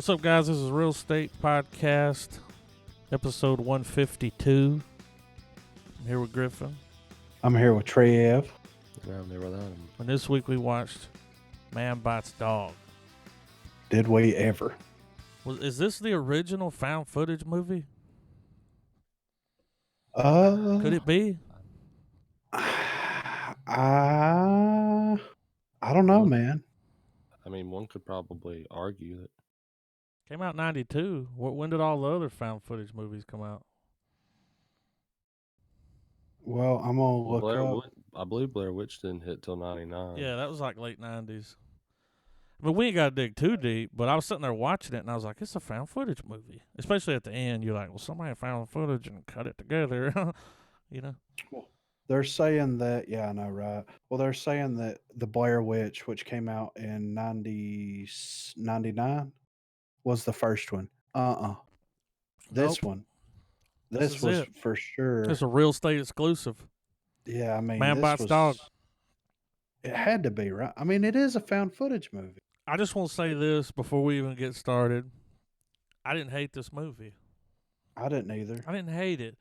What's up, guys? This is Real Estate Podcast, episode 152. I'm here with Griffin. I'm here with Trev. I'm here without him. And this week we watched Man Bites Dog. Did we ever? Is this the original found footage movie? Could it be? I don't know, man. I mean, one could probably argue that. Came out in 92. When did all the other found footage movies come out? Well, I'm gonna look up. I believe Blair Witch didn't hit till 99. Yeah, that was like late 90s. But we ain't got to dig too deep, but I was sitting there watching it, and I was like, it's a found footage movie. Especially at the end, you're like, well, somebody found footage and cut it together, you know? They're saying that, yeah, I know, right? Well, they're saying that the Blair Witch, which came out in 99, was the first one. This Nope. one. This This is was it. for sure. It's a Real Estate exclusive. Yeah, I mean, Man this Bites was, Dog. It had to be, right? I mean, it is a found footage movie. I just want to say this before we even get started. I didn't hate this movie. I didn't either. I didn't hate it.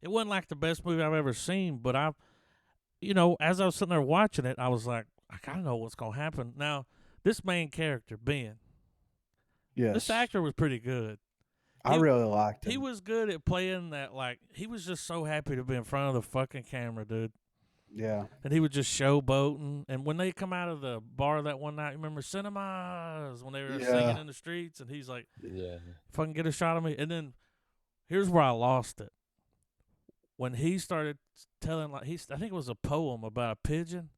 It wasn't like the best movie I've ever seen, but as I was sitting there watching it, I was like, I kind of know what's going to happen. Now, this main character, Ben, Yes. this actor was pretty good. I really liked him. He was good at playing that, like, he was just so happy to be in front of the fucking camera, dude. Yeah. And he was just showboating. And when they come out of the bar that one night, remember Cinemas, when they were singing in the streets, and he's like, Yeah. fucking get a shot of me. And then here's where I lost it. When he started telling, like, I think it was a poem about a pigeon.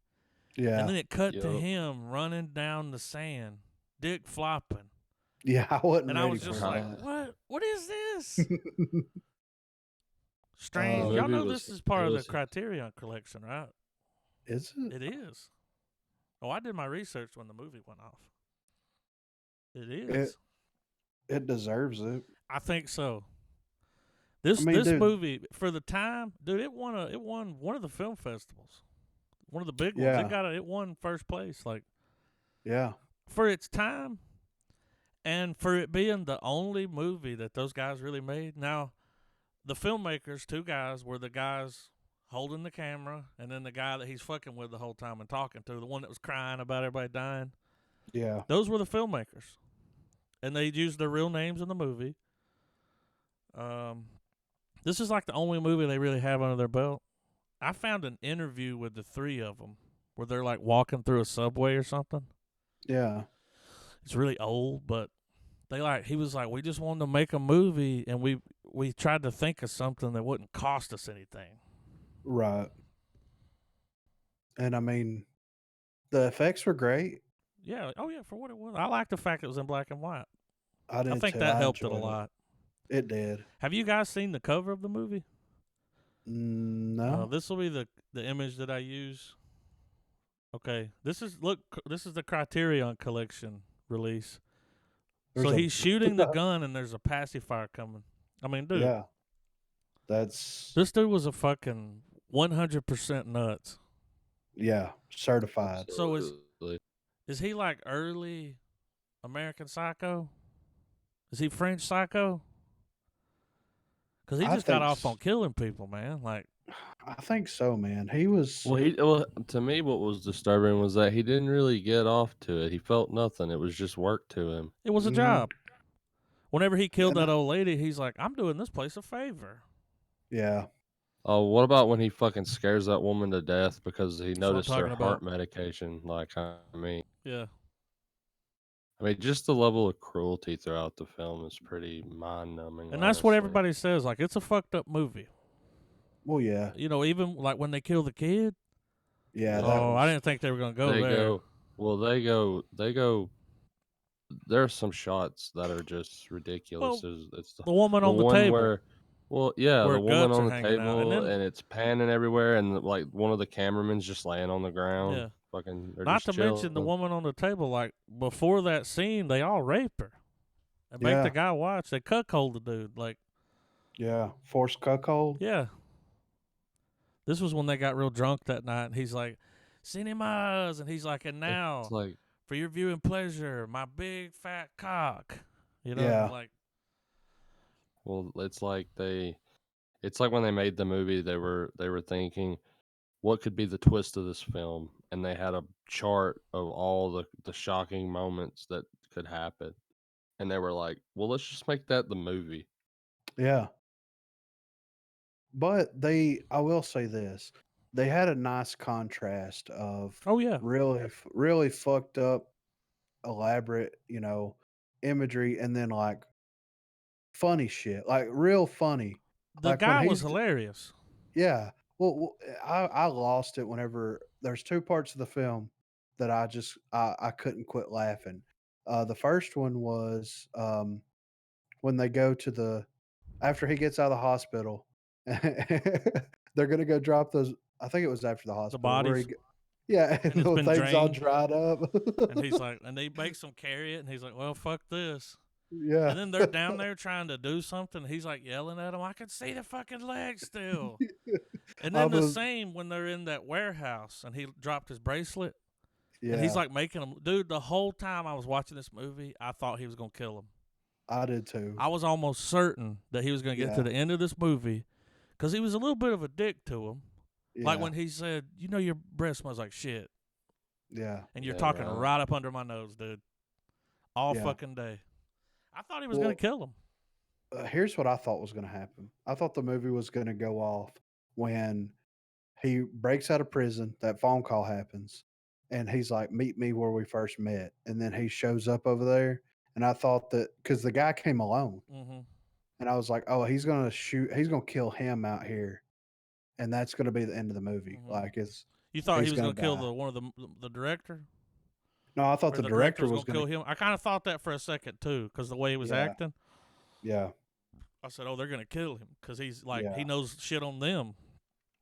Yeah. And then it cut to Yup. him running down the sand, dick flopping. Yeah, I wasn't And I ready was just for like, that. what? What is this? Strange. Oh. Y'all know Maybe this is part it of the was- Criterion collection, right? Is it? It is. Oh, I did my research when the movie went off. It is. It deserves it. I think so. This dude. movie for the time, dude, it won one of the film festivals, one of the big ones. Yeah. It won first place, like Yeah. for its time, and for it being the only movie that those guys really made. Now, the filmmakers, two guys, were the guys holding the camera, and then the guy that he's fucking with the whole time and talking to, the one that was crying about everybody dying. Yeah. Those were the filmmakers, and they used their real names in the movie. This is like the only movie they really have under their belt. I found an interview with the three of them where they're like walking through a subway or something. Yeah. It's really old, but he was like, we just wanted to make a movie, and we tried to think of something that wouldn't cost us anything. Right. And I mean, the effects were great. Yeah. Oh, yeah, for what it was. I like the fact it was in black and white. I did I think too. that I helped it a enjoyed lot. It did. Have you guys seen the cover of the movie? No. This will be the image that I use. Okay, this is the Criterion Collection release. There's So a- he's shooting the gun, and there's a pacifier coming. I mean, dude, Yeah. That's this dude was a fucking 100% nuts. certified. So Absolutely. is he like early American Psycho? Is he French Psycho? Because he I just got think off on killing people, man. Like, I think so, man. He was Well, to me, what was disturbing was that he didn't really get off to it. He felt nothing. It was just work to him. it was a Mhm. job. Whenever he killed And that old lady, he's like, I'm doing this place a favor. yeah. Oh, what about when he fucking scares that woman to death because he what I'm noticed her talking heart about. medication? Like, I mean, Yeah. just the level of cruelty throughout the film is pretty mind-numbing. And that's what honestly. everybody says. Like, it's a fucked up movie. Well, yeah. Even like when they kill the kid. Yeah. That Oh, I was, didn't think they were going to go They there. go. Well, they go. There are some shots that are just ridiculous. Well, It's The woman on the one table. where, yeah, where the woman guts are on the hanging out, and table, then- and it's panning everywhere, and like one of the cameramen's just laying on the ground. Yeah. Fucking. They're Not just to mention the chilling. woman on the table. Like, before that scene, they all rape her. And make Yeah. the guy watch. They cuckold the dude. Like, yeah. Forced cuckold. yeah. This was when they got real drunk that night, and he's like, Cinemas. And he's like, and now, It's like for your viewing pleasure, my big fat cock. You know, Yeah. like Well, it's like when they made the movie, they were thinking, what could be the twist of this film, and they had a chart of all the shocking moments that could happen, and they were like, well, let's just make that the movie. Yeah. But I will say this, they had a nice contrast of oh yeah, really fucked up, elaborate, imagery, and then like funny shit, like real funny. the Like when guy was he's hilarious. yeah. Well, I lost it whenever there's two parts of the film that I couldn't quit laughing. The first one was when they go to the after he gets out of the hospital, they're gonna go drop those. I think it was after the The hospital where bodies, yeah, and and it's the been thing's all drained, dried up. and he's like, and they make some carry it, and he's like, well, fuck this. Yeah, And then they're down there trying to do something. He's like yelling at him, I can see the fucking leg still. And I then the was same when they're in that warehouse and he dropped his bracelet and he's yeah, like making him. Dude, the whole time I was watching this movie, I thought he was going to kill him. I did too. I was almost certain that he was going to get to Yeah, the end of this movie because he was a little bit of a dick to him. Like yeah, when he said, you know, your breath smells like shit. yeah, And you're Yeah, talking right. right up under my nose, dude. All yeah. fucking day. I thought he was going Well, to kill him. here's what I thought was going to happen. I thought the movie was going to go off when he breaks out of prison. That phone call happens, and he's like, "Meet me where we first met." And then he shows up over there, and I thought that because the guy came alone, Mm-hmm. and I was like, "Oh, he's going to shoot. He's going to kill him out here, and that's going to be the end of the movie. Mm-hmm. Like, it's You thought he he's was going going to to kill die." one of the director? No, I thought Or the the director director was was going to going kill to. him? I kind of thought that for a second, too, because the way he was Yeah, acting. yeah, I said, oh, they're going to kill him because he's like, yeah, he knows shit on them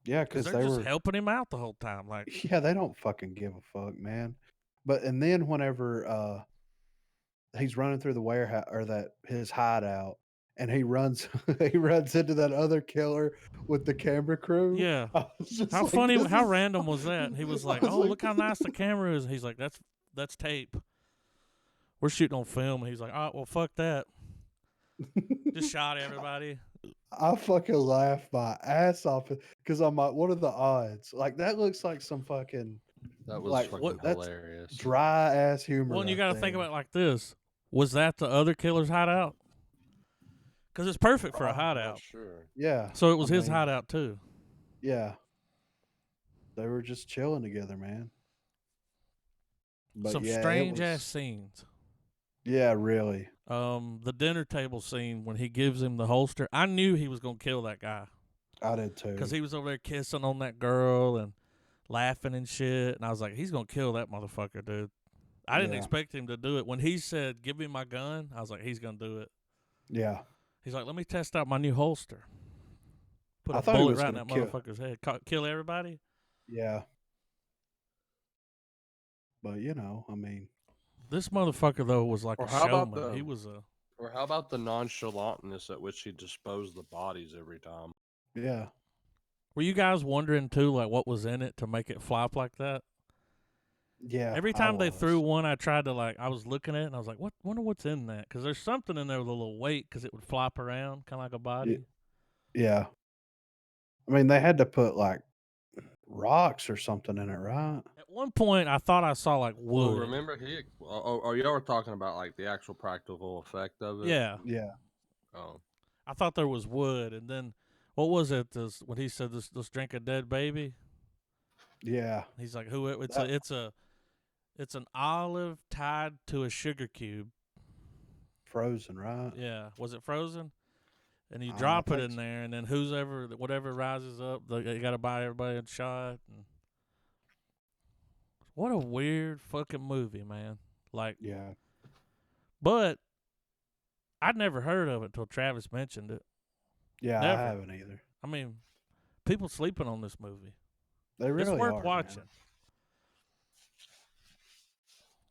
yeah. because Because they're they just were. helping him out the whole time. Like, Yeah, they don't fucking give a fuck, man. But and then whenever he's running through the warehouse or that his hideout, and he runs he runs into that other killer with the camera crew. yeah. I was just How like, funny, this how is. random was that? And he was I like, was oh, like, look how nice the camera is. And he's like, that's tape. We're shooting on film. And he's like, oh, well, fuck that. Just shot everybody. I fucking laughed my ass off because I'm like, what are the odds? Like that looks like some fucking That was like fucking that's hilarious. dry ass humor Well, and you right got to think there. about it like this. Was that the other killer's hideout? Because it's perfect for a I'm not hideout. sure. Yeah, So it I was his mean, hideout, too. yeah, they were just chilling together, man. But Some yeah, it strange ass was. scenes. Yeah, really. The dinner table scene when he gives him the holster. I knew he was gonna kill that guy I did too. because he was over there kissing on that girl and laughing and shit. And I was like, he's gonna kill that motherfucker, dude. I didn't Yeah. expect him to do it. When he said, "Give me my gun," I was like, he's gonna do it. Yeah. He's like, "Let me test out my new holster." Put I a thought he bullet was right in gonna that kill. motherfucker's head. Kill everybody. Yeah. But I mean, This motherfucker though was like Or a how about showman. the He was a. or how about the nonchalantness at which he disposed the bodies every time? yeah. Were you guys wondering too, like what was in it to make it flop like that? Yeah, Every I time they threw was. one, I tried to I was looking at it and I was like, "What? Wonder what's in that?" Because there's something in there with a little weight because it would flop around, kind of like a body. Yeah. I mean, they had to put like rocks or something in it, right? At one point, I thought I saw like Well, wood. remember y'all were talking about like the actual practical effect of it. Yeah, Yeah. Oh, I thought there was wood, and then what was it? When he said, "Let's drink a dead baby." Yeah. He's like, "Who? That It's an olive tied to a sugar cube." frozen, right? Yeah, was it frozen? And you I drop it think in there, and then whatever rises up, you got to buy everybody a shot. And what a weird fucking movie, man. Like, yeah. but I'd never heard of it till Travis mentioned it. Yeah, I Never. haven't either. I mean, people sleeping on this movie. They It's really worth are, watching,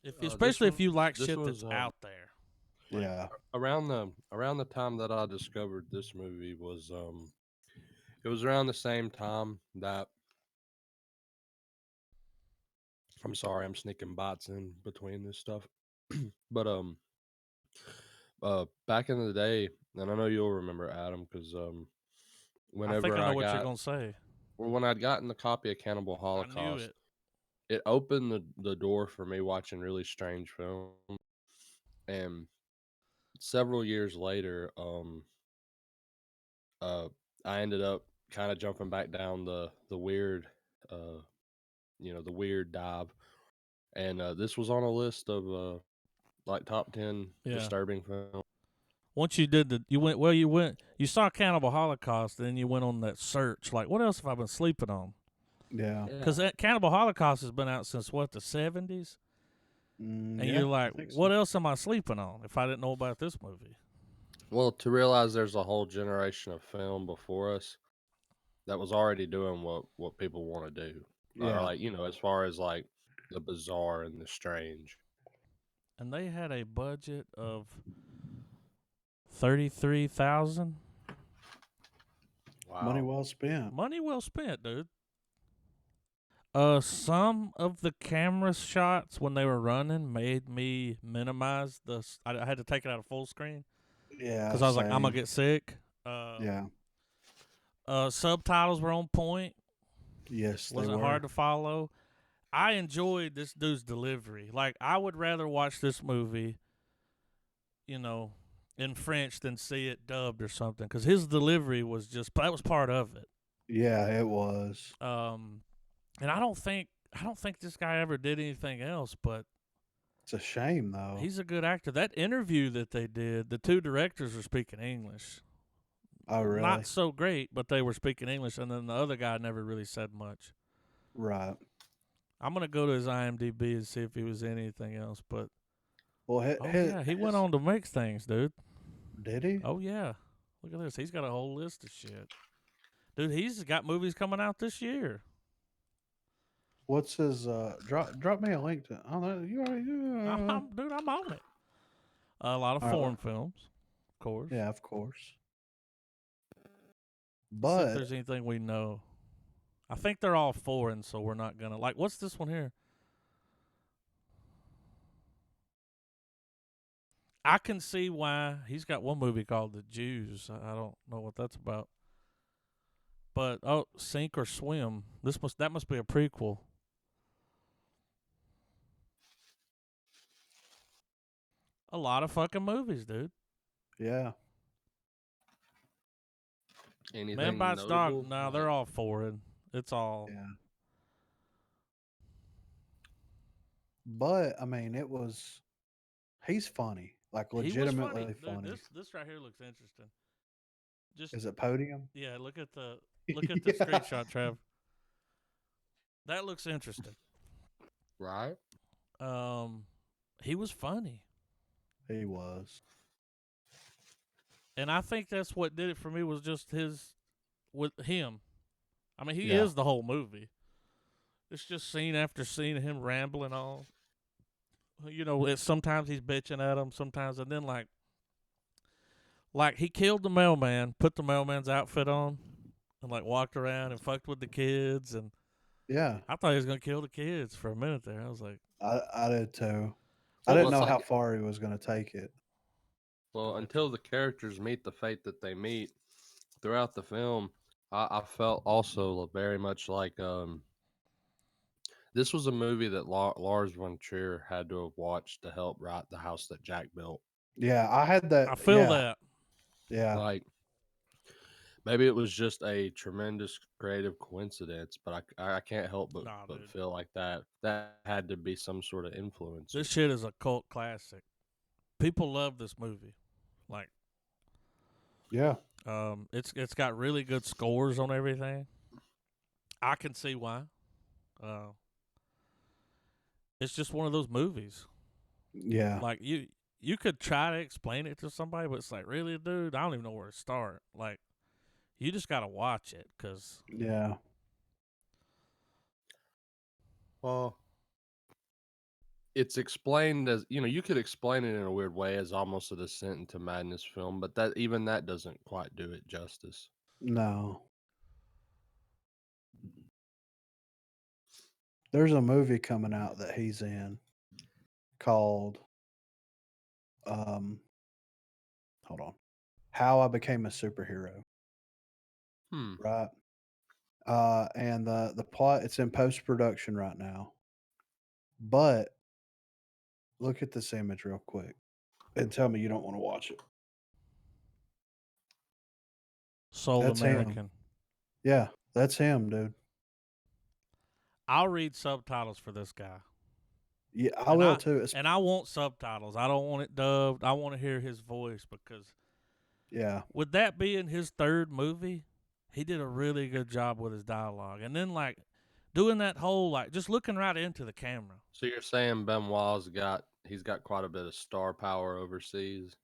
this especially if you like this shit was that's out there. Man. Yeah. around the time that I discovered this movie was it was around the same time that I'm sorry, I'm sneaking bites in between this stuff. But Back in the day, and I know you'll remember Adam because I think whenever I know I what you're got gonna say. or when I'd gotten the copy of Cannibal I knew Holocaust, it. it opened the door for me watching really strange films. And several years later, uh, I ended up kind of jumping back down the weird, uh, the weird dive, and this was on a list of like top 10 Yeah. disturbing films. Once you saw Cannibal Holocaust, and then you went on that search. Like, what else have I been sleeping on? Yeah. Because Yeah. that Cannibal Holocaust has been out since what, the 70s? And Yeah, you're I like, think what so. else am I sleeping on if I didn't know about this movie? Well, to realize there's a whole generation of film before us that was already doing what people want to do, or Yeah. like as far as like the bizarre and the strange. And they had a budget of 33,000. Money Wow. well spent. Money well spent, dude. Some of the camera shots when they were running made me minimize I had to take it out of full screen Yeah, because I was like, I'm gonna same. get sick. Yeah. Subtitles were on point. Yes, they Wasn't hard were. to follow. I enjoyed this dude's delivery. Like, I would rather watch this movie, you know, in French than see it dubbed or something because his delivery was that was part of it. Yeah, it was. Um, and I don't think this guy ever did anything else, but It's a shame though. he's a good actor. That interview that they did, the two directors were speaking English. Oh, Not really? so great, but they were speaking English, and then the other guy never really said much. Right. I'm gonna go to his IMDb and see if he was in anything else. But Well, oh yeah, he went on to make things, dude. did he? Oh yeah, look at this. He's got a whole list of shit, dude. He's got movies coming out this year. What's his drop me a link to oh no, you already Dude, I'm on it. A lot of uh, foreign films, of course. yeah, of course. Let's see if But there's anything we know. I think they're all foreign, so we're not gonna like. What's this one here? I can see why he's got one movie called The Jews. I don't know what that's about. But Sink or Swim. That must be a prequel. A lot of fucking movies, dude. yeah, Man Anything Bites Dog. notable? No, Like, they're all foreign. It's all. yeah. But I mean, it was he's funny, like He was funny, legitimately dude. funny. This right here looks interesting. Just Is it Podium? yeah, look at the Yeah, screenshot, Trav. That looks interesting. right? Um, he was funny, he was. and I think that's what did it for me was just his with him. I mean, he Yeah, is the whole movie. It's just scene after scene of him rambling on. Sometimes he's bitching at him, sometimes, and then like he killed the mailman, put the mailman's outfit on, and like walked around and fucked with the kids. And yeah. I thought he was gonna kill the kids for a minute there. I was like, I did too. I what didn't Well, was it's know like, how far he was going to take it. well, gotcha. until the characters meet the fate that they meet throughout the film, I felt also very much like this was a movie that Lars von Trier had to have watched to help write The House That Jack Built. Yeah, I had that. I feel Yeah, that. yeah, Like maybe it was just a tremendous creative coincidence, but I can't help Nah, but dude, feel like that had to be some sort of this influencer. shit is a cult classic. People love this movie. Like, yeah, it's got really good scores on everything. I can see why. Uh, it's just one of those movies. yeah, Like you could try to explain it to somebody, but it's like, really, dude, I don't even know where to start. Like, you just gotta watch it because yeah, Well, it's explained as you could explain it in a weird way as almost a descent into madness film, but that doesn't quite do it justice. no. There's a movie coming out that he's in called um hold on. How I Became a Superhero, Hmm. right? And the plot, it's in post production right now. But look at this image real quick and tell me you don't want to watch it. Soul That's him. American. Yeah, that's him, dude. I'll read subtitles for this guy. Yeah, I will too. And I want subtitles. I don't want it dubbed. I want to hear his voice because Yeah, with that being his third movie, he did a really good job with his dialogue. And then like doing that whole like just looking right into the camera. So you're saying Benoit's he's got quite a bit of star power overseas?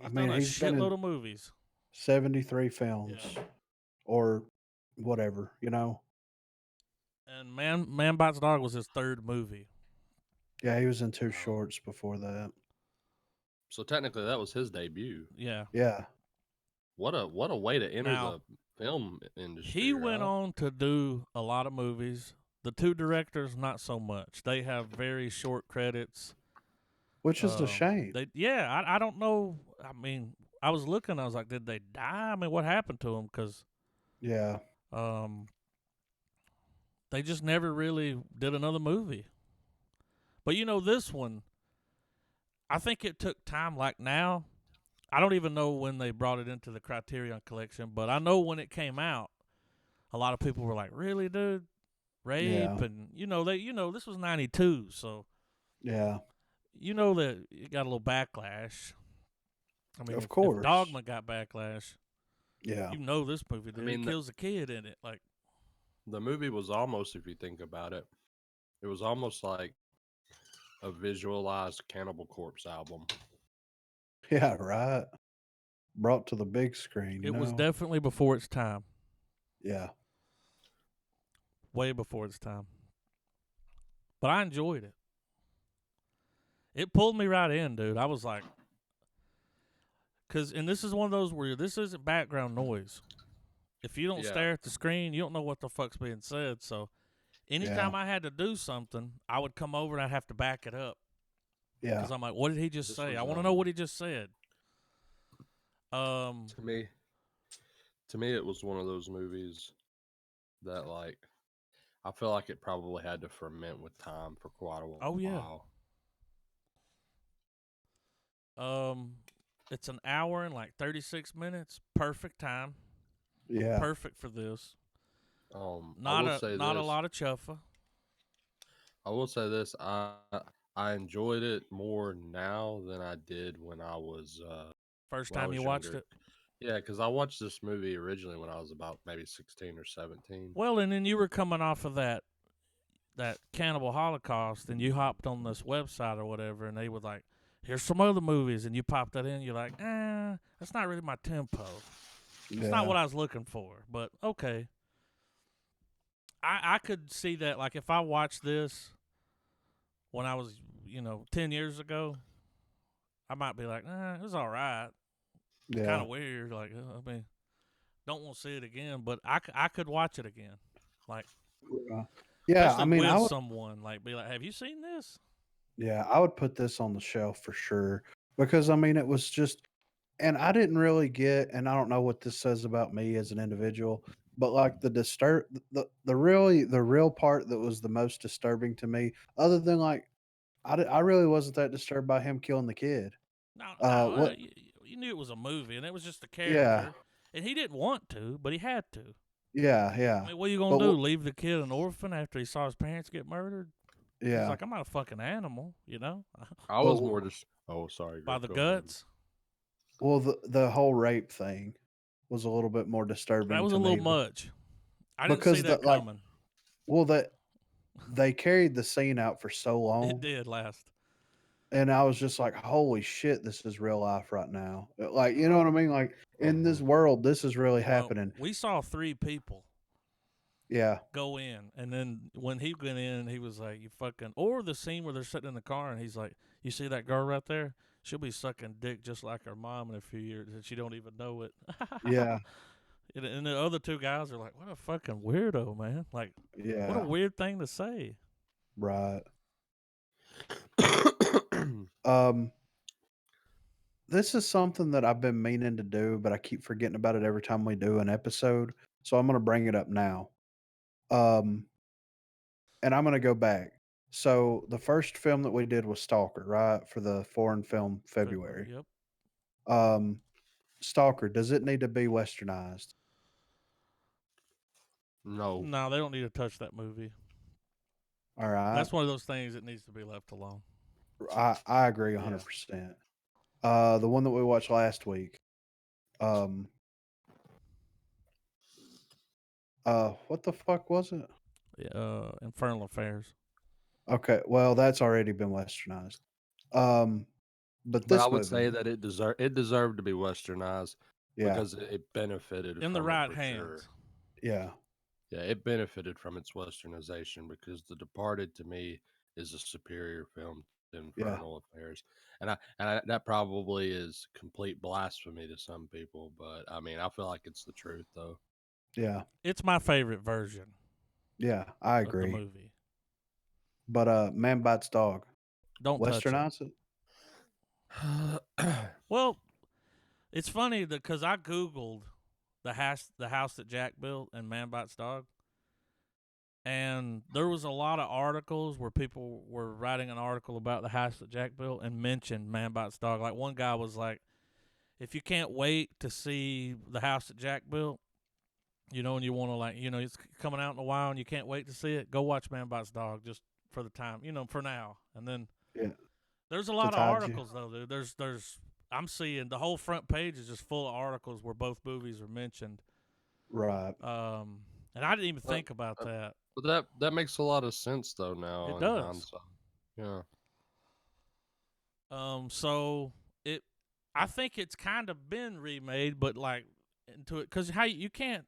He's done a he's been shitload in of movies. 73 films or whatever, you know. And Man Bites Dog was his third movie. Yeah, he was in 2 shorts before that. So technically, that was his debut. Yeah. Yeah. What a way to enter Now, the film industry. He went on to do a lot of movies. The two directors, not so much. They have very short credits. Which is a shame. I don't know. I mean, I was looking. I was like, did they die? I mean, what happened to them? Because Yeah. they just never really did another movie. But you know, this one, I think it took time. Like now, I don't even know when they brought it into the Criterion Collection, but I know when it came out, a lot of people were like, "Really, dude? Rape?" Yeah. And this was '92, so Yeah. you know that it got a little backlash. I mean, Of if course. Dogma got backlash, Yeah. you know this movie did. I mean, He kills a kid in it. Like the movie was almost, if you think about it, it was almost like a visualized Cannibal Corpse album. Yeah, right. Brought to the big screen, it was definitely before its time. Yeah. Way before its time. But I enjoyed it. It pulled me right in, dude. I was like, and this is one of those where this isn't background noise. If you don't stare at the screen, you don't know what the fuck's being said. So anytime I had to do something, I would come over and I'd have to back it up. Yeah. Because I'm like, what did he just say? I want to know what he just said. To me, it was one of those movies that, like, I feel like it probably had to ferment with time for quite a while. Oh yeah. It's an hour and like 36 minutes. Perfect time. Yeah. Perfect for this. Not a lot of chuffa. I will say this: I enjoyed it more now than I did when I was first time you watched it. Yeah, because I watched this movie originally when I was about maybe 16 or 17. Well, and then you were coming off of that Cannibal Holocaust, and you hopped on this website or whatever, and they were like, "Here's some other movies," and you popped that in. You're like, that's not really my tempo. It's not what I was looking for, but okay. I could see that. Like, if I watched this when I was, 10 years ago, I might be like, it was all right. Yeah. Kind of weird. Like, I mean, don't want to see it again, but I could watch it again. Like, yeah, I mean, with someone, like, be like, have you seen this? Yeah, I would put this on the shelf for sure because I mean, it was just, and I didn't really get, and I don't know what this says about me as an individual, but like the real part that was the most disturbing to me, other than like, I really wasn't that disturbed by him killing the kid. No, you knew it was a movie, and it was just a character, Yeah, and he didn't want to, but he had to. yeah. I mean, what are you gonna do? Leave the kid an orphan after he saw his parents get murdered? Yeah. He's like, I'm not a fucking animal, you know. I was more just. Oh, sorry. By the guts. Well, the whole rape thing was a little bit more disturbing. That was a little much. I didn't see that coming. Well, they carried the scene out for so long. It did last. And I was just like, holy shit, this is real life right now. Like, you know what I mean? Like, in this world, this is really happening. We saw 3 people go in. And then when he went in, he was like, you fucking... Or the scene where they're sitting in the car and he's like, you see that girl right there? She'll be sucking dick just like her mom in a few years and she don't even know it. Yeah. And the other 2 guys are like, what a fucking weirdo, man. Like, what a weird thing to say. Right. this is something that I've been meaning to do, but I keep forgetting about it every time we do an episode. So I'm going to bring it up now. Um, and I'm going to go back. So the first film that we did was Stalker, right? For the foreign film February. Yep. Um, Stalker, does it need to be westernized? No. No, they don't need to touch that movie. All right. That's one of those things that needs to be left alone. I agree 100%. The one that we watched last week. What the fuck was it? Infernal Affairs. Okay, well, that's already been westernized. But But I this would say movie, that it deserved to be westernized yeah, because it benefited In the from right it for hands. sure. yeah, Yeah, it benefited from its westernization because The Departed to me is a superior film to yeah, Infernal Affairs, and that probably is complete blasphemy to some people, but I mean I feel like it's the truth though. yeah, It's my favorite version yeah. I of the agree. movie. But Man Bites Dog, Don't touch it. westernize it. Well, it's funny because I googled the house that Jack built and Man Bites Dog, and there was a lot of articles where people were writing an article about the house that Jack built and mentioned Man Bites Dog. Like one guy was like, "If you can't wait to see the house that Jack built, and you want to it's coming out in a while and you can't wait to see it, go watch Man Bites Dog just for the time, for now." And then Yeah, there's a to lot of tide you. articles though, dude. There's I'm seeing the whole front page is just full of articles where both movies are mentioned. Right. And I didn't even But, think about that. but that makes a lot of sense though now It in does. hindsight. Yeah. So I think it's kind of been remade, but like into it because how you can't.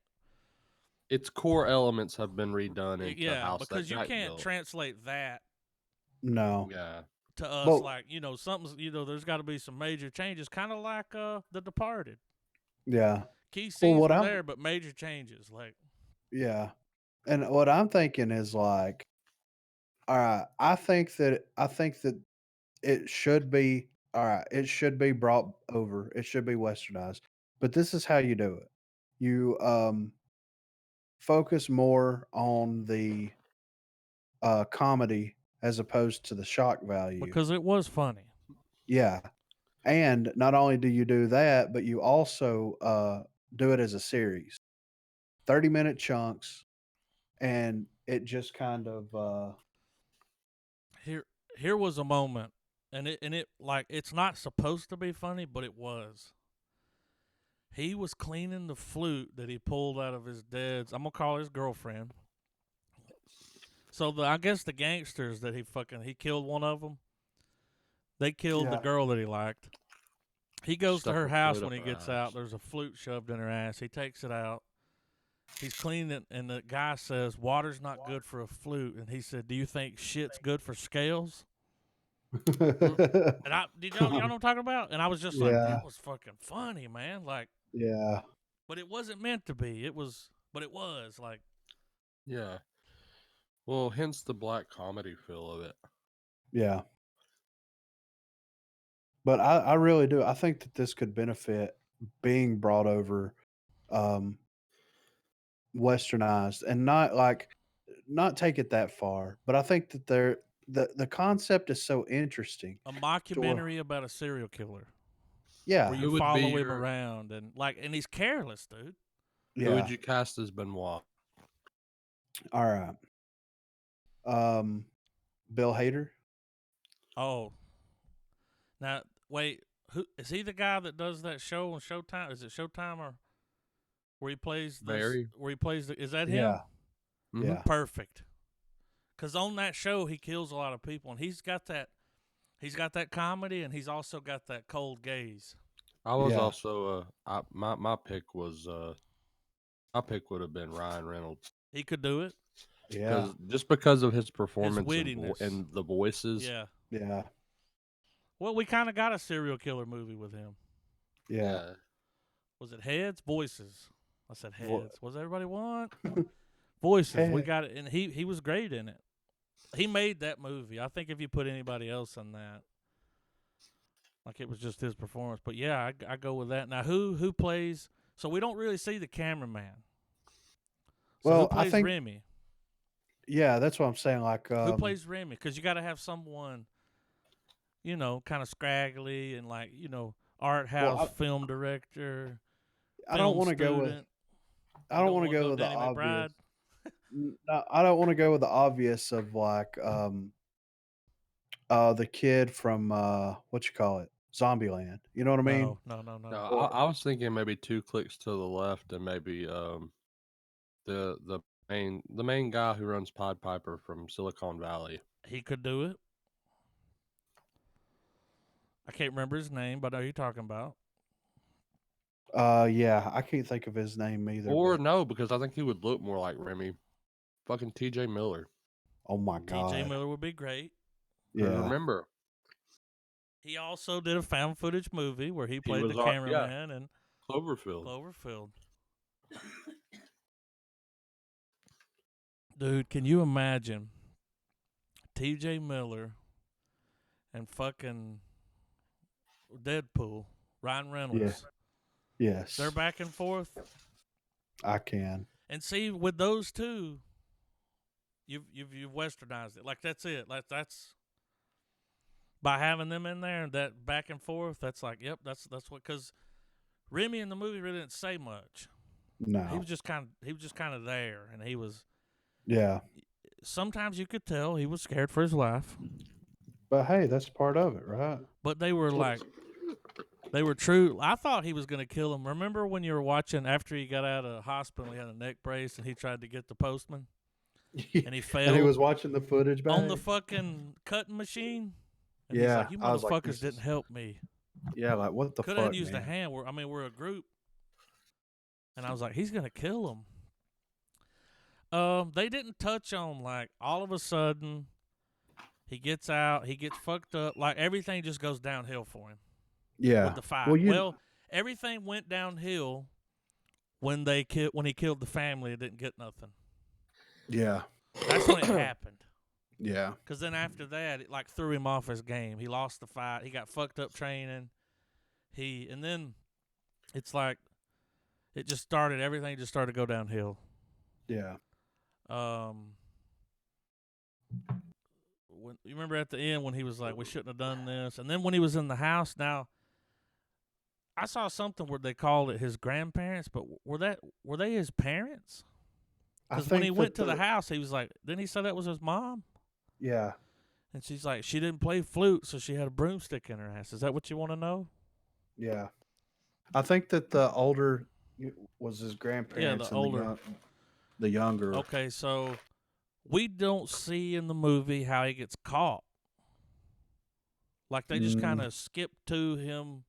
Its core elements have been redone into Yeah, House That because you Jack can't built. translate that No. Yeah. to us Well, like something's there's got to be some major changes, kind of like The Departed. yeah. Key Well, scenes what were I'm, there, but major changes. Like yeah, and what I'm thinking is like, all right, I think that it should be all right. It should be brought over. It should be westernized. But this is how you do it. You focus more on the comedy as opposed to the shock value. because it was funny. Yeah, and not only do you do that, but you also do it as a series, 30-minute chunks, and it just kind of Here was a moment, and it like it's not supposed to be funny, but it was. He was cleaning the flute that he pulled out of his dad's. I'm gonna call his girlfriend. So I guess the gangsters that he killed one of them. They killed the yeah, girl that he liked. He goes to Stuck her a house flute when up he her gets ass. out. There's a flute shoved in her ass. He takes it out. He's cleaning it, and the guy says, "Water's not good for a flute." And he said, "Do you think shit's good for scales?" And y'all know what I'm talking about? And I was just like, yeah, that was fucking funny, man. Like, yeah, but it wasn't meant to be. But it was like, Yeah. Well, hence the black comedy feel of it. yeah. But I really do. I think that this could benefit being brought over, um, westernized, and not take it that far. But I think that the concept is so interesting. a To where, mockumentary about a serial killer where yeah, you Who would be follow him your around and he's careless, dude. who would yeah. you cast as Benoit? All right. Um, Bill Hader. Oh, now wait, who is he? The guy that does that show on Showtime? Is it Showtime or where he plays this? Barry? Where he plays the? Is that him? Yeah, Mm-hmm. yeah, Perfect. Because on that show he kills a lot of people, and he's got that. He's got that comedy, and he's also got that cold gaze. I was yeah, also my pick was my pick would have been Ryan Reynolds He could do it. yeah, because of his His performance wittiness. and the voices. Yeah. yeah, Well, we kind of got a serial killer movie with him. yeah. Yeah. Was it Heads? Voices. I said Vo- Heads. What does everybody want? Voices. We Head. got it, and he was great in it. He made that movie. I think if you put anybody else in that, Like it was just his performance. But yeah, I go with that. Now who plays? So we don't really see the cameraman. So who Well, I plays think Rémy? yeah, that's what I'm saying. Like, Who plays Rémy? Because you got to have someone, kind of scraggly and like art well, house film director, I don't film want to go with student. I You don't don't want to want to go go with the Danny obvious. McBride. No, I don't want to go with the obvious of like the kid from what you call it, Zombieland. You know what I mean? No, no, no, No, no. Or I was thinking maybe 2 clicks to the left, and maybe the main guy who runs Pied Piper from Silicon Valley. He could do it. I can't remember his name, but I know who you're talking about. yeah, I can't think of his name either. Or But no, because I think he would look more like Rémy. Fucking T.J. Miller. oh my T.J. god, Miller would be great. Because yeah, remember, He also did a found footage movie where he he played the was our cameraman in Cloverfield. Cloverfield. Dude, can you imagine T.J. Miller and fucking Deadpool, Ryan yeah, Reynolds? yes, They're back and forth. I can. And see, with those two, you've westernized it. Like that's it. Like that's by having them in there and that back and forth. That's like, yep, that's what. Because Rémy in the movie really didn't say much. He No, was just kind of there, and he was. yeah, Sometimes you could tell he was scared for his life, but hey, that's part of it, right? but they were like, they were true. I thought he was going to kill him. Remember when you were watching after he got out of hospital, he had a neck brace, and he tried to get the postman, and he failed And he was watching the footage back. on the fucking cutting machine. And he's Yeah, like, "You I was like, motherfuckers didn't help me. Yeah, like what the Could fuck, have used a man? hand. We're a group." And I was like, "He's gonna kill him." They didn't touch on like all of a sudden he gets out, he gets fucked up, like everything just goes downhill for him Yeah. with the fight. Well, Well, everything went downhill when when he killed the family and didn't get nothing. yeah, That's when it happened. yeah, Because then after that, it like threw him off his game. He lost the fight. He got fucked up training. And then it's like everything just started to go downhill. yeah. When you remember at the end when he was like, "We shouldn't have done this," and then when he was in the house. Now, I saw something where they called it his grandparents, but were they his parents? I Because when think he that went to the house, he was like, didn't he say that was his mom? yeah, And she's like, she didn't play flute, so she had a broomstick in her ass. Is that what you want to know? yeah. I think that the older was his Yeah, grandparents the and older. the younger. Okay, so we don't see in the movie how he gets caught. Like they just kind Mm, of skip to him.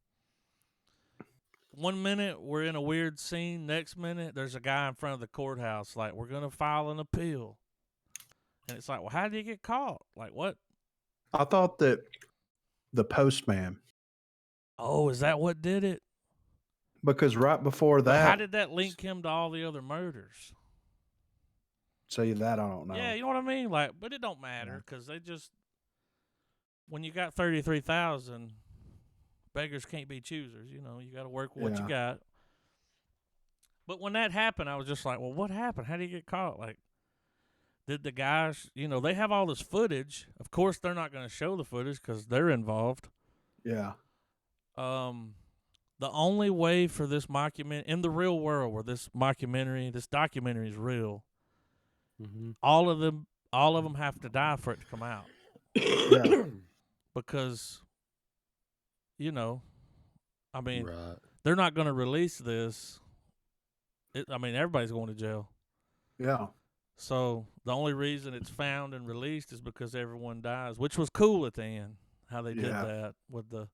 1 minute we're in a weird scene. Next minute there's a guy in front of the courthouse. Like, we're gonna file an appeal, and it's like, well, how did he get caught? Like, what? I thought that the postman, Oh, is that what did it? because right before But how that, did that link him to all the other murders? say that I don't know. Yeah, you know what I mean. Like, but it don't matter because they just when you got 33,000 beggars can't be choosers. You got to work with what you got. But when that happened, I was just like, well, what happened? How did he get caught? Like, did the guys, they have all this footage. Of course, they're not going to show the footage because they're involved. Yeah, The only way for this documentary in the real world, where this documentary is real, all of them have to die for it to come out. yeah, Because, I mean, Right. they're not going to release this. Everybody's going to jail. yeah, So the only reason it's found and released is because everyone dies, which was cool at the end, how they did that with the...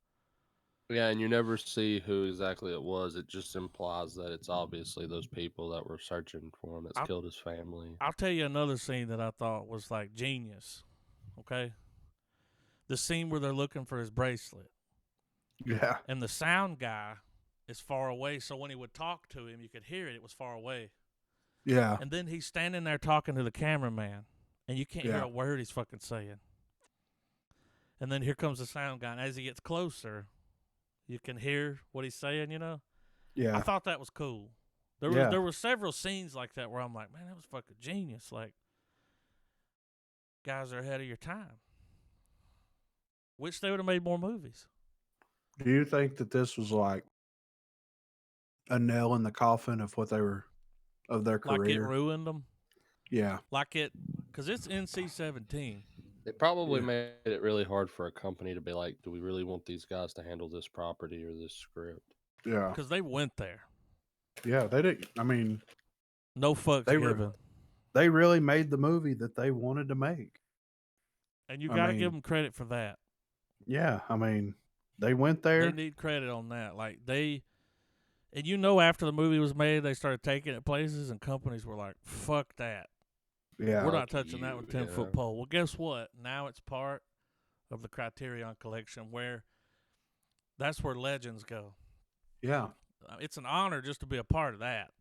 Yeah, and you never see who exactly it was. It just implies that it's obviously those people that were searching for him that's killed his family. I'll tell you another scene that I thought was like genius. Okay? The scene where they're looking for his bracelet. yeah, And the sound guy is far away, so when he would talk to him, you could hear it. It was far away. yeah. And then he's standing there talking to the cameraman, and you can't hear a word he's fucking saying. And then here comes the sound guy, and as he gets closer, You can hear what he's saying. I Yeah. thought that was cool. Yeah. There were several scenes like that where I'm like, man, that was fucking genius. Like, guys are ahead of your time. Wish they would have made more movies. Do you think that this was like a nail in the coffin of what they were of their Like it career? ruined them. Yeah. Because it's NC-17. It probably Yeah. made it really hard for a company to be like, do we really want these guys to handle this property or this script? Yeah. Because they went there. Yeah. They didn't. I mean, No fucks they given. they really made the movie that they wanted to make. And you I got to mean, give them credit for that. Yeah. I mean, they went there. They need credit on that. Like, and after the movie was made, they started taking it places, and companies were like, fuck that. Yeah. We're not Fuck touching that you, with a 10-foot pole. Well, guess what? Now it's part of the Criterion Collection where that's where legends go. Yeah. It's an honor just to be a part of that.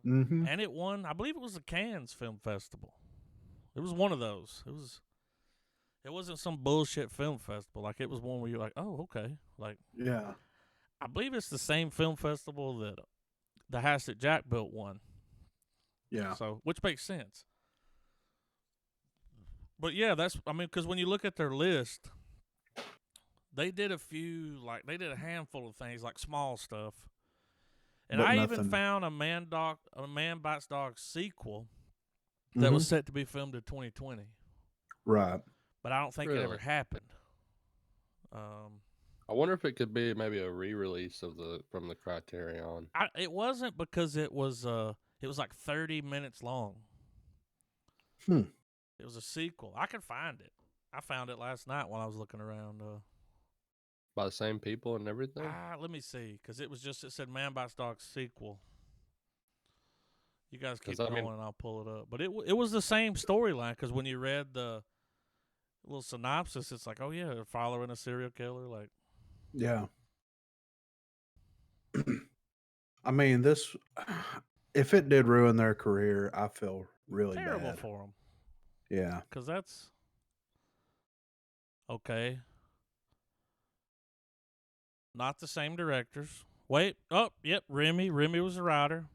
Mm-hmm. And it won, I believe it was the Cannes Film Festival. It was one of those. It wasn't some bullshit film festival. Like, it was one where you're like, oh, okay. Like, Yeah. I believe it's the same film festival that the house that Jack built won. Yeah. So, which makes sense. But yeah, because when you look at their list, they did they did a handful of things, like small stuff. And But I nothing. even found a Man Bites Dog sequel that was set to be filmed in 2020. Right. But I don't think it ever Really? happened. I wonder if it could be maybe a re-release from the Criterion. It wasn't, because it was like 30 minutes long. It was a sequel. I could find it. I found it last night while I was looking around. By the same people and everything? Let me see, because it said Man Bites Dog sequel. You guys keep 'Cause, I going mean- and I'll pull it up. But it was the same storyline, because when you read the little synopsis, it's like, oh yeah, they're following a serial killer. Like, Yeah. I mean, if it did ruin their career, I feel really terrible bad. for them, Yeah. because that's okay. Not the same directors. Wait. Oh, yep. Rémy. Rémy was the writer.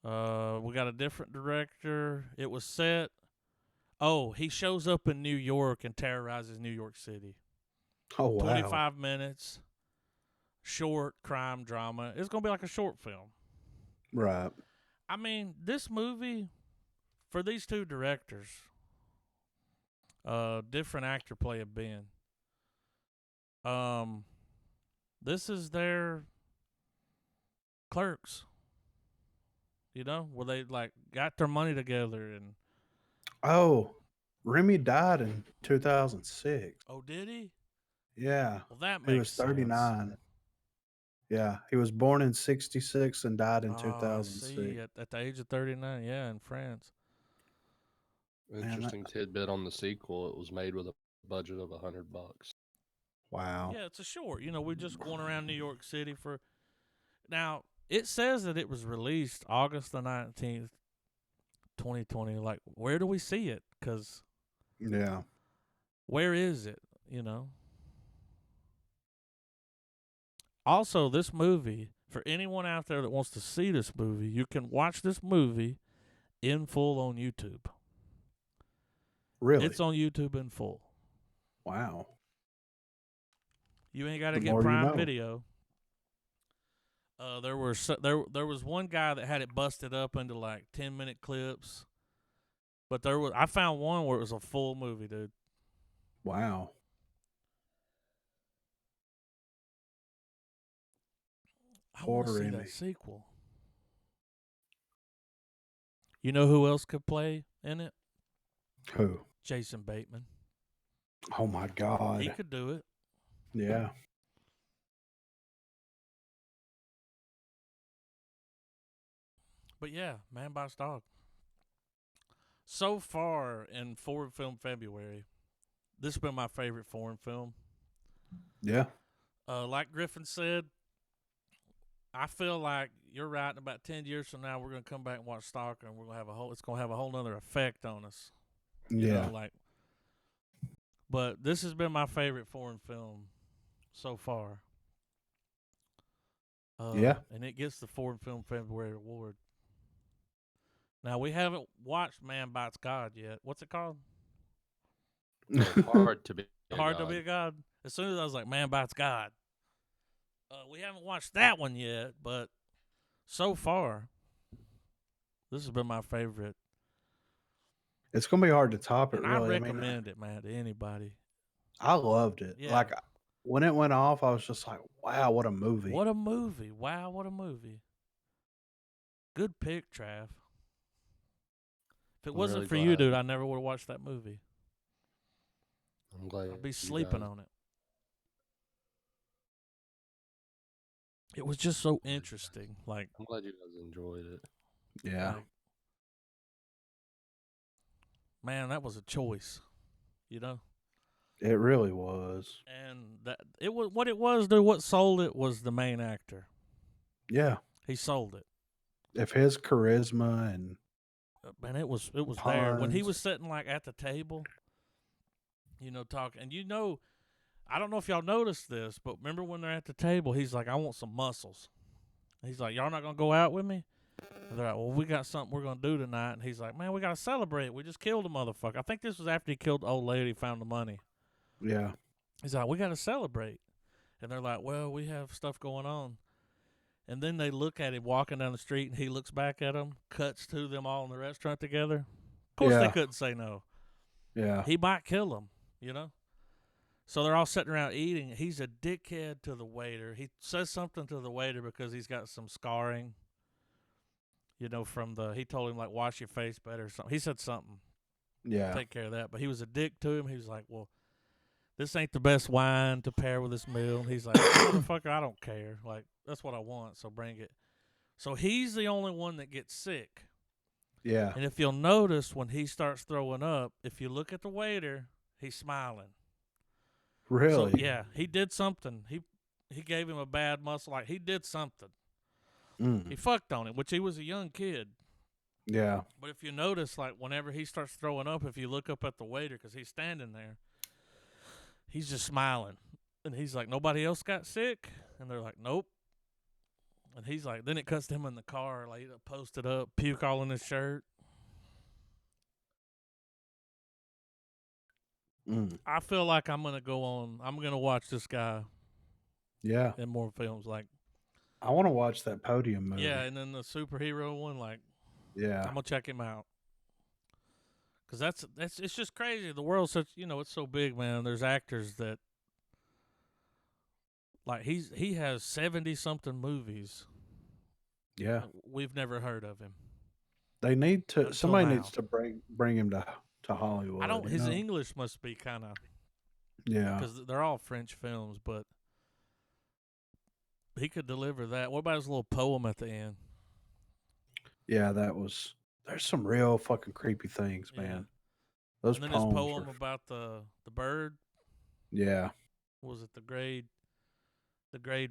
We got a different director. It was set. Oh, he shows up in New York and terrorizes New York City. Oh, wow. 25 minutes. Short crime drama. It's going to be like a short film. Right. I mean, this movie, for these two directors, different actor play of Ben. This is their Clerks. Where they like got their money together and. Oh, Rémy died in 2006. Oh, did he? Yeah. Well, that He makes was 39. Yeah. He was born in 66 and died in sense. 2006. See, at the age of 39, yeah, in France. Interesting tidbit on the sequel. It was made with a budget of $100. Wow. Yeah, it's a short. We're just going around New York City for. Now, it says that it was released August the 19th, 2020. Like, where do we see it? Because. Yeah. Where is it? Also, this movie, for anyone out there that wants to see this movie, you can watch this movie in full on YouTube. Really? It's on YouTube in full. Wow. You ain't got to The get more you Prime know. Video. There was one guy that had it busted up into like 10-minute clips, but I found one where it was a full movie, dude. Wow. I want to Poor see Rémy. that sequel. You know who else could play in it? Who? Jason Bateman. Oh my God. He could do it. Yeah. But yeah, Man Bites Dog. So far in Foreign Film February, this has been my favorite foreign film. Yeah. Like Griffin said, I feel like you're right. In about 10 years from now, we're going to come back and watch Stalker, and it's going to have a whole nother effect on us. Yeah. But this has been my favorite foreign film so far. Yeah. And it gets the Foreign Film February award. Now we haven't watched Man Bites God yet. What's it called? Hard to be a Hard to god. be a God. As soon as I was like, Man Bites God. We haven't watched that one yet, but so far, this has been my favorite. It's gonna be hard to top it, And I really. I mean, recommend it, man, to anybody. I loved it. Yeah. Like when it went off, I was just like, "Wow, what a movie!" What a movie. Wow, what a movie. Good pick, Trav. If it I'm wasn't really for you, glad. dude, I never would have watched that movie. I'm glad I'd be you sleeping guys- on it. It was just so interesting. Like, I'm glad you guys enjoyed it. Yeah, like, man, that was a choice, you know? it really was. And that it was what it was, dude. What sold it was the main actor. Yeah, He sold it. if his charisma and Man, it was there. When he puns. was sitting like at the table, you know, talking, and you know, I don't know if y'all noticed this, but remember when they're at the table, he's like, I want some muscles. He's like, y'all not going to go out with me? And they're like, well, we got something we're going to do tonight. And he's like, man, we got to celebrate. We just killed a motherfucker. I think this was after he killed the old lady, found the money. Yeah, He's like, we got to celebrate. And they're like, well, we have stuff going on. And then they look at him walking down the street, and he looks back at them, cuts to them all in the restaurant together. Of course, they Yeah. couldn't say no. yeah, He might kill them, you know? So they're all sitting around eating. He's a dickhead to the waiter. He says something to the waiter because he's got some scarring, you know, he told him, like, wash your face better or something. He said something, yeah, take care of that. But he was a dick to him. He was like, well, this ain't the best wine to pair with this meal. And he's like, motherfucker, I don't care. Like, that's what I want, so bring it. So he's the only one that gets sick. yeah. And if you'll notice, when he starts throwing up, if you look at the waiter, he's smiling. Really? So, yeah, he did something. He gave him a bad muscle. Like, he did something. Mm. He fucked on him, which he was a young kid. Yeah, But if you notice, like, whenever he starts throwing up, if you look up at the waiter, because he's standing there, he's just smiling. And he's like, nobody else got sick? And they're like, nope. And he's like, then it cuts to him in the car, like, posted up, puke all in his shirt. mm. I feel like I'm going to watch this guy Yeah. in more films. Like, I want to watch that Podium movie. yeah, and then the superhero one, like, Yeah, I'm going to check him out. Because it's just crazy. The world's such, you know, it's so big, man. There's actors that, like, he has 70-something movies. yeah. We've never heard of him. They need to. Until Somebody now. needs to bring him to Hollywood. I don't. you His know? English must be kind of, Yeah, because they're all French films, but he could deliver that. What about his little poem at the end? yeah. That was. There's some real fucking creepy things, Yeah. man. Those And then his poems poem were. about the bird. Yeah, Was it the grade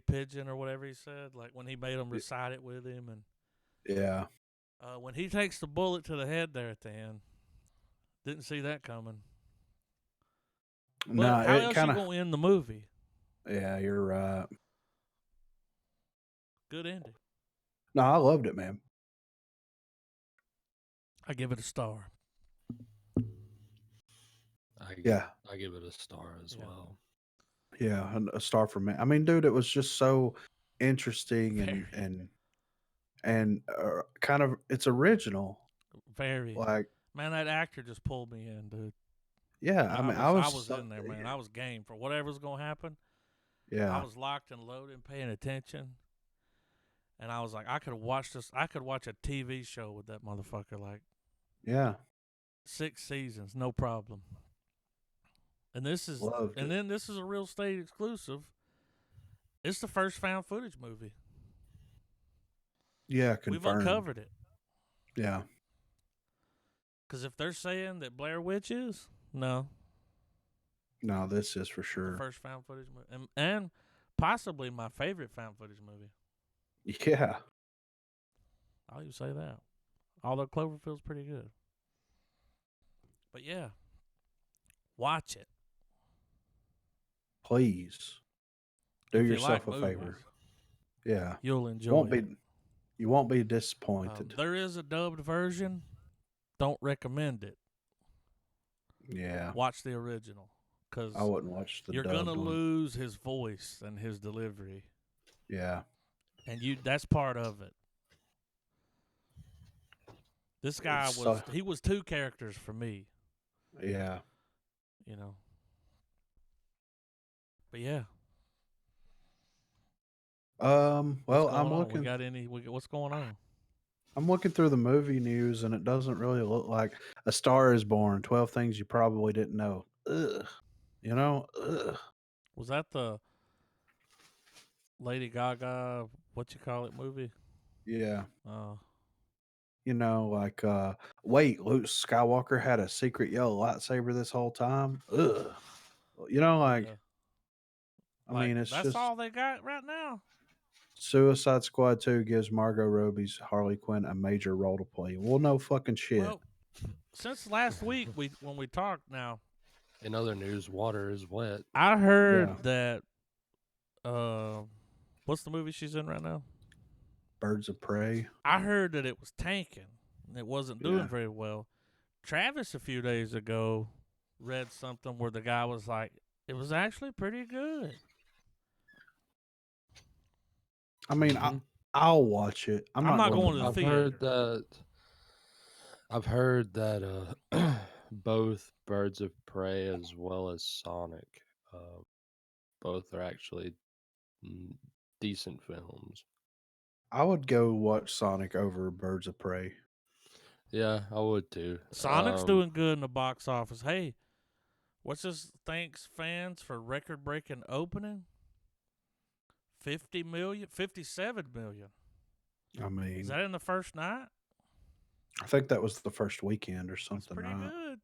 pigeon or whatever he said? Like when he made him recite it with him, and yeah. when he takes the bullet to the head there at the end, didn't see that coming. But No, how it else kind you of. gonna end the movie? Yeah, you're right. Good ending. No, I loved it, man. I give it a star. Yeah, I give it a star as Yeah. well. yeah. A star for me. I mean, dude, it was just so interesting Very. and kind of it's original. Very. Like, Man, that actor just pulled me in, dude. yeah. I mean, I was in there, man. I was game for whatever's gonna happen. Yeah, I was locked and loaded, paying attention, and I was like, I could watch this. I could watch a TV show with that motherfucker, like yeah. 6 seasons, no problem. And this is, Loved it. then this is a real state exclusive. It's the first found footage movie. Yeah, We've confirmed. uncovered it. Yeah, Because if they're saying that Blair Witch is, no, no, this is for the sure. first found footage movie, and possibly my favorite found footage movie. Yeah, I'll even say that. Although Cloverfield's pretty good. But yeah, watch it. please. Do if you yourself like a movies, favor. Yeah. you'll enjoy Won't it. be you won't be disappointed. There is a dubbed version. Don't recommend it. Yeah. Watch the original, because I wouldn't watch the you're dubbed gonna one. lose his voice and his delivery, Yeah. and that's part of it. This guy he was two characters for me, Yeah. you know. But yeah, Well, what's I'm going on? looking. What's going on? I'm looking through the movie news, and it doesn't really look like A Star Is Born. 12 Things You Probably Didn't Know. Ugh. You know. Ugh. Was that the Lady Gaga, what you call it, movie? Yeah. Uh, You know, like, wait, Luke Skywalker had a secret yellow lightsaber this whole time. Ugh. You know, like, yeah. I mean, it's that's just all they got right now. Suicide Squad 2 gives Margot Robbie's Harley Quinn a major role to play. Well, no fucking shit. Well, since last week when we talked now, In other news, water is wet. I heard Yeah. that what's the movie she's in right now? Birds of Prey. I heard that it was tanking. It wasn't doing Yeah. very well. Travis a few days ago read something where the guy was like, it was actually pretty good. I mean, I'll watch it. I'm not going to the I've theater. heard that both Birds of Prey as well as Sonic, both are actually decent films. I would go watch Sonic over Birds of Prey. Yeah, I would too. Sonic's doing good in the box office. Hey, what's this? Thanks fans for record-breaking opening. 50 million, 57 million. I mean, Is that in the first night? I think that was the first weekend or That's something, pretty right? good.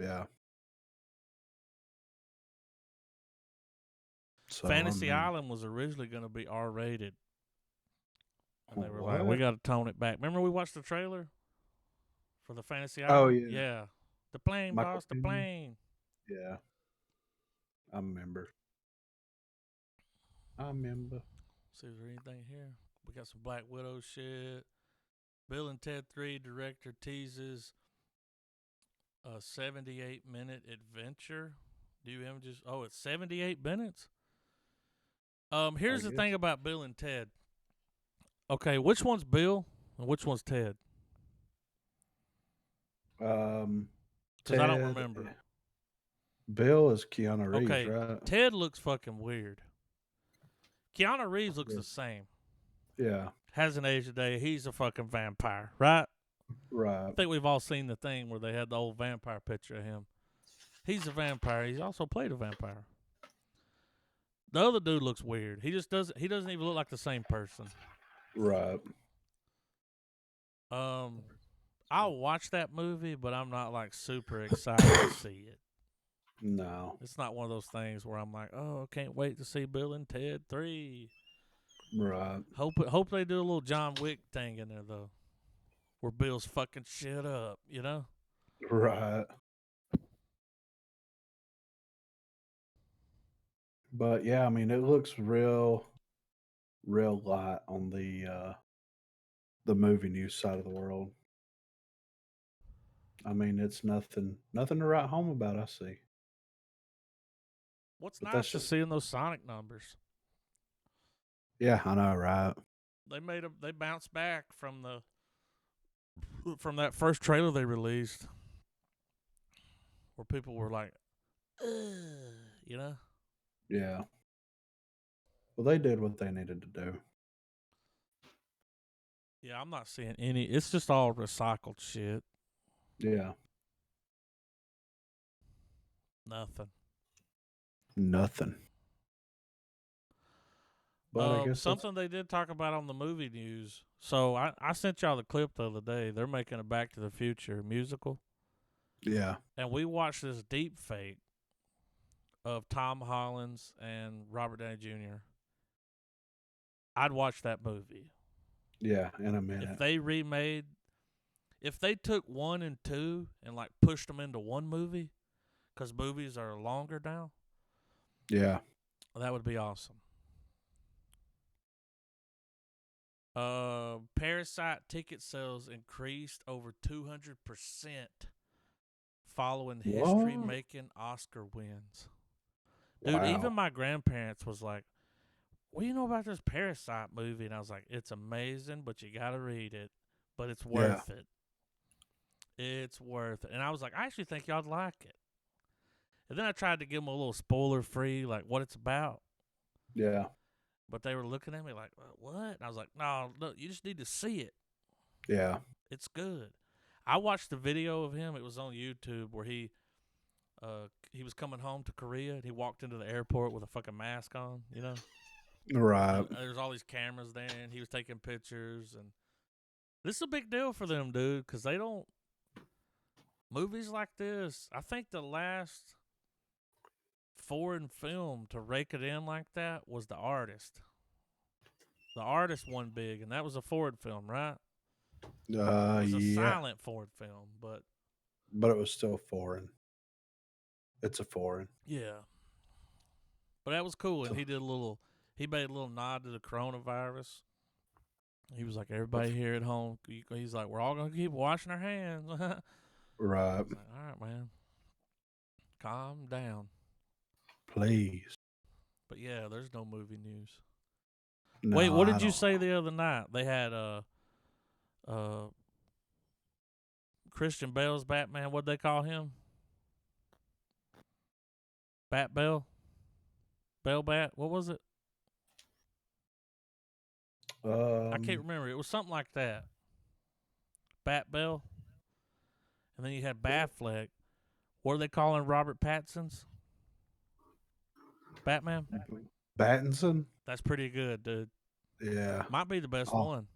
Yeah. So, Fantasy Island was originally going to be R-rated. And they were like, we what? got to tone it back. Remember we watched the trailer for the Fantasy Oh, Island? yeah. Yeah. The plane, Michael boss, the Keaton? plane. Yeah. I remember. See if there's anything here. We got some Black Widow shit. Bill and Ted 3 director teases a 78-minute adventure. Do you images? Oh, it's 78 minutes? Here's the thing about Bill and Ted. Okay, which one's Bill and which one's Ted? Because I don't remember. Bill is Keanu Reeves, Okay, right? Ted looks fucking weird. Keanu Reeves looks the same. Yeah. Hasn't aged a day. He's a fucking vampire, right? Right. I think we've all seen the thing where they had the old vampire picture of him. He's a vampire. He's also played a vampire. The other dude looks weird. He doesn't even look like the same person. Right. I'll watch that movie, but I'm not like super excited to see it. No. It's not one of those things where I'm like, oh, I can't wait to see Bill and Ted 3. Right. Hope they do a little John Wick thing in there though, where Bill's fucking shit up, you know? Right. But yeah, I mean, it looks real light on the movie news side of the world. I mean, it's nothing to write home about. I see. What's But nice that's is just seeing those Sonic numbers. yeah, I know, right? They bounced back from that first trailer they released, where people were like, you know. Yeah. Well, they did what they needed to do. Yeah, I'm not seeing any. It's just all recycled shit. Yeah. Nothing. But I guess something they did talk about on the movie news. So I sent y'all the clip the other day. They're making a Back to the Future musical. Yeah. And we watched this deep fake of Tom Holland's and Robert Downey Jr. I'd watch that movie. Yeah, in a minute. If they took 1 and 2 and like pushed them into one movie, because movies are longer now. Yeah. That would be awesome. Parasite ticket sales increased over 200% following What? history-making Oscar wins. Dude, even Wow. my grandparents was like, "What do you know about this Parasite movie?" And I was like, "It's amazing, but you gotta read it. But it's Yeah. worth it. It's worth it." And I was like, "I actually think y'all'd like it." And then I tried to give them a little spoiler-free, like what it's about. Yeah. But they were looking at me like, "What?" And I was like, "No, look, you just need to see it. Yeah. It's good." I watched the video of him. It was on YouTube where he was coming home to Korea and he walked into the airport with a fucking mask on, you know. Right. And there's all these cameras there, and he was taking pictures. And this is a big deal for them, dude, because they don't movies like this. I think the last foreign film to rake it in like that was The Artist. The Artist won big, and that was a foreign film, right? It was a Yeah. silent foreign film, but But it was still foreign. It's a foreign. yeah. But that was cool, and So, he made a little nod to the coronavirus. He was like, "Everybody here at home," he's like, "We're all gonna keep washing our hands." I right. was like, "All right, man, calm down." Please. But yeah, there's no movie news. No, Wait, what I did you don't. say the other night? They had uh Christian Bale's Batman. What'd they call him? Bat Bell? Bell Bat? What was it? I can't Um. remember. It was something like that. Bat Bell. And then you had Batfleck. What are they calling Robert Pattinson's Batman? Battinson. That's pretty good, dude. Yeah. Might be the best I'll, one.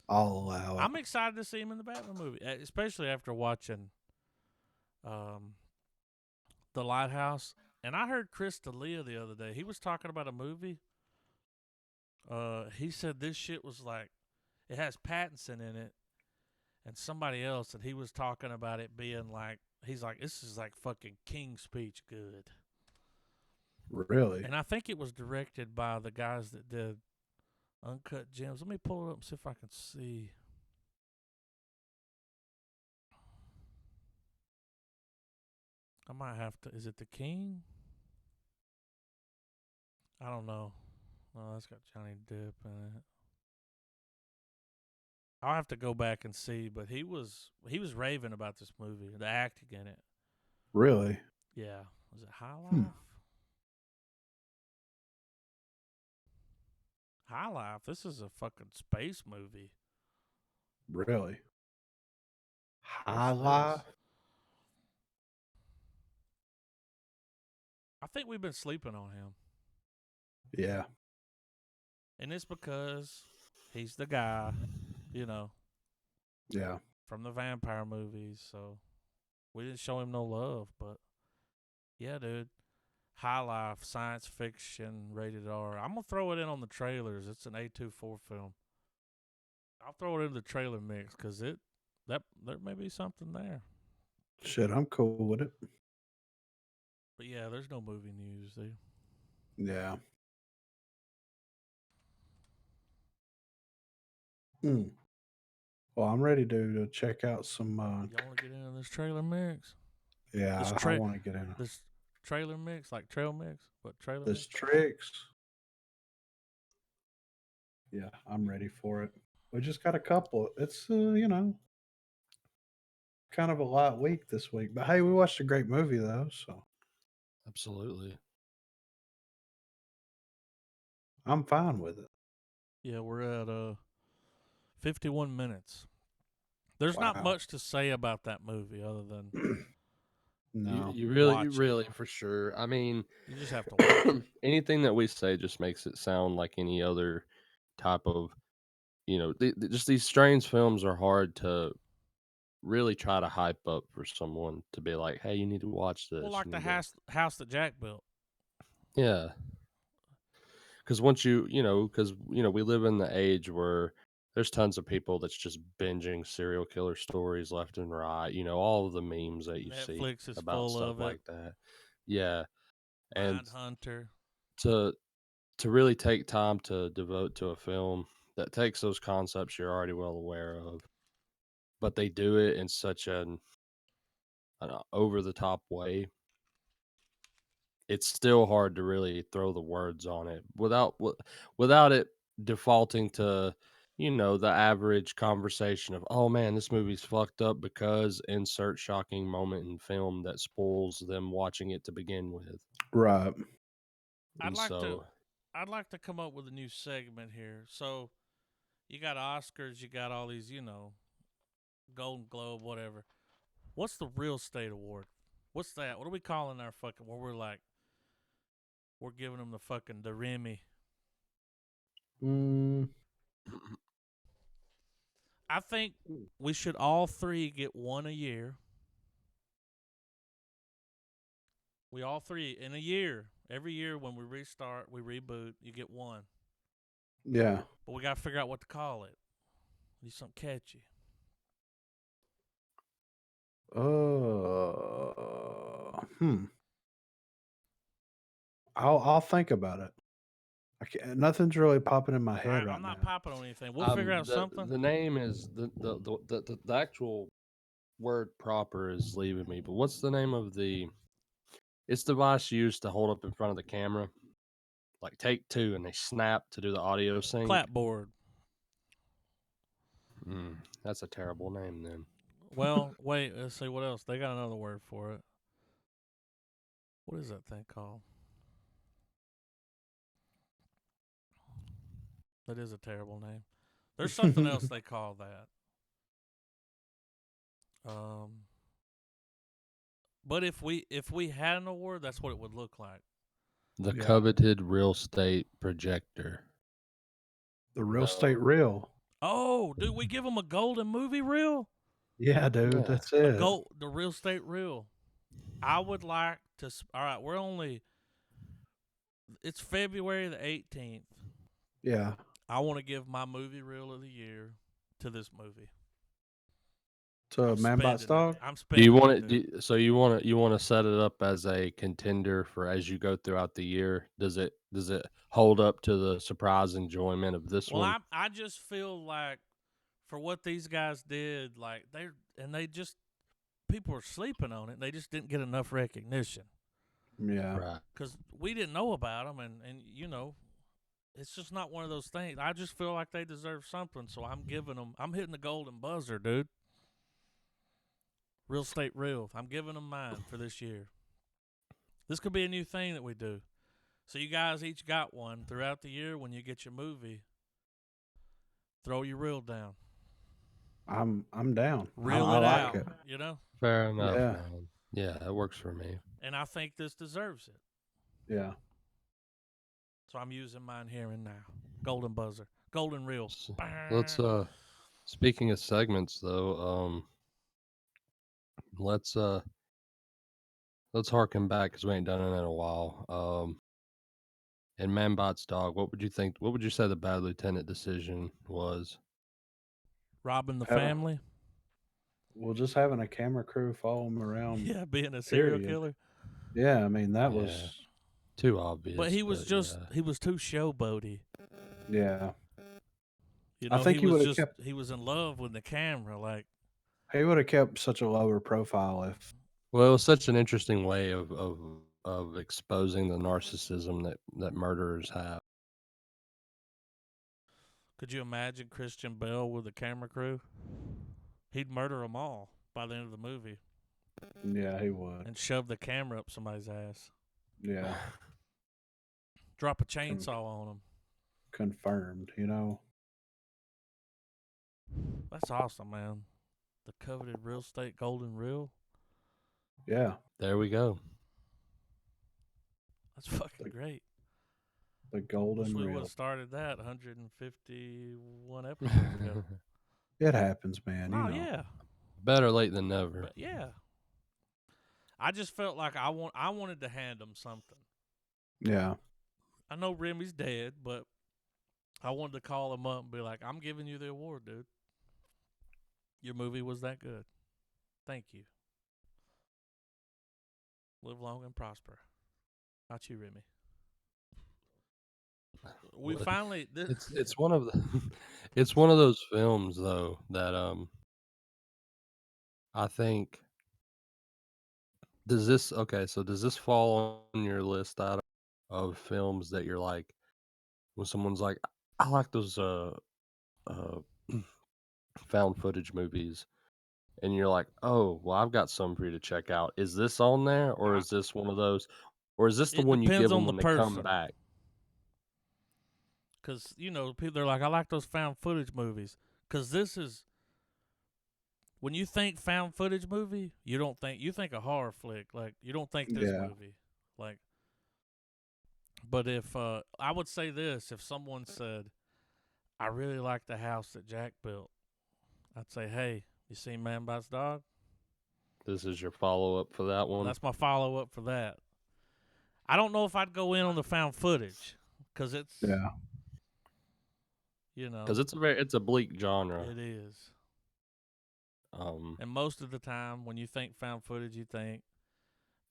I'll allow it. I'm excited to see him in the Batman movie, especially after watching um, The Lighthouse. And I heard Chris D'Elia the other day. He was talking about a movie. He said this shit was like it has Pattinson in it and somebody else, and he was talking about it being like he's like this is like fucking King's Speech good. Really? And I think it was directed by the guys that did Uncut Gems. Let me pull it up and see if I can see. I might have to. Is it The King? I don't know. No, that's got Johnny Depp in it. I'll have to go back and see, but he was raving about this movie, the acting in it. Really? Yeah, was it High Hmm. Life? High Life. This is a fucking space movie. Really? High What's life? this? I think we've been sleeping on him, Yeah. and it's because he's the guy, you know, Yeah. from the vampire movies. So we didn't show him no love, but yeah, dude. High Life, science fiction, rated R. I'm gonna throw it in on the trailers. It's an A24 film. I'll throw it in the trailer mix because there may be something there. Shit, I'm cool with it. But yeah, there's no movie news there. Yeah. Hmm. Well, I'm ready to check out some. Y'all want to get into this trailer mix? Yeah, I want to get in This trailer mix, like trail mix, but trailer this mix. tricks. Yeah, I'm ready for it. We just got a couple. It's kind of a light week this week, but hey, we watched a great movie though, so Absolutely. I'm fine with it. Yeah, we're at 51 minutes. There's not Wow. much to say about that movie other than No. You watch it. really, for sure. I mean, You just have to watch it. anything that we say just makes it sound like any other type of, just these strange films are hard to really try to hype up for someone to be like, hey, you need to watch this. Well, like You the need to, house that Jack built. yeah. Because once we live in the age where there's tons of people that's just binging serial killer stories left and right. All of the memes that you see Netflix is about full stuff of it. like that. Yeah. And Mindhunter. to really take time to devote to a film that takes those concepts you're already well aware of, but they do it in such an over the top way. It's still hard to really throw the words on it without it defaulting to, the average conversation of, oh man, this movie's fucked up because insert shocking moment in film that spoils them watching it to begin with. Right. I'd And like to come up with a new segment here. So you got Oscars, you got all these, Golden Globe, whatever. What's the real estate award? What's that? What are we calling our fucking? Where we're giving them the Rémy. I think we should all three get one a year. We all three in a year. Every year when we restart, we reboot, you get one. Yeah. But we got to figure out what to call it. Do something catchy. I'll think about it. Nothing's really popping in my head right I'm not now. popping on anything. We'll figure out something. The name is the actual word proper is leaving me, but what's the name of it's the device used to hold up in front of the camera, like take two, and they snap to do the audio sync. Clapboard. That's a terrible name then. Well, wait, let's see what else. They got another word for it. What is that thing called? That is a terrible name. There's something else they call that. But if we had an award, that's what it would look like. The coveted real estate projector. The real estate reel. Oh, dude, we give them a golden movie reel? Yeah, dude, that's it. The real estate reel. I would like to. All right, it's February the 18th. Yeah. I want to give my movie reel of the year to this movie. To Man Bites Dog? I'm Do spending you want it? So you want to set it up as a contender for as you go throughout the year? Does it hold up to the surprise enjoyment of this one? Well, I just feel like for what these guys did, like people were sleeping on it. They just didn't get enough recognition. Yeah. Right. Because we didn't know about them, and it's just not one of those things. I just feel like they deserve something, so I'm hitting the golden buzzer, dude. Real estate reel. I'm giving them mine for this year. This could be a new thing that we do. So you guys each got one throughout the year. When you get your movie, throw your reel down. I'm down. Reel I it like out. it. Fair enough, Yeah. man. Yeah, that works for me. And I think this deserves it. Yeah. So I'm using mine here and now. Golden buzzer. Golden reel. Let's speaking of segments though, let's harken back because we ain't done it in a while. And Man Bites Dog, what would you think? What would you say the Bad Lieutenant decision was? Robbing the family. Well, just having a camera crew follow him around. Yeah, being a serial killer. Yeah, I mean that was too obvious. But he was he was too showboaty. Yeah. I think he was in love with the camera. Like he would have kept such a lower profile if. Well, it was such an interesting way of exposing the narcissism that murderers have. Could you imagine Christian Bale with a camera crew? He'd murder them all by the end of the movie. Yeah, he would. And shove the camera up somebody's ass. Yeah. Drop a chainsaw on them. Confirmed, That's awesome, man. The coveted real estate golden reel. Yeah. There we go. That's fucking great. The golden we reel. would have started that 151 episodes ago. It happens, man. Oh, yeah. Better late than never. But yeah. I just felt like I wanted to hand them something. Yeah. I know Remy's dead, but I wanted to call him up and be like, I'm giving you the award, dude. Your movie was that good. Thank you. Live long and prosper. Not you, Rémy. we finally. It's one of the it's one of those films though that I think does this fall on your list out of films that you're like when someone's like I like those uh found footage movies and you're like, "Oh, well I've got some for you to check out." Is this on there or I, is this one of those or is this the it one you depends give on them the when they come person, back? because people they're like, I like those found footage movies, because this is when you think found footage movie, you think a horror flick, like you don't think this Yeah. movie, like. But if I would say this, if someone said, I really like the house that Jack built, I'd say, hey, you seen Man Bites Dog? This is your follow-up for that one? That's my follow up for that. I don't know if I'd go in on the found footage because Yeah. Cuz it's a bleak genre. it is. Um And most of the time, when you think found footage, you think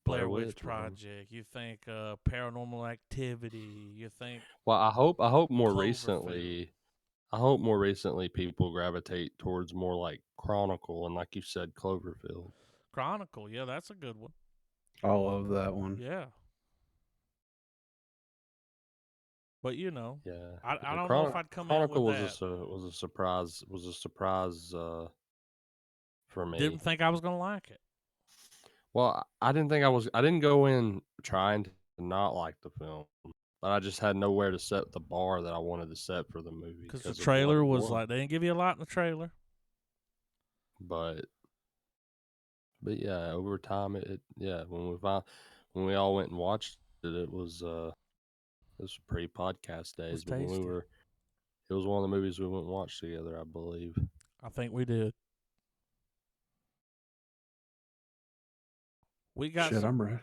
Blair Blair Witch Witch, man. Project, you think Paranormal Activity, you think Well, I hope more Cloverfield. recently people gravitate towards more like Chronicle and like you said Cloverfield. Chronicle. Yeah, that's a good one. I love that one. Yeah. But Yeah. I Yeah, don't know if I'd come in with Chronicle that. was a surprise for me. Didn't think I was gonna like it Well, I didn't go in trying to not like the film, but I just had nowhere to set the bar that I wanted to set for the movie because the because of what trailer it was was. like they didn't give you a lot in the trailer. But yeah, over time it yeah, when we all went and watched it, it was pre-podcast It was days, but tasty. it was one of the movies we went and watched together, I believe. I think we did. We got Shit, some. I'm ready.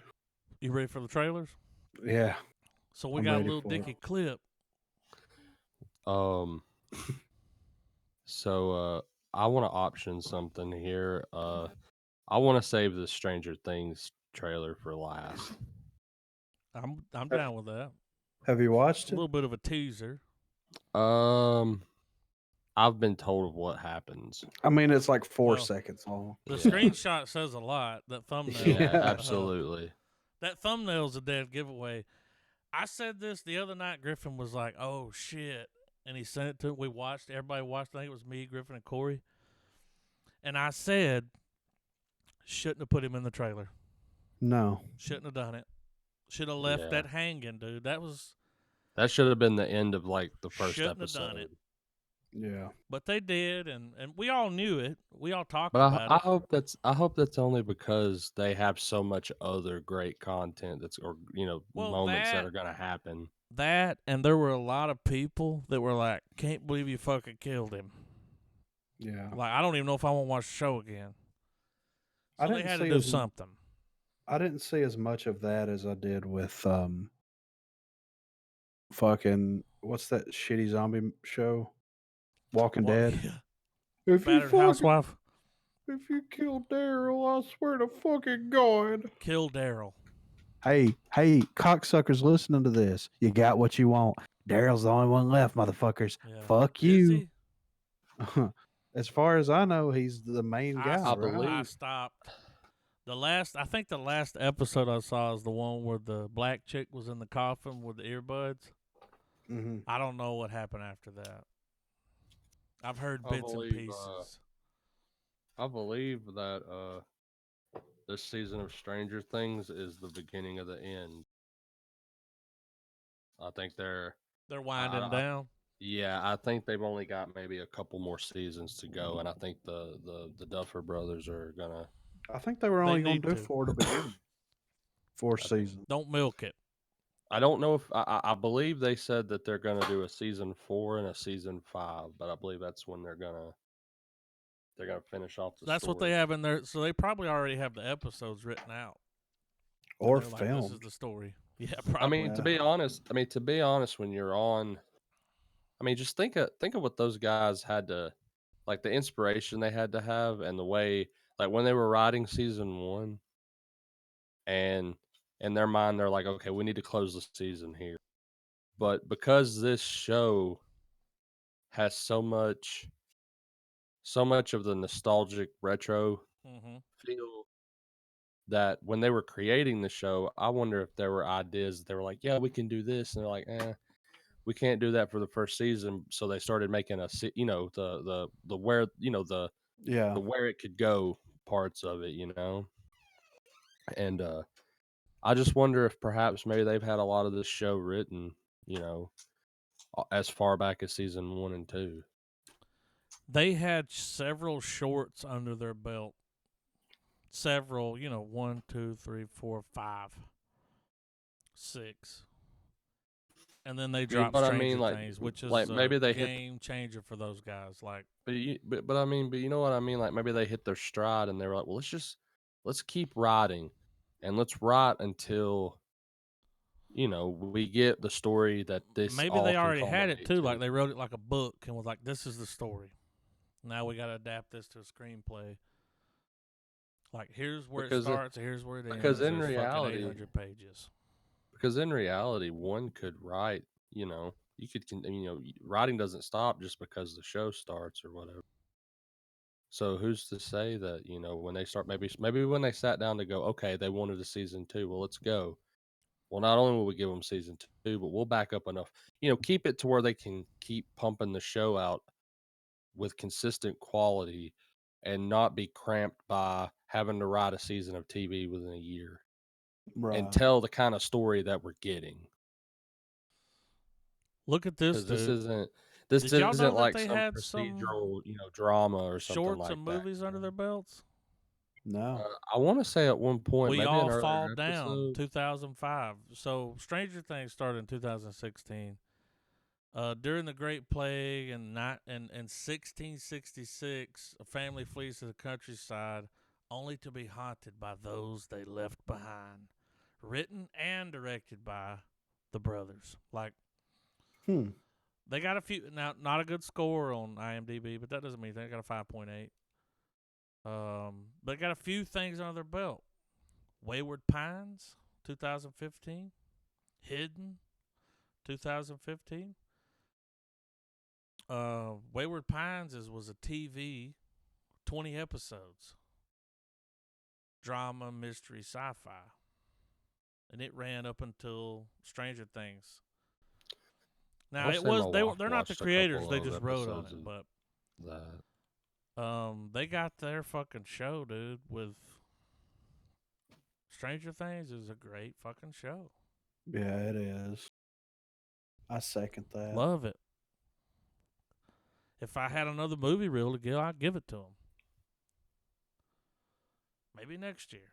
You ready for the trailers? Yeah, So we I'm got a ready little for it. Dicky clip. Um, so I want to option something here. I want to save the Stranger Things trailer for last. I'm down with that. Have you watched A it? little bit of a teaser. Um, I've been told of what happens. I mean, it's like 4 seconds Well, long. the Yeah. screenshot says a lot. That thumbnail. Yeah, Yeah. absolutely. That thumbnail's a dead giveaway. I said this the other night. Griffin was like, "Oh shit," and he sent it to. We watched. Everybody watched. I think it was me, Griffin, and Corey. And I said, shouldn't have put him in the trailer. No. Shouldn't have done it. Should have left Yeah. that hanging, dude. That should have been the end of like the first Shouldn't have done episode. it. Yeah. But they did, and we all knew it. We all talked But about it. I hope that's only because they have so much other great content that's or Well, moments that are gonna happen. and there were a lot of people that were like, "Can't believe you fucking killed him." Yeah. Like, I don't even know if I want to watch the show again. I So they didn't had to see do as something. I didn't see as much of that as I did with fucking what's that shitty zombie show? Walking Well, Dead. yeah. If you Battered fucking housewife, if you kill Daryl, I swear to fucking God. kill Daryl. Hey, cocksuckers listening to this. You got what you want. Daryl's the only one left, motherfuckers. Yeah. Fuck Is you. he? As far as I know, he's the main guy, I right? believe- I stopped. I think the last episode I saw is the one where the black chick was in the coffin with the earbuds. Mm-hmm. I don't know what happened after that. I've heard I bits and believe, pieces. I believe that this season of Stranger Things is the beginning of the end. I think they're Winding down. yeah, I think they've only got maybe a couple more seasons to go, and I think the Duffer Brothers are gonna. I think they were only going need to do to. 4 to begin. 4 seasons. Don't milk it. I don't know if I believe they said that they're gonna do a season 4 and a season 5, but I believe that's when they're gonna finish off the That's story. what they have in there. So they probably already have the episodes written out. Or They're like, filmed. this is the story. Yeah, probably. I mean, to be honest, when you're on, I mean, just think of what those guys had to, like the inspiration they had to have, and the way, like when they were writing season 1, and in their mind they're like, okay, we need to close the season here. But because this show has so much of the nostalgic retro Mm-hmm. feel, that when they were creating the show, I wonder if there were ideas that they were like, yeah, we can do this, and they're like, we can't do that for the first season. So they started making the where Yeah. the where it could go parts of it, and I just wonder if perhaps maybe they've had a lot of this show written, you know, as far back as season 1 and 2. They had several shorts under their belt. Several, 1, 2, 3, 4, 5, 6. And then they You know dropped what I mean? Stranger Things, which Like is a maybe they hit, game changer for those guys. Like, but I mean, but you know what I mean? Like maybe they hit their stride and they were like, well, let's keep writing, and let's write until we get the story that this maybe all they can already had it culminate too. to. Like, they wrote it like a book and was like, this is the story. Now we got to adapt this to a screenplay. Like, here's where it Because starts, here's where it because ends. in There's fucking reality, 800 pages. one could write. You could writing doesn't stop just because the show starts or whatever. So who's to say that when they start, maybe when they sat down to go, okay, they wanted a season 2, well, let's go. Well, not only will we give them season 2, but we'll back up enough, keep it to where they can keep pumping the show out with consistent quality and not be cramped by having to write a season of TV within a year and Right. tell the kind of story that we're getting. Look at this, Because this dude. isn't this Did y'all know isn't that like they some had some procedural, drama or something shorts like and that. movies under their belts? No. I want to say at one point, We maybe an All Fall earlier Down, episode. 2005. So Stranger Things started in 2016. During the Great Plague in 1666, a family flees to the countryside only to be haunted by those they left behind. Written and directed by the brothers. Like, Hmm. they got a few, now, not a good score on IMDb, but that doesn't mean they got a 5.8. They got a few things under their belt. Wayward Pines, 2015. Hidden, 2015. Wayward Pines was a TV, 20 episodes, drama, mystery, sci-fi, and it ran up until Stranger Things. I Now want to it say my was wife they're not the watched a creators; couple they of just wrote on episodes it. of But that. they got their fucking show, dude. With Stranger Things is a great fucking show. Yeah, it is. I second that. Love it. If I had another movie reel to give, I'd give it to them. Maybe next year.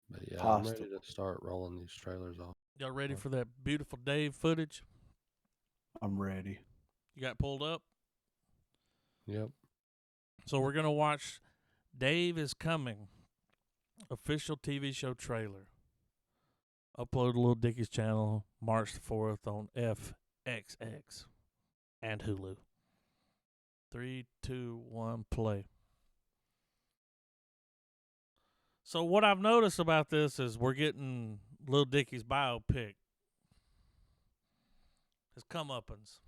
But yeah, I'm ready Possible. to start rolling these trailers off. Y'all ready for that beautiful Dave footage? I'm ready. You got pulled up? Yep. So we're going to watch Dave is Coming, official TV show trailer. Upload a Little Dickie's channel March the 4th on FXX and Hulu. 3, 2, 1, play. So what I've noticed about this is we're getting Little Dickie's biopic. His comeuppance.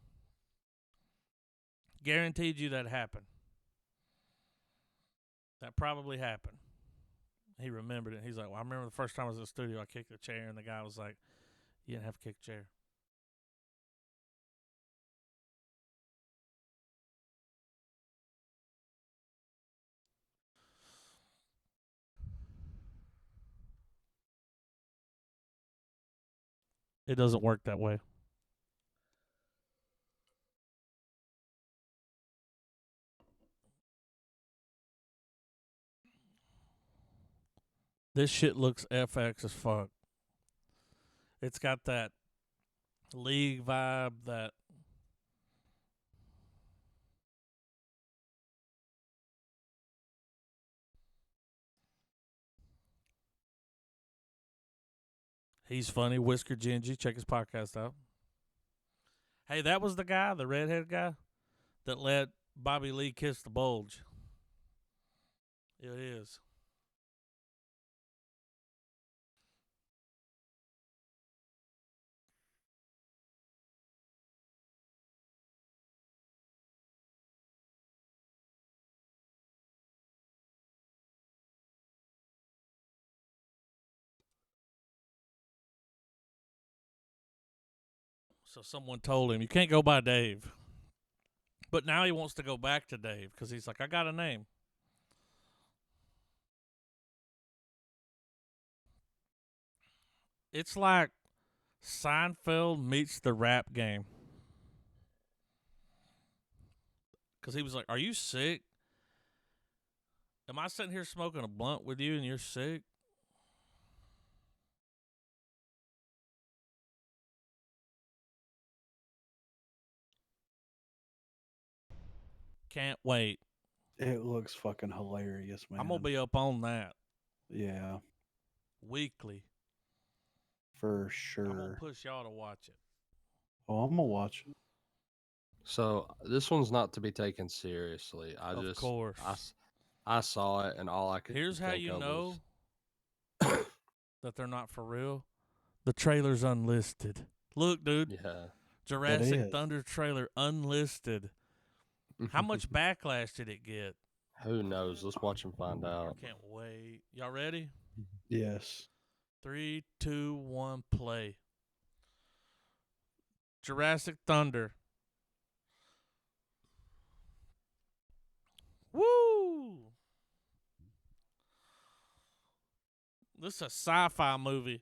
Guaranteed you that happened. That probably happened. He remembered it. He's like, well, I remember the first time I was in the studio, I kicked a chair, and the guy was like, you didn't have to kick a chair. It doesn't work that way. This shit looks FX as fuck. It's got that League vibe, that he's funny. Whisker Gingy. Check his podcast out. Hey, that was the guy, the redhead guy, that let Bobby Lee kiss the bulge. It is. So someone told him, you can't go by Dave. But now he wants to go back to Dave because he's like, I got a name. It's like Seinfeld meets the rap game. Because he was like, are you sick? Am I sitting here smoking a blunt with you and you're sick? Can't wait. It looks fucking hilarious, man. I'm going to be up on that Yeah, weekly. for I'm going sure. to push y'all to watch it. Oh, I'm gonna watch it. So this one's not to be taken seriously. Of course. I saw it and all I could Here's how think you of know was that they're not for real. The trailer's unlisted. Look, dude. yeah. Jurassic is. Thunder trailer unlisted. How much backlash did it get? Who knows? Let's watch and find out. I can't wait. Y'all ready? Yes. 3, 2, 1, play. Jurassic Thunder. Woo! This is a sci-fi movie.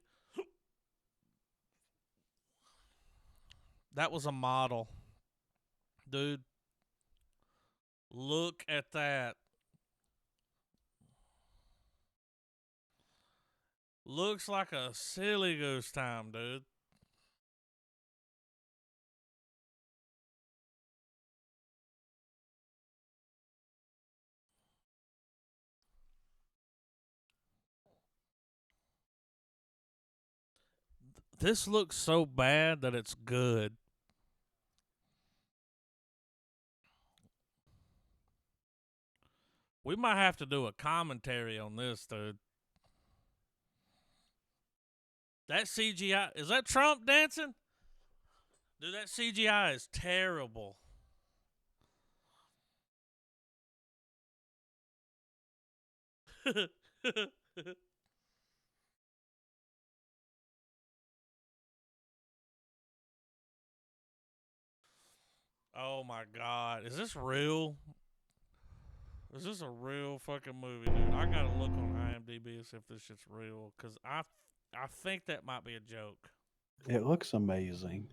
That was a model. Dude, look at that. Looks like a silly goose time, dude. This looks so bad that it's good. We might have to do a commentary on this, dude. That CGI, is that Trump dancing? Dude, that CGI is terrible. Oh my God. Is this real? Is this a real fucking movie, dude? I gotta look on IMDb and see if this shit's real. Because I think that might be a joke. It looks amazing.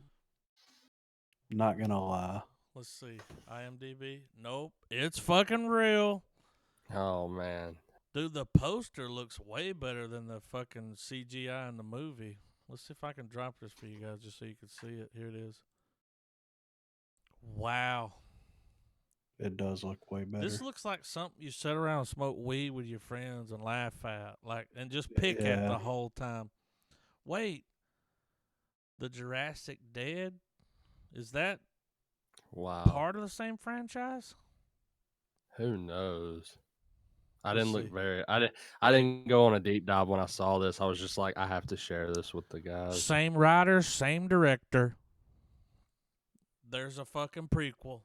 Not gonna lie. Let's see. IMDb. Nope. It's fucking real. Oh man. Dude, the poster looks way better than the fucking CGI in the movie. Let's see if I can drop this for you guys just so you can see it. Here it is. Wow. It does look way better. This looks like something you sit around and smoke weed with your friends and laugh at, and just pick at Yeah. the whole time. Wait, the Jurassic Dead, is that Wow. part of the same franchise? Who knows? I Let's didn't look see. very. I didn't go on a deep dive when I saw this. I was just like, I have to share this with the guys. Same writer, same director. There's a fucking prequel.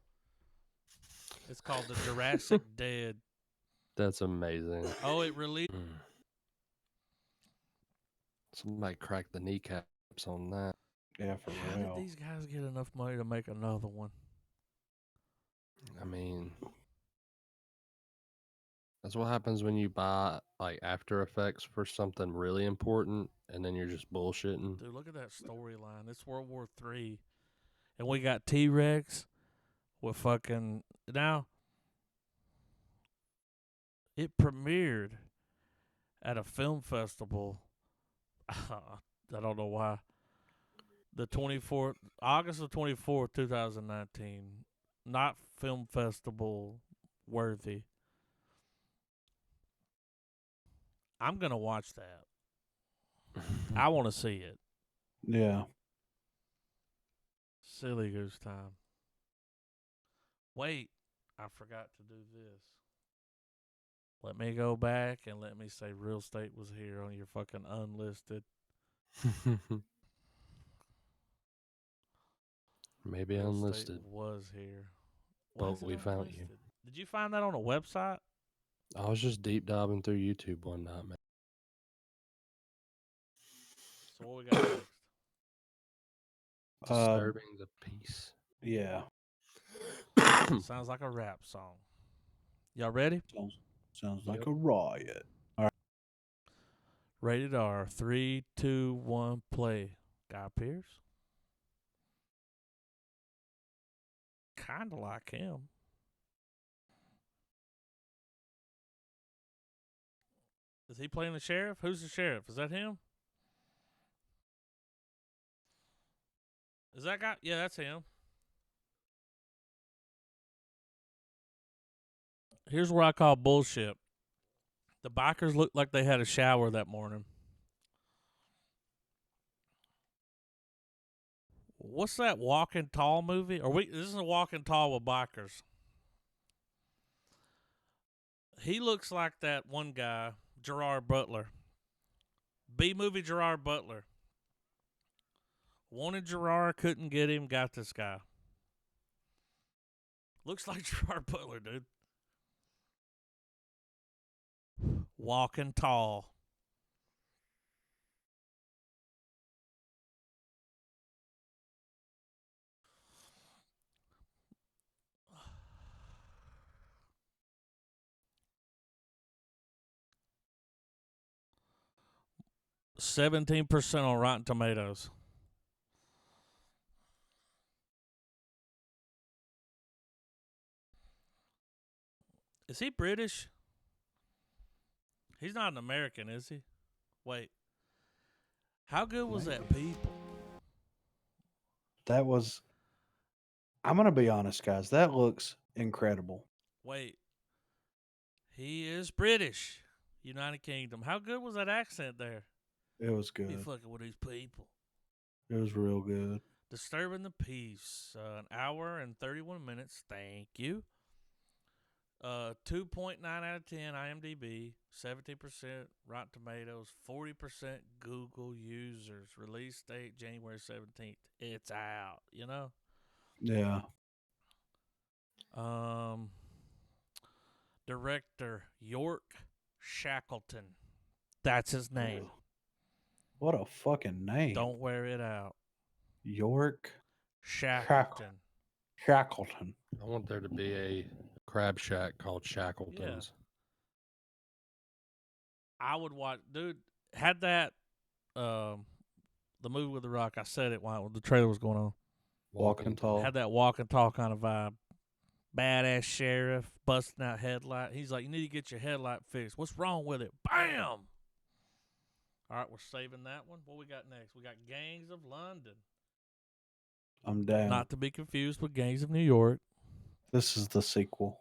It's called The Jurassic Dead. That's amazing. Oh, it released. Somebody cracked the kneecaps on that. Yeah, for How real. did these guys get enough money to make another one? I mean, that's what happens when you buy like After Effects for something really important, and then you're just bullshitting. Dude, look at that storyline. It's World War III. And we got T-Rex with fucking... Now, it premiered at a film festival. I don't know why. The 24th, August the 24th, 2019. Not film festival worthy. I'm going to watch that. I want to see it. Yeah. Silly goose time. Wait, I forgot to do this. Let me go back and let me say real estate was here on your fucking unlisted. Maybe Real unlisted. estate was here. Why But is it we found you. unlisted? Did you find that on a website? I was just deep diving through YouTube one night, man. So what we got next? Disturbing the peace. Yeah. Sounds like a rap song. Y'all ready? Sounds like Yep. a riot. Rated R. 3, 2, 1, play. Guy Pearce. Kinda like him. Is he playing the sheriff? Who's the sheriff? Is that him? Is that guy? Yeah, that's him. Here's where I call bullshit. The bikers looked like they had a shower that morning. What's that Walking Tall movie? This is a Walking Tall with bikers. He looks like that one guy, Gerard Butler. B movie Gerard Butler. Wanted Gerard, couldn't get him, got this guy. Looks like Gerard Butler, dude. Walking Tall. %17% on Rotten Tomatoes. Is he British? He's not an American, is he? Wait. How good was that People? That was. I'm gonna be honest, guys. That looks incredible. Wait. He is British. United Kingdom. How good was that accent there? It was Be good. fucking with these people. It was real good. Disturbing the Peace. An hour and 31 minutes. Thank you. 2.9 out of 10 IMDb. 17% Rotten Tomatoes. 40% Google users. Release date January 17th. It's out. You know? Yeah. Director York Shackleton. That's his name. What a fucking name. Don't wear it out. York Shackleton. Shackleton. I want there to be a crab shack called Shackleton's. I would watch, dude. Had that the movie with The Rock. I said it while the trailer was going on. Walking Tall. Had that walk and tall kind of vibe. Badass sheriff busting out headlight. He's like, you need to get your headlight fixed. What's wrong with it? Bam! All right, we're saving that one. What we got next? We got Gangs of London. I'm down. Not to be confused with Gangs of New York. This is the sequel.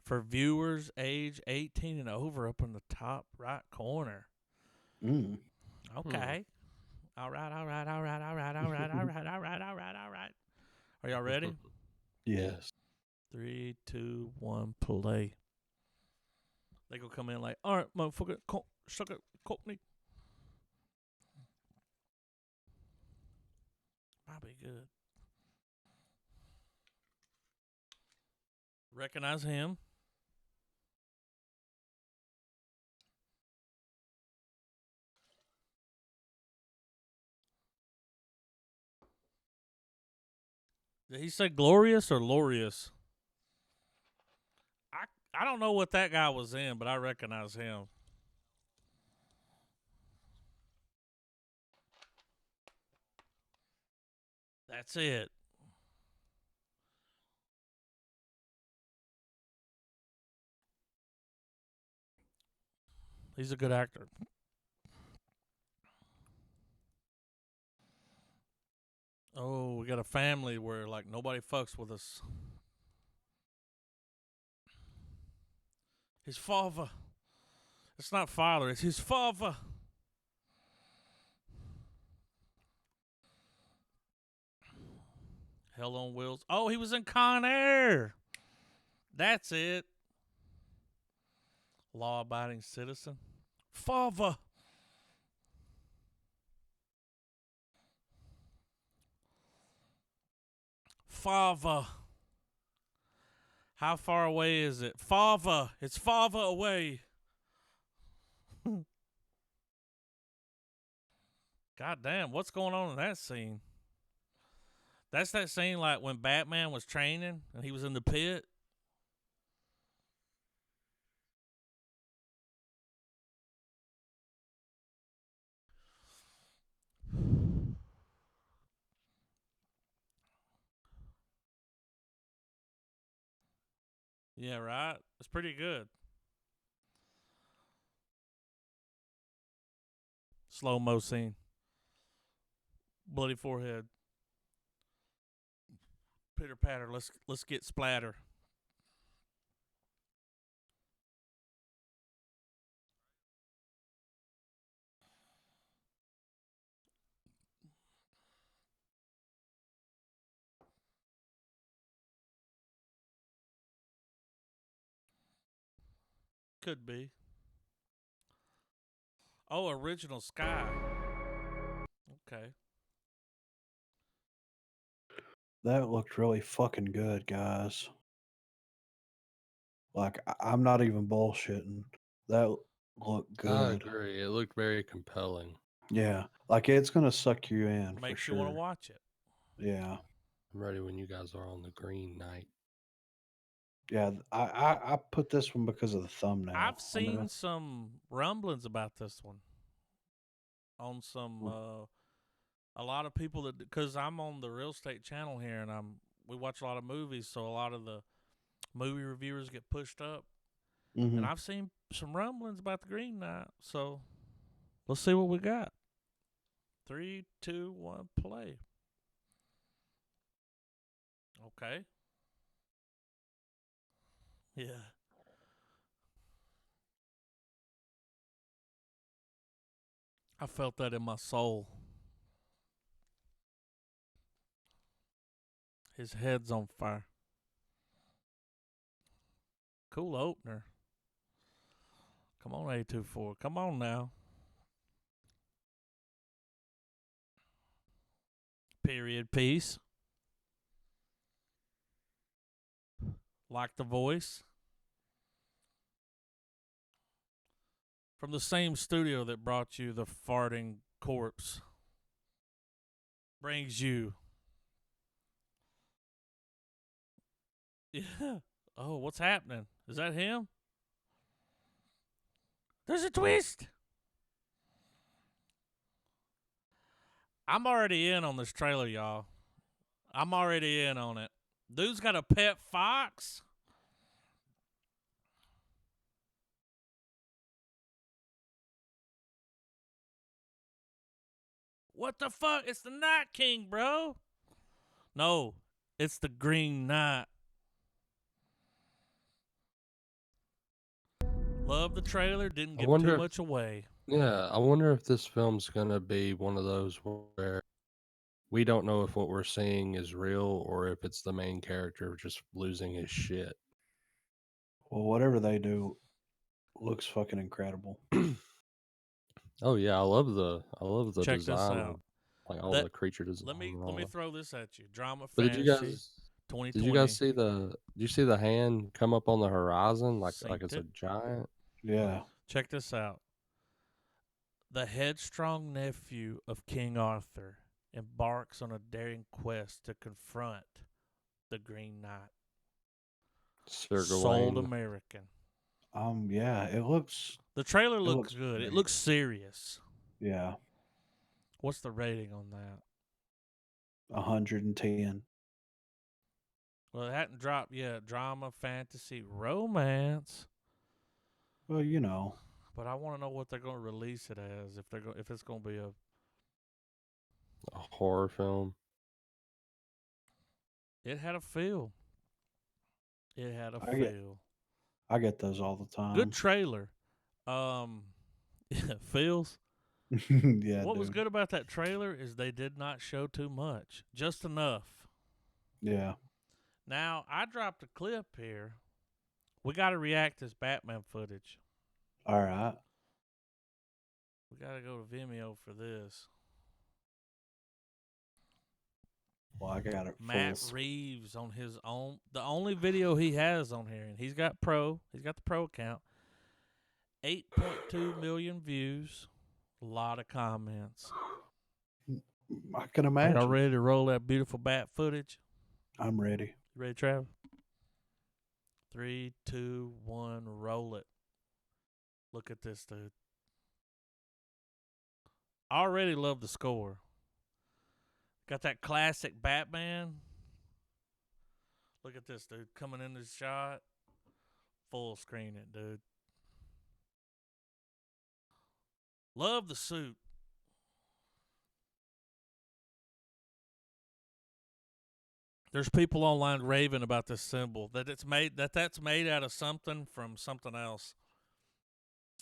For viewers age 18 and over, up in the top right corner. Okay. All right. Are y'all ready? Yes. 3, 2, 1, play. They gonna come in like, all right, motherfucker, suck it, Courtney. Might be good. Recognize him. Did he say glorious or glorious? I don't know what that guy was in, but I recognize him. That's it. He's a good actor. Oh, we got a family where like nobody fucks with us. His father. It's not father, it's his father. Hell on Wheels. Oh, he was in Con Air. That's it. Law abiding citizen. Father. Father. How far away is it? Father. It's father away. God damn, what's going on in that scene? That's that scene like when Batman was training and he was in the pit. Yeah, right? It's pretty good. Slow-mo scene. Bloody forehead. Pitter patter. Let's get splatter. Could be. Oh, original Sky. Okay. That looked really fucking good, guys. Like I'm not even bullshitting. That looked I good. agree. It looked very compelling. Yeah, like it's gonna suck you in for Makes you want to sure. watch it. Yeah, I'm ready when you guys are on the Green Knight. yeah. I put this one because of the thumbnail. I've seen some rumblings about this one on some a lot of people that, because I'm on the real estate channel here and we watch a lot of movies, so a lot of the movie reviewers get pushed up, mm-hmm. and I've seen some rumblings about the Green Knight. So let's see what we got. 3, 2, 1, play. Okay. Yeah. I felt that in my soul. His head's on fire. Cool opener. Come on, A24. Come on now. Period piece. Like the voice. From the same studio that brought you the farting corpse. Brings you. Yeah. Oh, what's happening? Is that him? There's a twist. I'm already in on this trailer, y'all. I'm already in on it. Dude's got a pet fox. What the fuck? It's the Night King, bro. No, it's the Green Knight. Love the trailer. Didn't give too much away. Yeah, I wonder if this film's gonna be one of those where we don't know if what we're seeing is real or if it's the main character just losing his shit. Well, whatever they do looks fucking incredible. Oh yeah, I love the Check this design out. of like all the creature design. Let and me all that. throw this at you. Drama But fantasy. did you guys see did you see the hand come up on the horizon like Synced it's it. a giant? Yeah. Check this out. The headstrong nephew of King Arthur embarks on a daring quest to confront the Green Knight. Sir Sold Gawain. American. Yeah, it looks. The trailer looks looks good. great. It looks serious. Yeah, What's the rating on that? 110. Well, it hadn't dropped yet. Drama, fantasy, romance. Well, you know. But I want to know what they're going to release it as. If it's going to be a horror film. It had a feel. It had a I feel. I get those all the time. Good trailer. Feels. Yeah. What dude. was good about that trailer is they did not show too much, just enough. Yeah. Now I dropped a clip here. We got to react to this Batman footage. All right. We got to go to Vimeo for this. Well, I got it. Matt Reeves on his own, the only video he has on here, and he's got the pro account. 8.2 million views, a lot of comments. I can Are y'all imagine. ready to roll that beautiful bat footage? I'm ready. You ready, Trav? 3, 2, 1, roll it. Look at this, dude. I already love the score. Got that classic Batman. Look at this, dude. Coming in this shot. Full screen it, dude. Love the suit. There's people online raving about this symbol that that's made out of something from something else.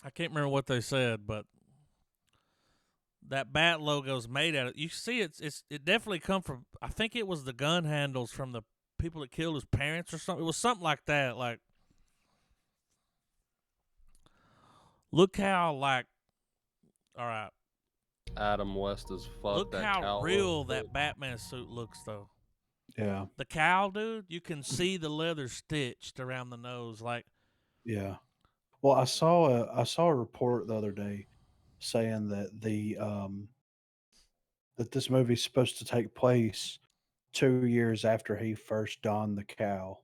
I can't remember what they said, but that bat logo's made out of. You see, it definitely come from. I think it was the gun handles from the people that killed his parents or something. It was something like that. Like, look how all right. Adam West as fuck. Look That how cow real looks that good. Batman suit looks, though. Yeah. The cowl, dude, you can see the leather stitched around the nose. Like, Yeah. Well, I saw a report the other day saying that that this movie's supposed to take place 2 years after he first donned the cowl.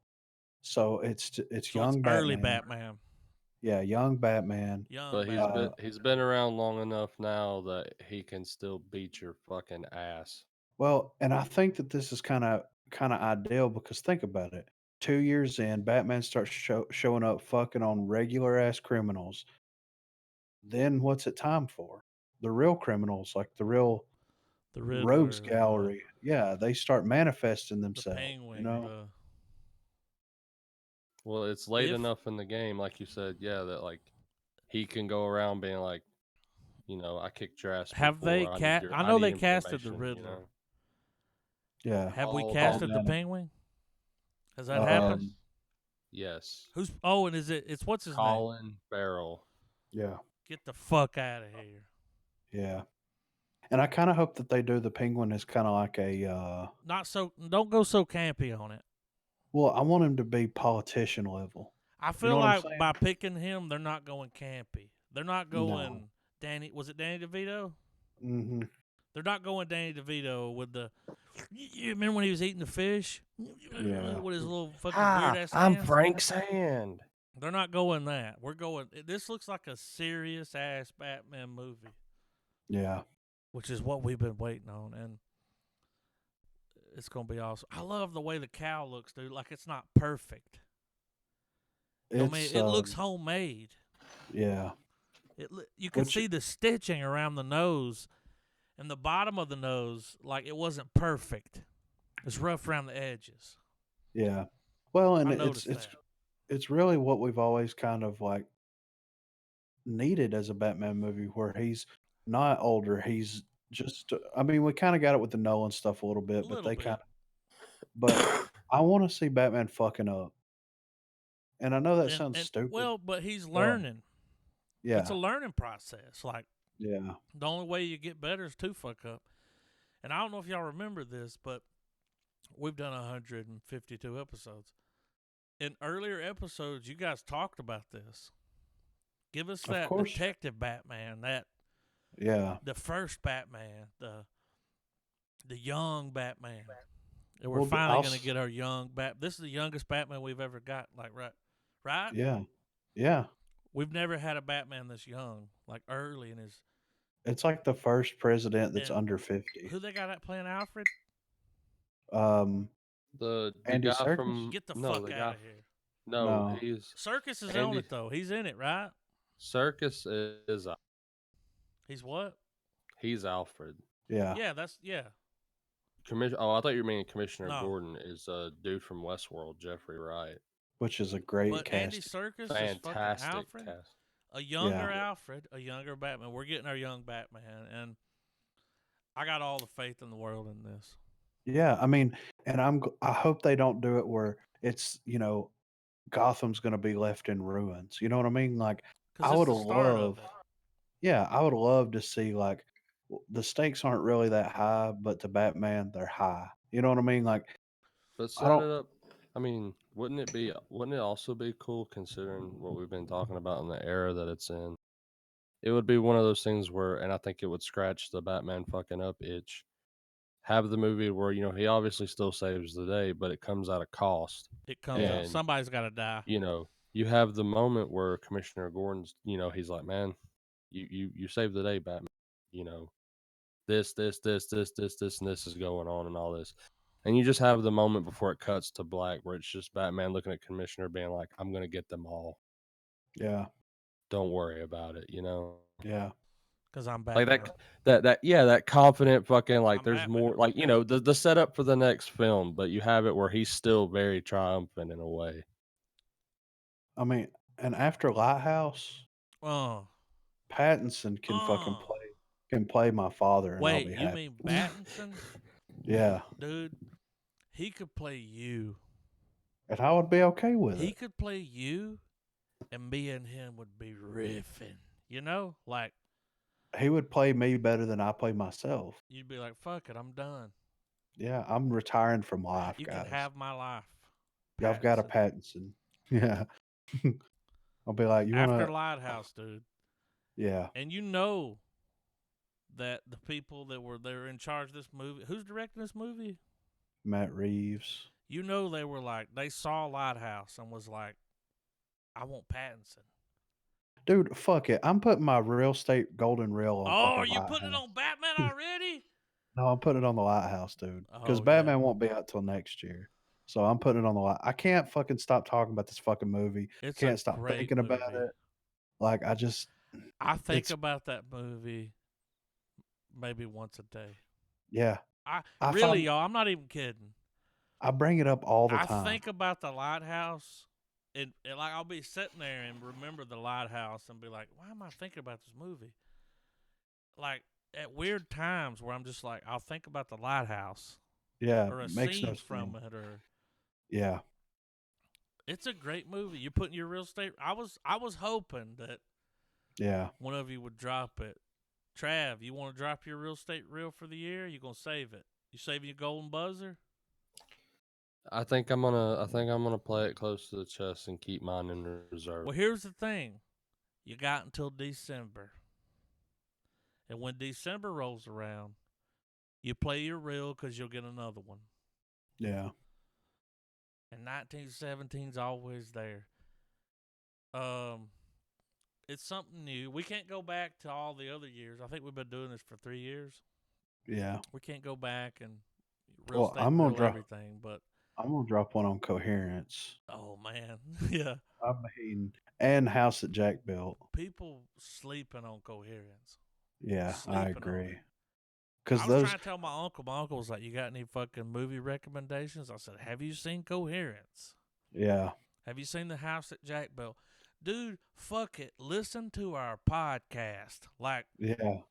So it's so it's young early Batman. Batman, Yeah, young Batman. young But Uh, Batman. he's been around long enough now that he can still beat your fucking ass. well, and I think that this is kind of ideal because think about it. 2 years in, Batman starts showing up fucking on regular ass criminals. Then what's it time for? The real criminals, like the real The rogues Riddler, gallery. Yeah, they start manifesting the themselves. Penguin, the Well, it's late if enough in the game, like you said, yeah, that like he can go around being like, I kicked your ass have they before. cat. I I know need they casted the information. Riddler. Yeah. Have we All casted the that. Done Penguin? Has that Yes, happened? Um, yes. Who's? Oh, and is it? It's what's his name? Colin Farrell. yeah, Get the fuck out of here. yeah. And I kind of hope that they do the penguin as kind of like a Not so. Don't go so campy on it. well, I want him to be politician level. I You know feel what I'm like saying? by picking him, they're not going campy. They're not No. going Danny. Was it Danny DeVito? Mhm. They're not going Danny DeVito with the. You remember when he was eating the fish Yeah. with his little fucking weird Hi, ass I'm hands? Frank Sand. They're not going that. We're going. This looks like a serious ass Batman movie, Yeah. which is what we've been waiting on, and it's gonna be awesome. I love the way the cow looks, dude. Like it's not perfect. I mean, It's it looks homemade. yeah. You can Which see the stitching around the nose and the bottom of the nose. Like it wasn't perfect. It's rough around the edges. yeah. Well, and I it's noticed it's that. it's really what we've always kind of like needed as a Batman movie where he's not older, he's just I mean, we kind of got it with the Nolan stuff a little A bit, but little they kind bit. of but I want to see Batman fucking up. And I know that sounds And stupid. well, but he's Uh, learning. It's a yeah. learning process. Like Yeah. the only way you get better is to fuck up. And I don't know if y'all remember this, but we've done 152 episodes. In earlier episodes, you guys talked about this. Give us Of that course. detective Batman, that Yeah. the first Batman, the young Batman. And we're Well, finally gonna get our young Bat. This is the youngest Batman we've ever got. Like right. yeah. Yeah. We've never had a Batman this young, like early in his. It's like the first president that's And under 50. who they got at playing Alfred? Um, The Andy guy Serkis? from Get the no, fuck the out guy of here. no, No. he's Circus is on Andy it though. He's in it, right? Circus is He's what? he's Alfred. Yeah. Yeah, that's yeah. Oh, I thought you were meaning Commissioner No, Gordon is a dude from Westworld, Jeffrey Wright. Which is a great but Andy casting. Serkis is fucking Fantastic Alfred. cast. A Yeah. younger Alfred, a younger Batman. We're getting our young Batman, and I got all the faith in the world in this Yeah. I mean, and I hope they don't do it where it's, Gotham's going to be left in ruins. You know what I mean? Like, because I it's would the start of love, it. yeah, I would love to see, like, the stakes aren't really that high, but to Batman, they're high. You know what I mean? Like, But I set don't, it up. I mean, wouldn't it also be cool considering what we've been talking about in the era that it's in? It would be one of those things where, and I think it would scratch the Batman fucking up itch. have the movie where he obviously still saves the day, but it comes at a cost. It comes Yeah. out. Somebody's got to die. You have the moment where Commissioner Gordon's, he's like, man, you saved the day, Batman. This, and this is going on and all this. And you just have the moment before it cuts to black where it's just Batman looking at Commissioner being like, I'm going to get them all. Yeah. Don't worry about it, Yeah. Because I'm Like Batman. that confident fucking, like, I'm there's Batman. more, like, the setup for the next film, but you have it where he's still very triumphant in a way. I mean, and after Lighthouse, Oh. Pattinson can play my father, and I'll Wait, be you happy. mean Battinson? Yeah, Dude, he could play you. and I would be okay with He it. could play you, and me and him would be riffing. Like, He would play me better than I play myself. you'd be like, fuck it, I'm done. Yeah, I'm retiring from life, You can guys. have my life. Y'all got a Pattinson. Pattinson. Yeah. I'll be like, you want After to? Lighthouse, dude. Yeah, And that the people that were there in charge of this movie, who's directing this movie? Matt Reeves. They were like, they saw Lighthouse and was like, I want Pattinson. Dude, fuck it. I'm putting my real estate golden reel on Oh, fucking are you putting it Lighthouse. on Batman already? No, I'm putting it on the Lighthouse, dude. Because Oh, Batman yeah. won't be out till next year. So I'm putting it on the light. I can't fucking stop talking about this fucking movie. It's a Can't stop great thinking about movie. it. Like I think it's about that movie maybe once a day. yeah. I Really, find y'all, I'm not even kidding. I bring it up all the I time. think about the Lighthouse, and like I'll be sitting there and remember the Lighthouse and be like, why am I thinking about this movie? Like at weird times where I'm just like, I'll think about the Lighthouse Yeah, or a makes no scene from sense. it, or Yeah, it's a great movie. You're putting your real estate. I was hoping that yeah. one of you would drop it. Trav, you want to drop your real estate reel for the year? You gonna save it? You saving your golden buzzer? I think I'm gonna play it close to the chest and keep mine in reserve. Well, here's the thing. You got until December. And when December rolls around, you play your reel because you'll get another one. Yeah. And 1917's always there. It's something new. We can't go back to all the other years. I think we've been doing this for 3 years. Yeah. We can't go back and real Well, estate reel everything. But I'm gonna drop one on coherence. oh man, yeah. I mean, and House that Jack built. People sleeping on coherence. Yeah, Sleeping I on agree. it. Because I was those, trying to tell my uncle. My uncle was like, "You got any fucking movie recommendations?" I said, "Have you seen Coherence? yeah, Have you seen The House that Jack built?" Dude, fuck it. Listen to our podcast. Like, yeah,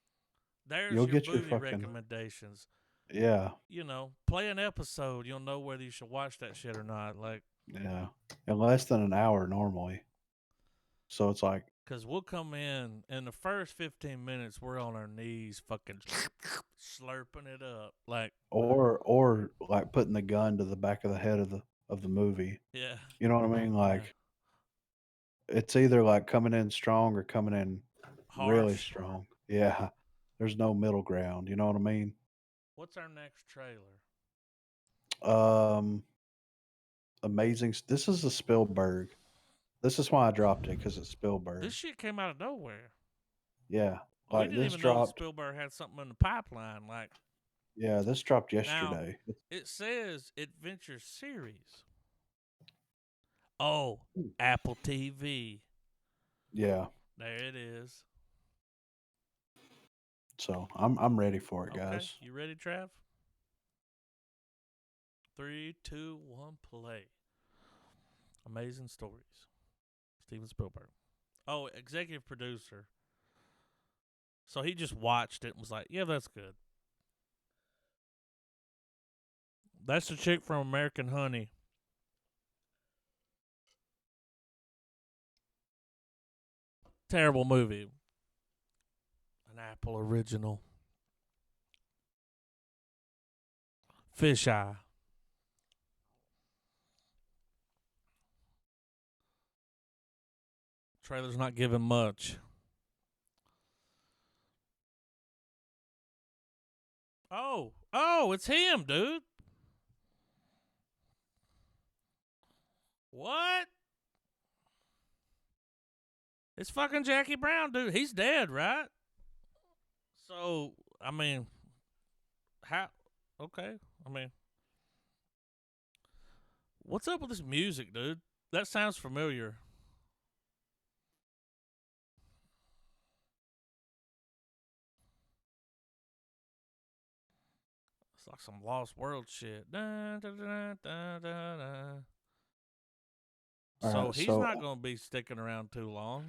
there's you'll your get your movie fucking, recommendations. yeah, Play an episode. You'll know whether you should watch that shit or not. Like, yeah, in less than an hour normally. So it's like, because we'll come in the first 15 minutes, we're on our knees fucking slurping it up. Like, or like putting the gun to the back of the head of the movie. yeah. You know what I mean? Like it's either like coming in strong or coming in really Harsh. strong. Yeah. There's no middle ground. You know what I mean? What's our next trailer? Um, amazing. This is a Spielberg. This is why I dropped it because it's Spielberg. This shit came out of nowhere. Yeah, We like didn't this even know that dropped. Spielberg had something in the pipeline. Like, Yeah, this dropped now, yesterday. it says Adventure Series. Oh, Hmm. Apple TV. Yeah, There it is. so I'm ready for it, Okay, guys. you ready, Trav? 3, 2, 1, play. Amazing Stories. Steven Spielberg. Oh, executive producer. So he just watched it and was like, yeah, that's good. That's the chick from American Honey. Terrible movie. An Apple original. Fisheye. Trailer's not giving much. Oh, Oh, it's him, dude. What? It's fucking Jackie Brown, dude. He's dead, right? So, I mean, how? Okay. I mean, what's up with this music, dude? That sounds familiar. It's like some Lost World shit. Da, da, da, da, da, da. All So right, he's so not going to be sticking around too long.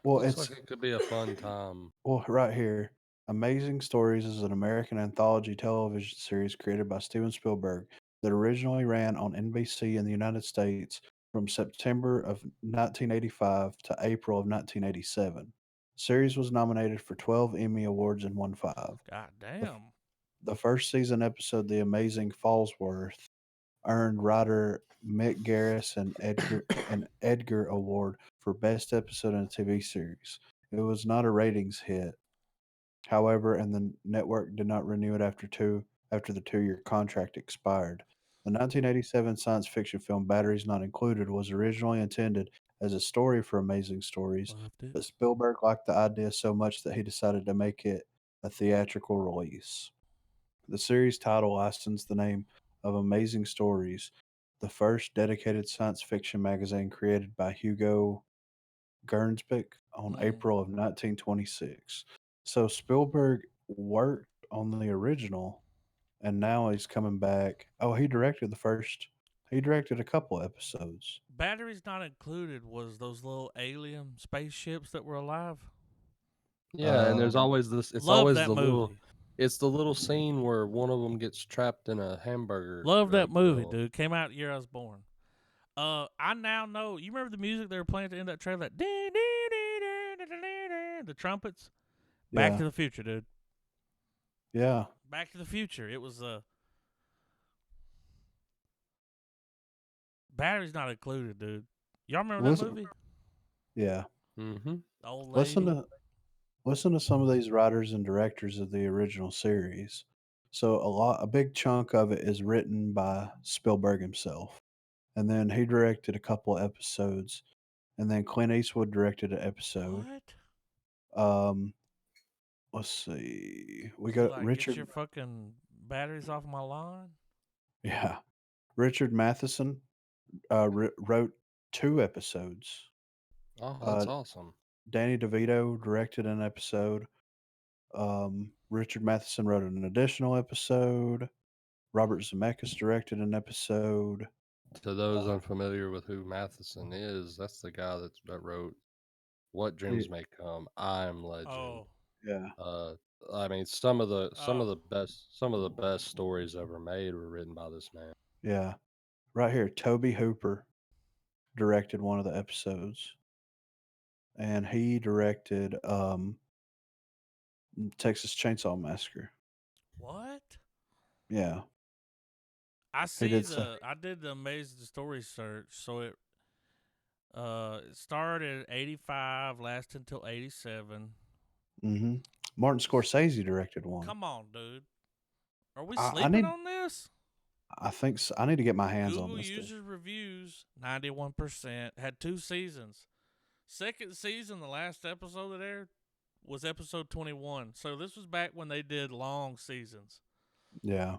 well, Looks like it could be a fun time. right here. Amazing Stories is an American anthology television series created by Steven Spielberg that originally ran on NBC in the United States from September of 1985 to April of 1987. The series was nominated for 12 Emmy Awards and won 5. God The, f- damn. the first season episode, The Amazing Fallsworth, earned writer Mick Garris an Edgar Award for Best Episode in a TV Series. It was not a ratings hit, however, and the network did not renew it after the 2-year contract expired. The 1987 science fiction film Batteries Not Included was originally intended as a story for Amazing Stories, Loved it. but Spielberg liked the idea so much that he decided to make it a theatrical release. The series title licensed the name of Amazing Stories, the first dedicated science fiction magazine created by Hugo Gernsback on Mm. April of 1926. So Spielberg worked on the original, and now he's coming back. Oh, he directed a couple episodes. Batteries Not Included was those little alien spaceships that were alive. Yeah, and there's Um, always this. It's Love always that the little. movie. It's the little scene where one of them gets trapped in a hamburger Love that movie, grill. dude. Came out the year I was born. I now know. You remember the music they were playing at the end of that trailer? That the trumpets. Back yeah, to the Future, dude. yeah. Back to the Future. It was Batteries Not Included, dude. Y'all remember that Listen, movie? yeah. Mm-hmm. The old Listen lady. to listen to some of these writers and directors of the original series. So a big chunk of it is written by Spielberg himself, and then he directed a couple of episodes, and then Clint Eastwood directed an episode. What? Um, let's see, we Was he got like, get Richard. your fucking batteries off my lawn? Yeah, Richard Matheson wrote 2 episodes. Oh, Uh, that's awesome. Danny DeVito directed an episode. Richard Matheson wrote an additional episode. Robert Zemeckis directed an episode. To those Uh, unfamiliar with who Matheson is, that's the guy that wrote "What he- Dreams May Come," "I Am Legend." Oh. yeah, Uh, I mean, some of Oh. the best stories ever made were written by this man. yeah. Right here, Toby Hooper directed one of the episodes, and he directed Texas Chainsaw Massacre. What? Yeah, I he see did so. the I did the amazing story search, so it started at 85, lasted until 87. Hmm. Martin Scorsese directed one. Come on, dude. Are we I sleeping need. on this? I think so. I need to get my hands on Google this thing. user reviews 91%, had 2 seasons. Second season, the last episode that aired was episode 21. So this was back when they did long seasons. Yeah,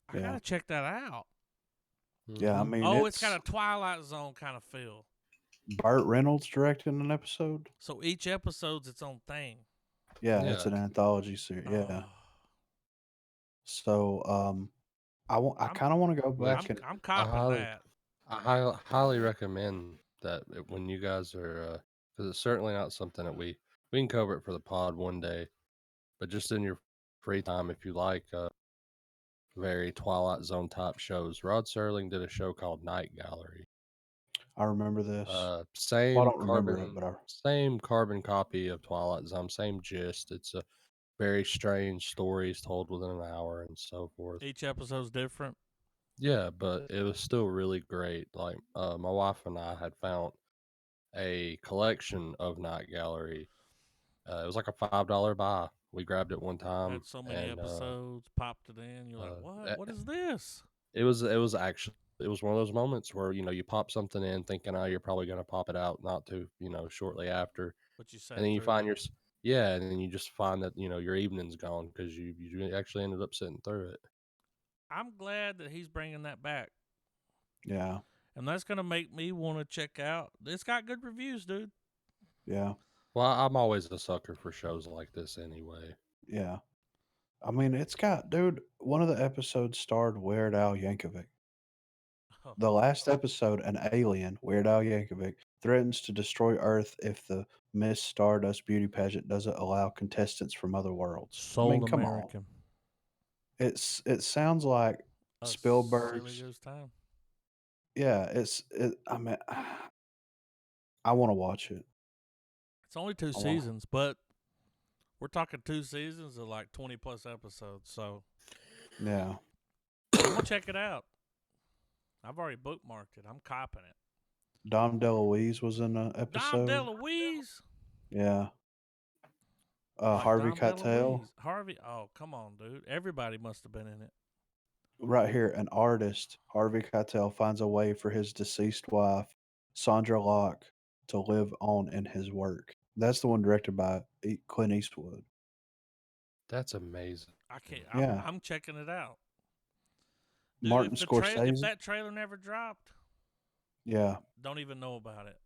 I got yeah, to check that out. yeah. I Hmm. mean, Oh, it's it's got a Twilight Zone kind of feel. Burt Reynolds directed an episode. So each episode's its own thing. Yeah, it's Yeah, an anthology series. Yeah. Oh, So, I I'm kind of want to go which back and I'm I copping highly, that. highly recommend that when you guys are, because it's certainly not something that we can cover it for the pod one day, but just in your free time, if you like very Twilight Zone type shows, Rod Serling did a show called Night Gallery. I remember this. Uh, Well, I same don't remember it, carbon, but I same carbon copy of Twilight Zone, same gist. It's a very strange stories told within an hour and so forth. Each episode's different. Yeah, but it was still really great. Like my wife and I had found a collection of Night Gallery. It was like a $5 buy, We grabbed it one time, Had so many and episodes, popped it in. You're like, what? What is this? it was actually one of those moments where you pop something in thinking, oh, you're probably going to pop it out not too shortly after, But you and sat then you through find it. and then you just find that your evening's gone because you actually ended up sitting through it. I'm glad that he's bringing that back. Yeah. And that's going to make me want to check out. It's got good reviews, dude. Yeah. Well, I'm always a sucker for shows like this anyway. Yeah. I mean, it's got, dude, one of the episodes starred Weird Al Yankovic. Oh, The last episode, an alien, Weird Al Yankovic, threatens to destroy Earth if the Miss Stardust beauty pageant doesn't allow contestants from other worlds. I Soul mean, come on. American. It sounds like A silly Spielberg's. goose time. Yeah, I mean, I want to watch it. It's only 2 I wanna, seasons, but we're talking 2 seasons of like 20 plus episodes. So yeah. I'm going to check it out. I've already bookmarked it. I'm copping it. Dom DeLuise was in an Dom episode. DeLuise. Yeah. Like Harvey Dom Keitel. DeLuise. Harvey. Oh, come on, dude. Everybody must have been in it. Right here, an artist, Harvey Keitel, finds a way for his deceased wife, Sandra Locke, to live on in his work. That's the one directed by Clint Eastwood. That's amazing. I can't. Yeah. I'm checking it out, dude. Martin If Scorsese. that trailer never dropped, Yeah. don't even know about it.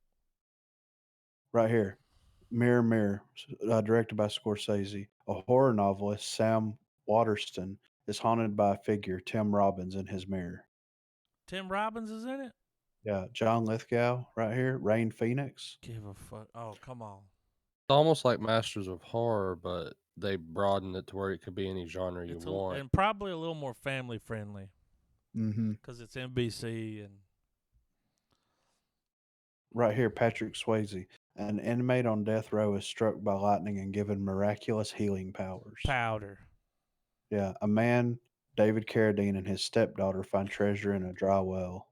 Right here. Mirror, Mirror, directed by Scorsese. A horror novelist, Sam Waterston, is haunted by a figure, Tim Robbins, in his mirror. Tim Robbins is in it. Yeah. John Lithgow, right here. Rain Phoenix. Give a fuck. Oh, come on. It's almost like Masters of Horror, but they broadened it to where it could be any genre you want. And probably a little more family friendly Mm-hmm. because it's NBC and Right here, Patrick Swayze. An inmate on death row is struck by lightning and given miraculous healing powers. Powder. Yeah, a man, David Carradine, and his stepdaughter find treasure in a dry well.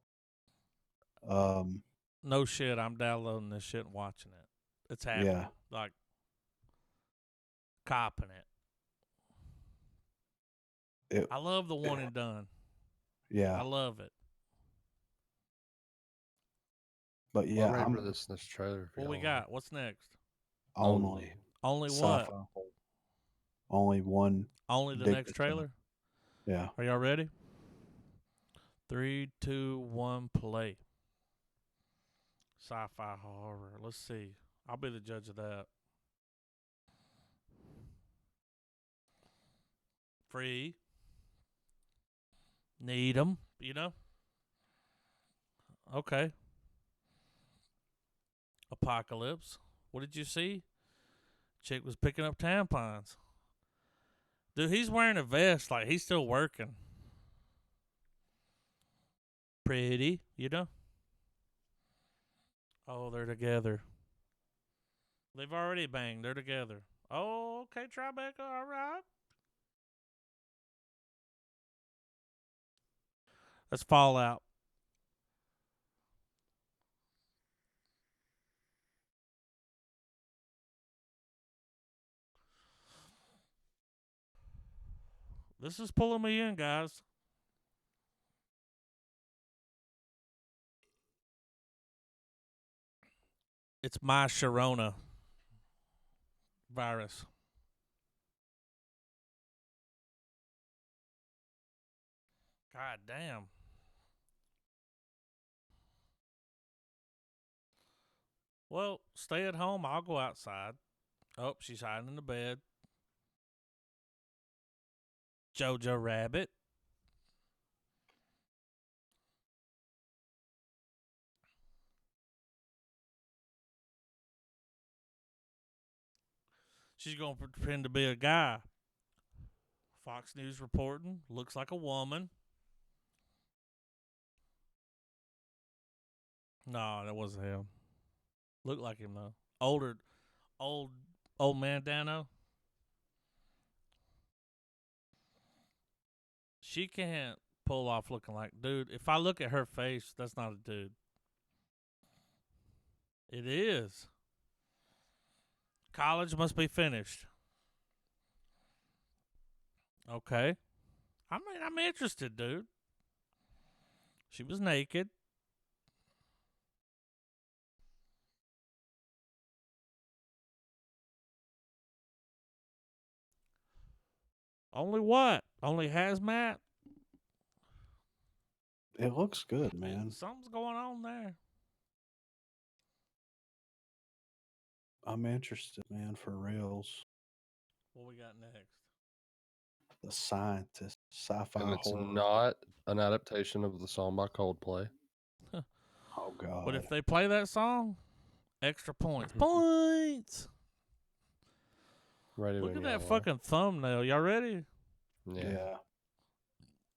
No shit. I'm downloading this shit and watching it. It's happening. Yeah, Like copping it. I love the one and done. Yeah, I love it. but yeah, I'm ready for this trailer. What we got? What's next? Only what? Only one. Only the next trailer? Yeah. Are y'all ready? 3, 2, 1, play. Sci-fi horror. Let's see. I'll be the judge of that. Free. Need 'em, Okay. Apocalypse. What did you see? Chick was picking up tampons. Dude, he's wearing a vest like he's still working. Pretty, Oh, they're together. They've already banged. They're together. Oh, okay, Tribeca. All right. That's Fallout. This is pulling me in, guys. It's my Sharona virus. God damn. Well, stay at home. I'll go outside. Oh, she's hiding in the bed. Jojo Rabbit. She's going to pretend to be a guy. Fox News reporting. Looks like a woman. No, that wasn't him. Looked like him, though. Old man Dano. She can't pull off looking like dude. If I look at her face, that's not a dude. It is. College must be finished. Okay. I mean, I'm interested, dude. She was naked. Only what? Only hazmat? It looks good, man. Something's going on there. I'm interested, man, for reals. What we got next? The Scientist, sci-fi And it's horror. not an adaptation of the song by Coldplay. Oh But God. if they play that song, extra points. Points! Ready Look when at you that are. fucking thumbnail. Y'all ready? Yeah.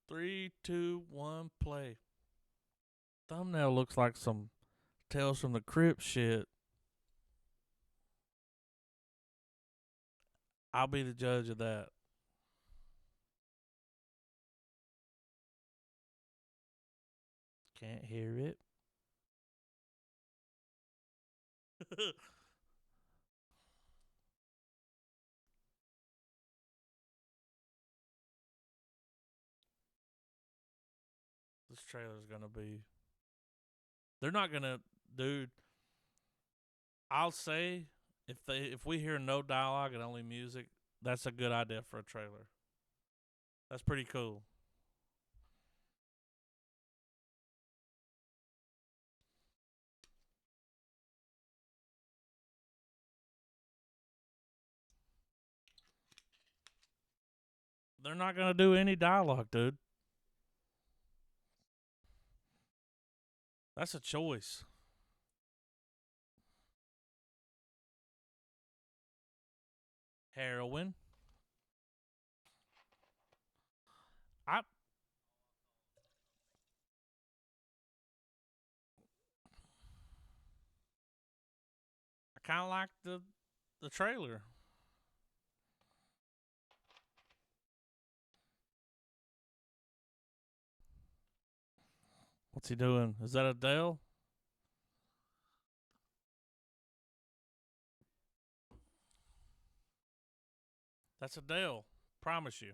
3, 2, 1, play. Thumbnail looks like some Tales from the Crypt shit. I'll be the judge of that. Can't hear it. This trailer's gonna be. They're not gonna, dude. I'll say if we hear no dialogue and only music, that's a good idea for a trailer. That's pretty cool. They're not gonna do any dialogue, dude. That's a choice. Heroin. I kind of like the trailer. What's he doing? Is that Adele? That's Adele. Promise you.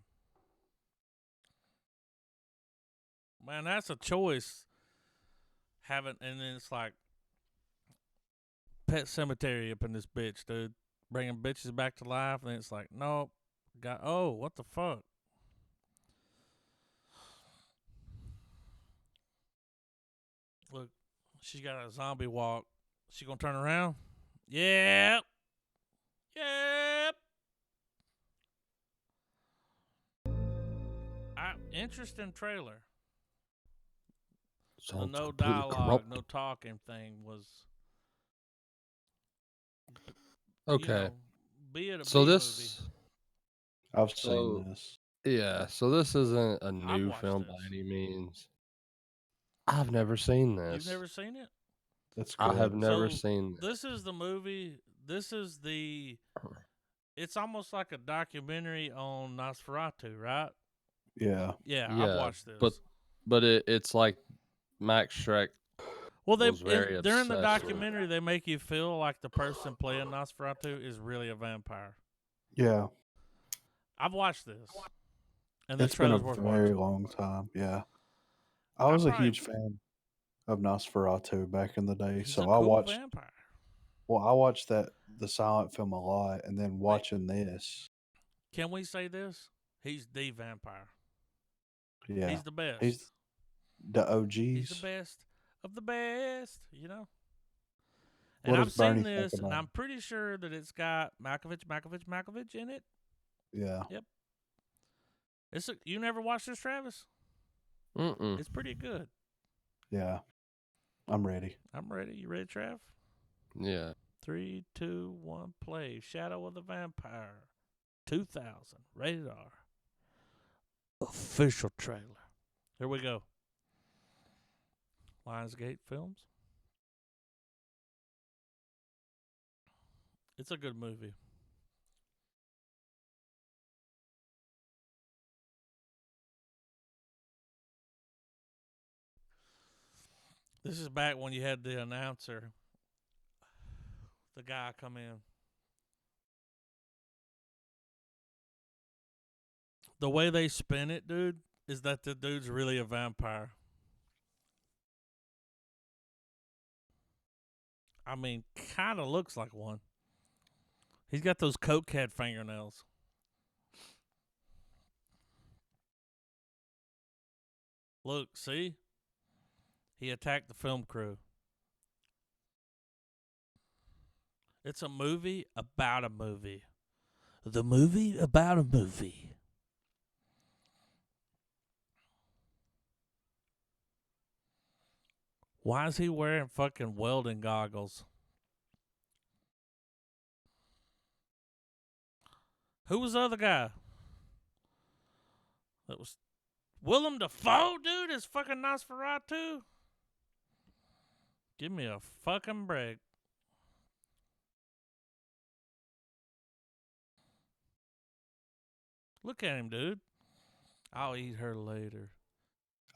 Man, that's a choice. Having and then it's like Pet Cemetery up in this bitch, dude. Bringing bitches back to life, and then it's like, nope. What the fuck? Look, she's got a zombie walk. She gonna turn around? Yep. Yep. Interesting trailer. The Sounds no completely dialogue, corrupt. no talking thing was Okay. Be it a So B this I've so seen this. yeah, so this isn't a movie. I've new watched film this. by any means. I've never seen this. You've never seen it? That's I have good. never So seen this is the movie. This is the. It's almost like a documentary on Nosferatu, right? Yeah. Yeah, I've Yeah, watched this. but it's like Max Shrek Well, was very during the obsessed with. documentary, they make you feel like the person playing Nosferatu is really a vampire. Yeah. I've watched this, and this It's been a trailer's worth very watching. long time. Yeah. I I was a probably huge fan of Nosferatu back in the day. he's a So cool vampire. I watched the silent film a lot, and then Hey, watching this. can we say this? He's the vampire. Yeah. He's the best. He's the OGs. He's the best of the best, And What I've does seen Bernie this, think and about I'm it? pretty sure that it's got Malkovich in it. Yeah. You never watched this, Travis? Mm-mm. It's pretty good. Yeah. I'm ready. I'm ready. You ready, Trav? Yeah. 3, 2, 1, play. Shadow of the Vampire, 2000, rated R. Official trailer. Here we go. Lionsgate Films. It's a good movie. This is back when you had the announcer, the guy come in. the way they spin it, dude, is that the dude's really a vampire. I mean, kind of looks like one. He's got those cokehead fingernails. Look, see? He attacked the film crew. It's a movie about a movie. The movie about a movie. Why is he wearing fucking welding goggles? Who was the other guy? That was Willem Dafoe, dude, is fucking Nosferatu. Give me a fucking break. Look at him, dude. I'll eat her later.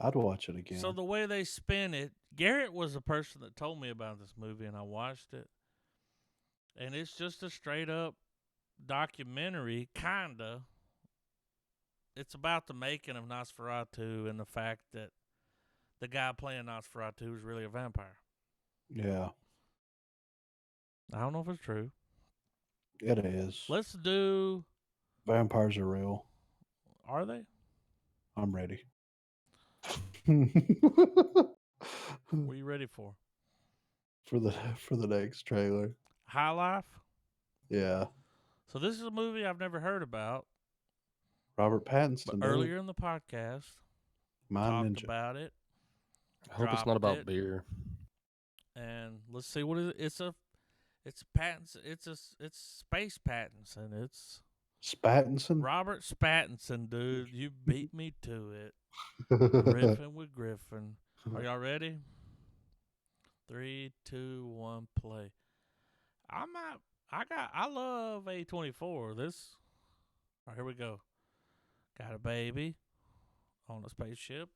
I'd watch it again. So the way they spin it, Garrett was the person that told me about this movie, and I watched it. And it's just a straight up documentary, kinda. It's about the making of Nosferatu and the fact that the guy playing Nosferatu is really a vampire. Yeah, I don't know if it's true. it is. Let's do. Vampires are real. Are they? I'm ready. What are you ready for? for the next trailer. High Life? Yeah, So this is a movie I've never heard about, Robert Pattinson. but dude. earlier in the podcast, Mind talked Ninja. about it. I hope it's Dropped not about it. beer. And let's see what it is. It's patents. It's Space Pattinson. It's Spattinson. Robert Pattinson, dude. You beat me to it. Griffin with Griffin. Are y'all ready? 3, 2, 1, play. I love A24. This. All right, here we go. Got a baby on a spaceship.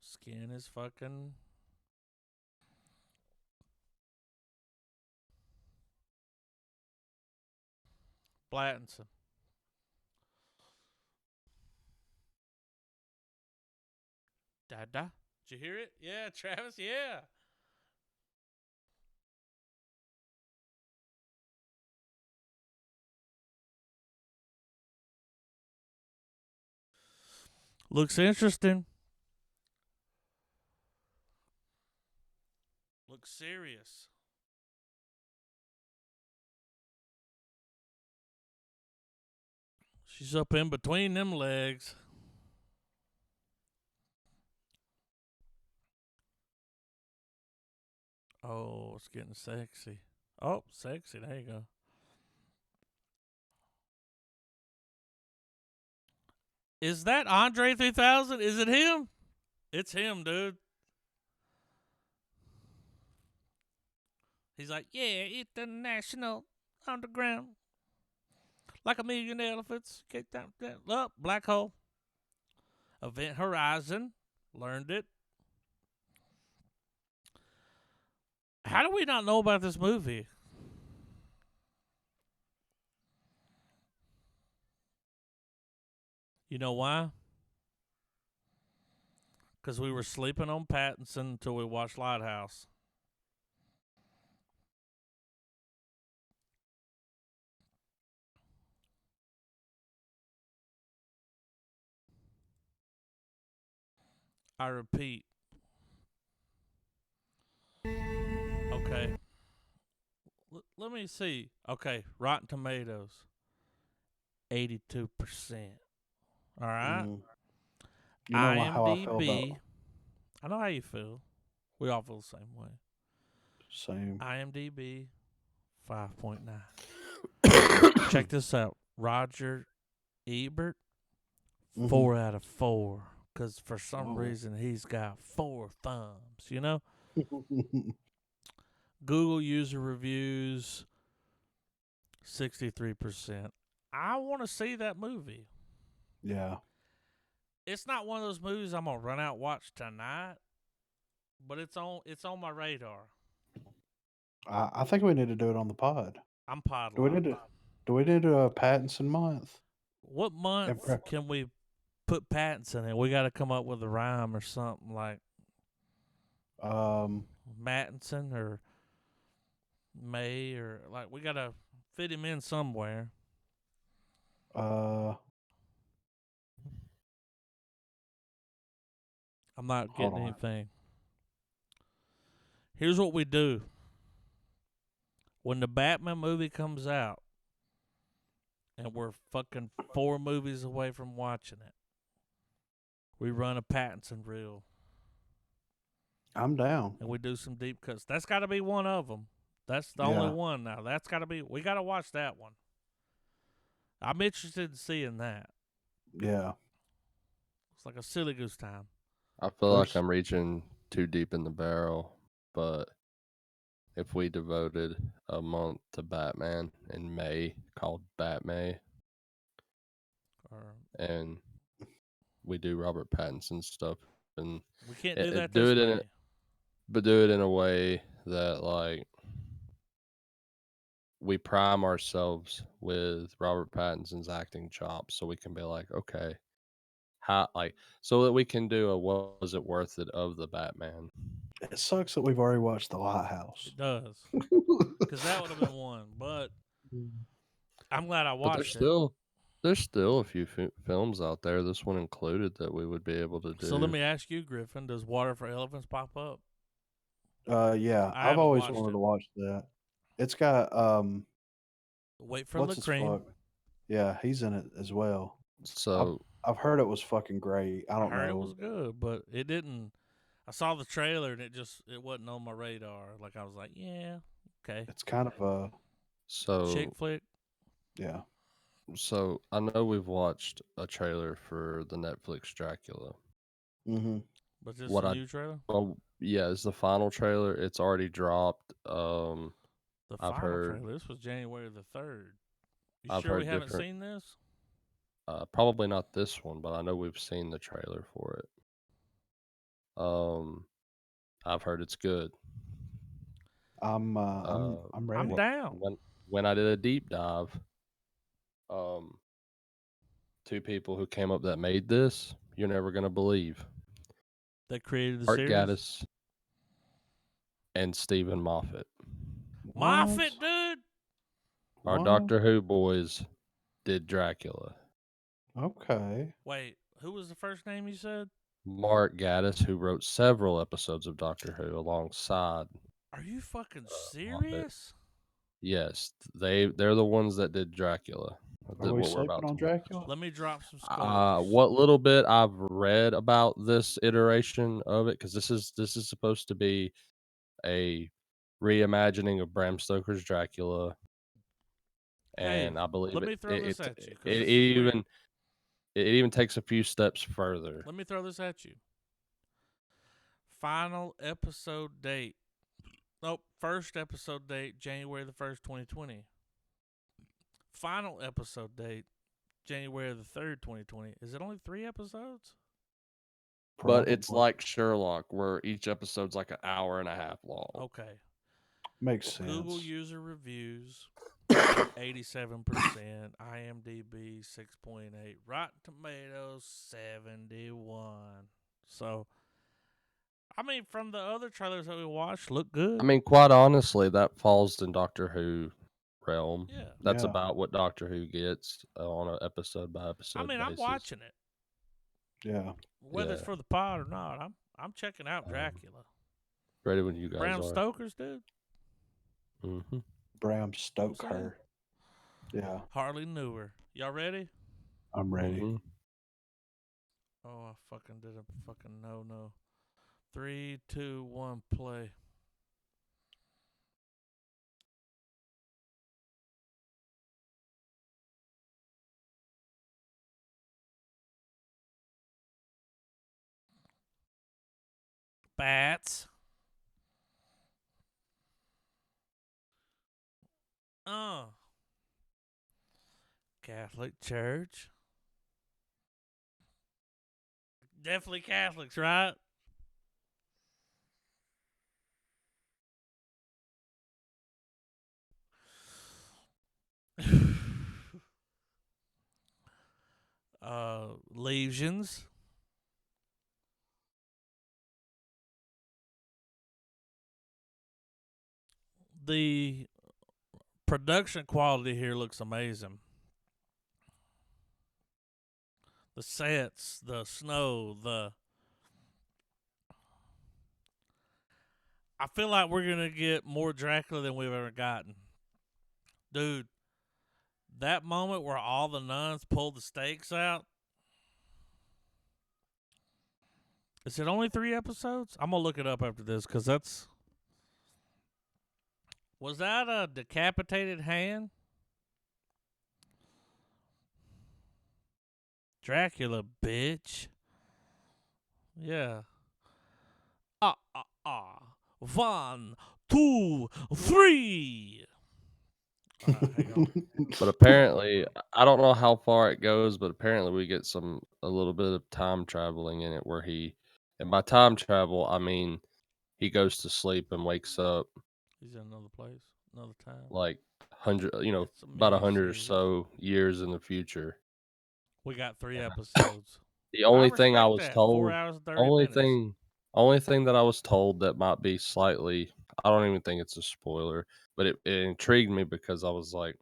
Skin is fucking. Pattinson. Dada. Did you hear it? Yeah, Travis, yeah. Looks interesting. Looks serious. She's up in between them legs. Oh, it's getting sexy. Oh, sexy. There you go. Is that André 3000? Is it him? It's him, dude. He's like, yeah, it's the national underground. Like a million elephants. Get down, up, black hole. Event Horizon. Learned it. How do we not know about this movie? You know why? Because we were sleeping on Pattinson until we watched Lighthouse. I repeat. Okay. Let me see. Okay, Rotten Tomatoes. 82%. All right. You know how I feel about IMDb. I know how you feel. We all feel the same way. same. IMDb 5.9. Check this out. Roger Ebert 4 out of 4. Because for some reason he's got 4 thumbs, you know? Google user reviews 63%. I want to see that movie. Yeah. It's not one of those movies I'm gonna run out and watch tonight, but it's on my radar. I think we need to do it on the pod. I'm pod Do we live. need to do a Pattinson month? What month prep- can we put Pattinson in? We got to come up with a rhyme or something like Um, Mattinson or May, or like we got to fit him in somewhere. uh, I'm not hold getting on. anything. Here's what we do. When the Batman movie comes out, and we're fucking 4 movies away from watching it, we run a Pattinson reel I'm down. and we do some deep cuts. That's got to be one of them. That's the only Yeah. one now. That's got to be. We got to watch that one. I'm interested in seeing that. Yeah. It's like a silly goose time. I feel like There's- I'm reaching too deep in the barrel, but if we devoted a month to Batman in May called Batmay, Or and we do Robert Pattinson stuff, and we can't do that do this it in May. but do it in a way that like we prime ourselves with Robert Pattinson's acting chops, so we can be like, okay, how like so that we can do a was it worth it of the Batman. It sucks that we've already watched The Lighthouse. It does, because that would have been one. But I'm glad I But watched it. there's still a few films out there, this one included, that we would be able to do. So let me ask you, Griffin, does Water for Elephants pop up? Yeah, I I've haven't always watched wanted it. to watch that. It's got Wait for what's the his cream. fuck? Yeah, he's in it as well. So I've heard it was fucking great. I I don't heard it know. was good, but it didn't. I saw the trailer and it wasn't on my radar. Like I was like, yeah, okay, It's kind of a chick flick. yeah. so I know we've watched a trailer for the Netflix Dracula. Mm-hmm. But this What a I new trailer? Oh yeah, it's the final trailer. It's already dropped. The I've final heard trailer. This was January the 3rd. You I've sure we heard haven't different. seen this? Probably not this one, but I know we've seen the trailer for it. I've heard it's good. I'm ready. I'm down. When I did a deep dive, 2 people who came up that made this, you're never gonna believe. They created the Art series. Gaddis and Stephen Moffat. Moffat, dude. Our What? Doctor Who boys did Dracula. Okay. Wait, who was the first name you said? Mark Gaddis, who wrote several episodes of Doctor Who alongside Are you fucking Moffat. serious? Yes, they're the ones that did Dracula. Are we What we're sleeping about on to watch. Dracula? Let me drop some scores. What little bit I've read about this iteration of it, because this is supposed to be a reimagining of Bram Stoker's Dracula, Hey, and I believe let me throw this at you because it this is weird. even takes a few steps further. Let me throw this at you. Final episode date. Nope. First episode date, January the 1st, 2020. Final episode date, January the 3rd, 2020. Is it only 3 episodes? But it's Probably. like Sherlock, where each episode's like an hour and a half long. Okay. Makes sense. Google user reviews, 87%. IMDb, 6.8. Rotten Tomatoes, 71. So, I mean, from the other trailers that we watched, look good. I mean, quite honestly, that falls in Doctor Who realm. Yeah. That's Yeah. about what Doctor Who gets on an episode by episode I mean, basis. I'm watching it. Yeah. Whether it's Yeah. for the pod or not, I'm checking out Dracula. Ready when you guys Bram are. Stoker's, dude. Mm-hmm. Bram saying? Stoker. Yeah. Hardly knew her. Y'all ready? I'm ready. Mm-hmm. Oh, I fucking did a fucking no. 3, 2, 1, play. Bats. Catholic Church. Definitely Catholics, right? Lesions. The production quality here looks amazing. The sets, the snow, I feel like we're gonna get more Dracula than we've ever gotten. Dude, that moment where all the nuns pulled the stakes out. Is it only 3 episodes? I'm gonna look it up after this because that's. Was that a decapitated hand? Dracula, bitch. Yeah. One, two, three. Hang on. But apparently, I don't know how far it goes, but apparently we get a little bit of time traveling in it where and by time travel, I mean he goes to sleep and wakes up He's in another place, another time. like It's a about 100 or mini-series. so years in the future. We got 3 episodes. The only thing I respect was that. told, 4 hours and 30 minutes. only thing that I was told that might be slightly, I don't even think it's a spoiler, but it intrigued me because I was like,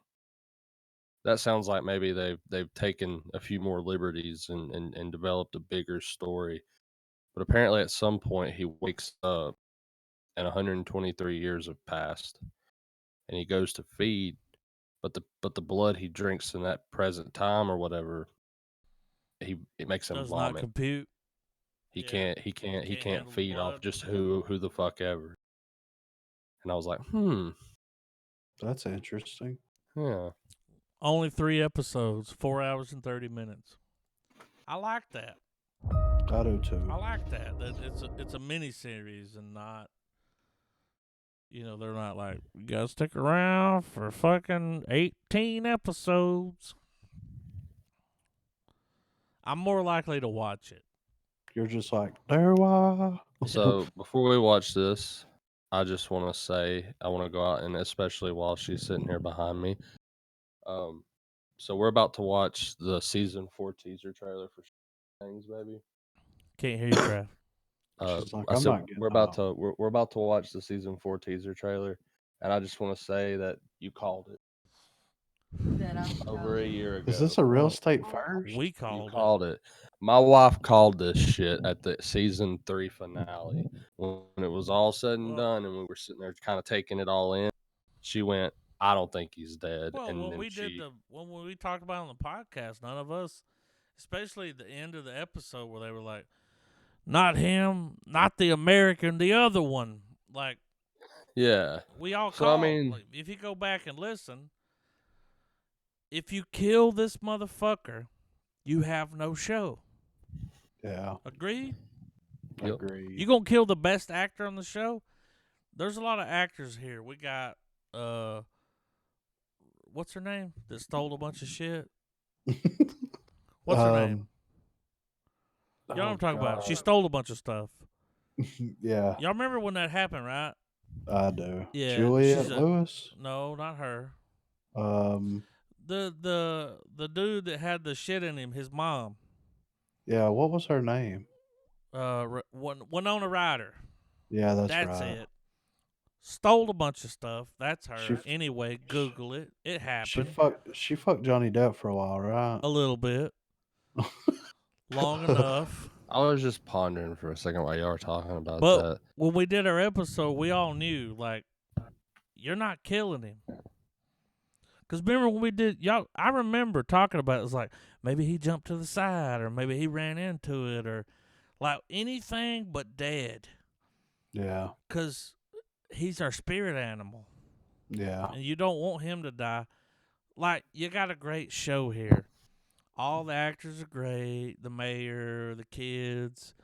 that sounds like maybe they've taken a few more liberties and developed a bigger story. But apparently, at some point, he wakes up and 123 years have passed, and he goes to feed, but the blood he drinks in that present time or whatever, it makes him Does not vomit. compute. He Yeah. can't handle the feed off blood. just who the fuck ever. And I was like, That's interesting. yeah. Only 3 episodes, 4 hours and 30 minutes. I like that. I do too. I like that. It's a mini series and not. They're not like, you gotta stick around for fucking 18 episodes. I'm more likely to watch it. You're just like, there why. So before we watch this, I just want to say I want to go out, and especially while she's sitting here behind me. So we're about to watch the season 4 teaser trailer for Things, baby. Can't hear you, Trav. She's like, I I'm said not getting we're about up. to we're about to watch the season 4 teaser trailer, and I just want to say that you called it over a year ago. Is this a real estate first? We You called it. My wife called this shit at the season 3 finale when it was all said and done, and we were sitting there kind of taking it all in. She went, "I don't think he's dead." Well, and when then when we talked about it on the podcast, none of us, especially the end of the episode where they were like, "Not him, not the American, the other one." Like, yeah, we all so called. I mean, Like, if you go back and listen, if you kill this motherfucker, you have no show. Yeah. Agreed? Yep. Agreed. You gonna kill the best actor on the show? There's a lot of actors here. We got what's her name that stole a bunch of shit? What's her name? You know what I'm talking about? She stole a bunch of stuff. Yeah, Y'all remember when that happened, right? I do. Yeah, Juliette Lewis. No, not her. Um, The dude that had the shit in him, his mom. yeah, what was her name? Winona Ryder. Yeah, that's That's right. it. Stole a bunch of stuff. That's her. She- Anyway, Google it. It happened. She fucked Johnny Depp for a while, right? A little bit. Long enough. I was just pondering for a second while y'all were talking about But that. when we did our episode, we all knew, like, you're not killing him. Because remember when we did, y'all, I remember talking about it. It's like, maybe he jumped to the side, or maybe he ran into it, or like anything but dead. Yeah. Because he's our spirit animal. Yeah. And you don't want him to die. Like, you got a great show here. All the actors are great. The mayor, the kids,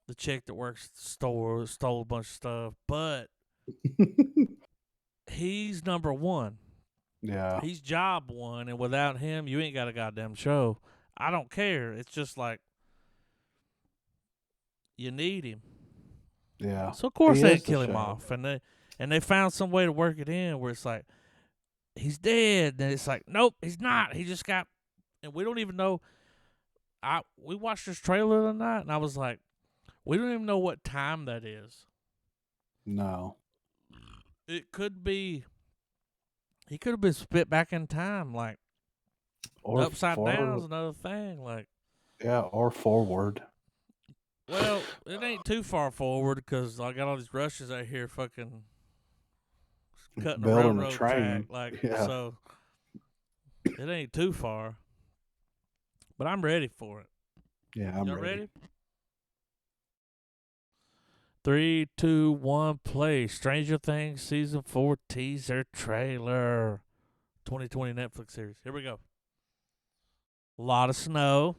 the chick that works at the store stole a bunch of stuff. But he's number one. Yeah. He's job one. And without him, you ain't got a goddamn show. I don't care. It's just like, you need him. Yeah. So, of course, He they is the kill him show. off. And they found some way to work it in where it's like, he's dead. And it's like, nope, he's not. He just got and we don't even know. We watched this trailer the night, and I was like, we don't even know what time that is. No. It could be. He could have been spit back in time, like Or upside down is forward. another thing. Like, Yeah, or forward. well, it ain't too far forward because I got all these Russians out here fucking cutting a Building a railroad track. train. Like, Yeah. so it ain't too far. But I'm ready for it. Yeah, I'm Y'all ready. ready? 3, 2, 1, play. Stranger Things Season 4 teaser trailer. 2020 Netflix series. Here we go. A lot of snow.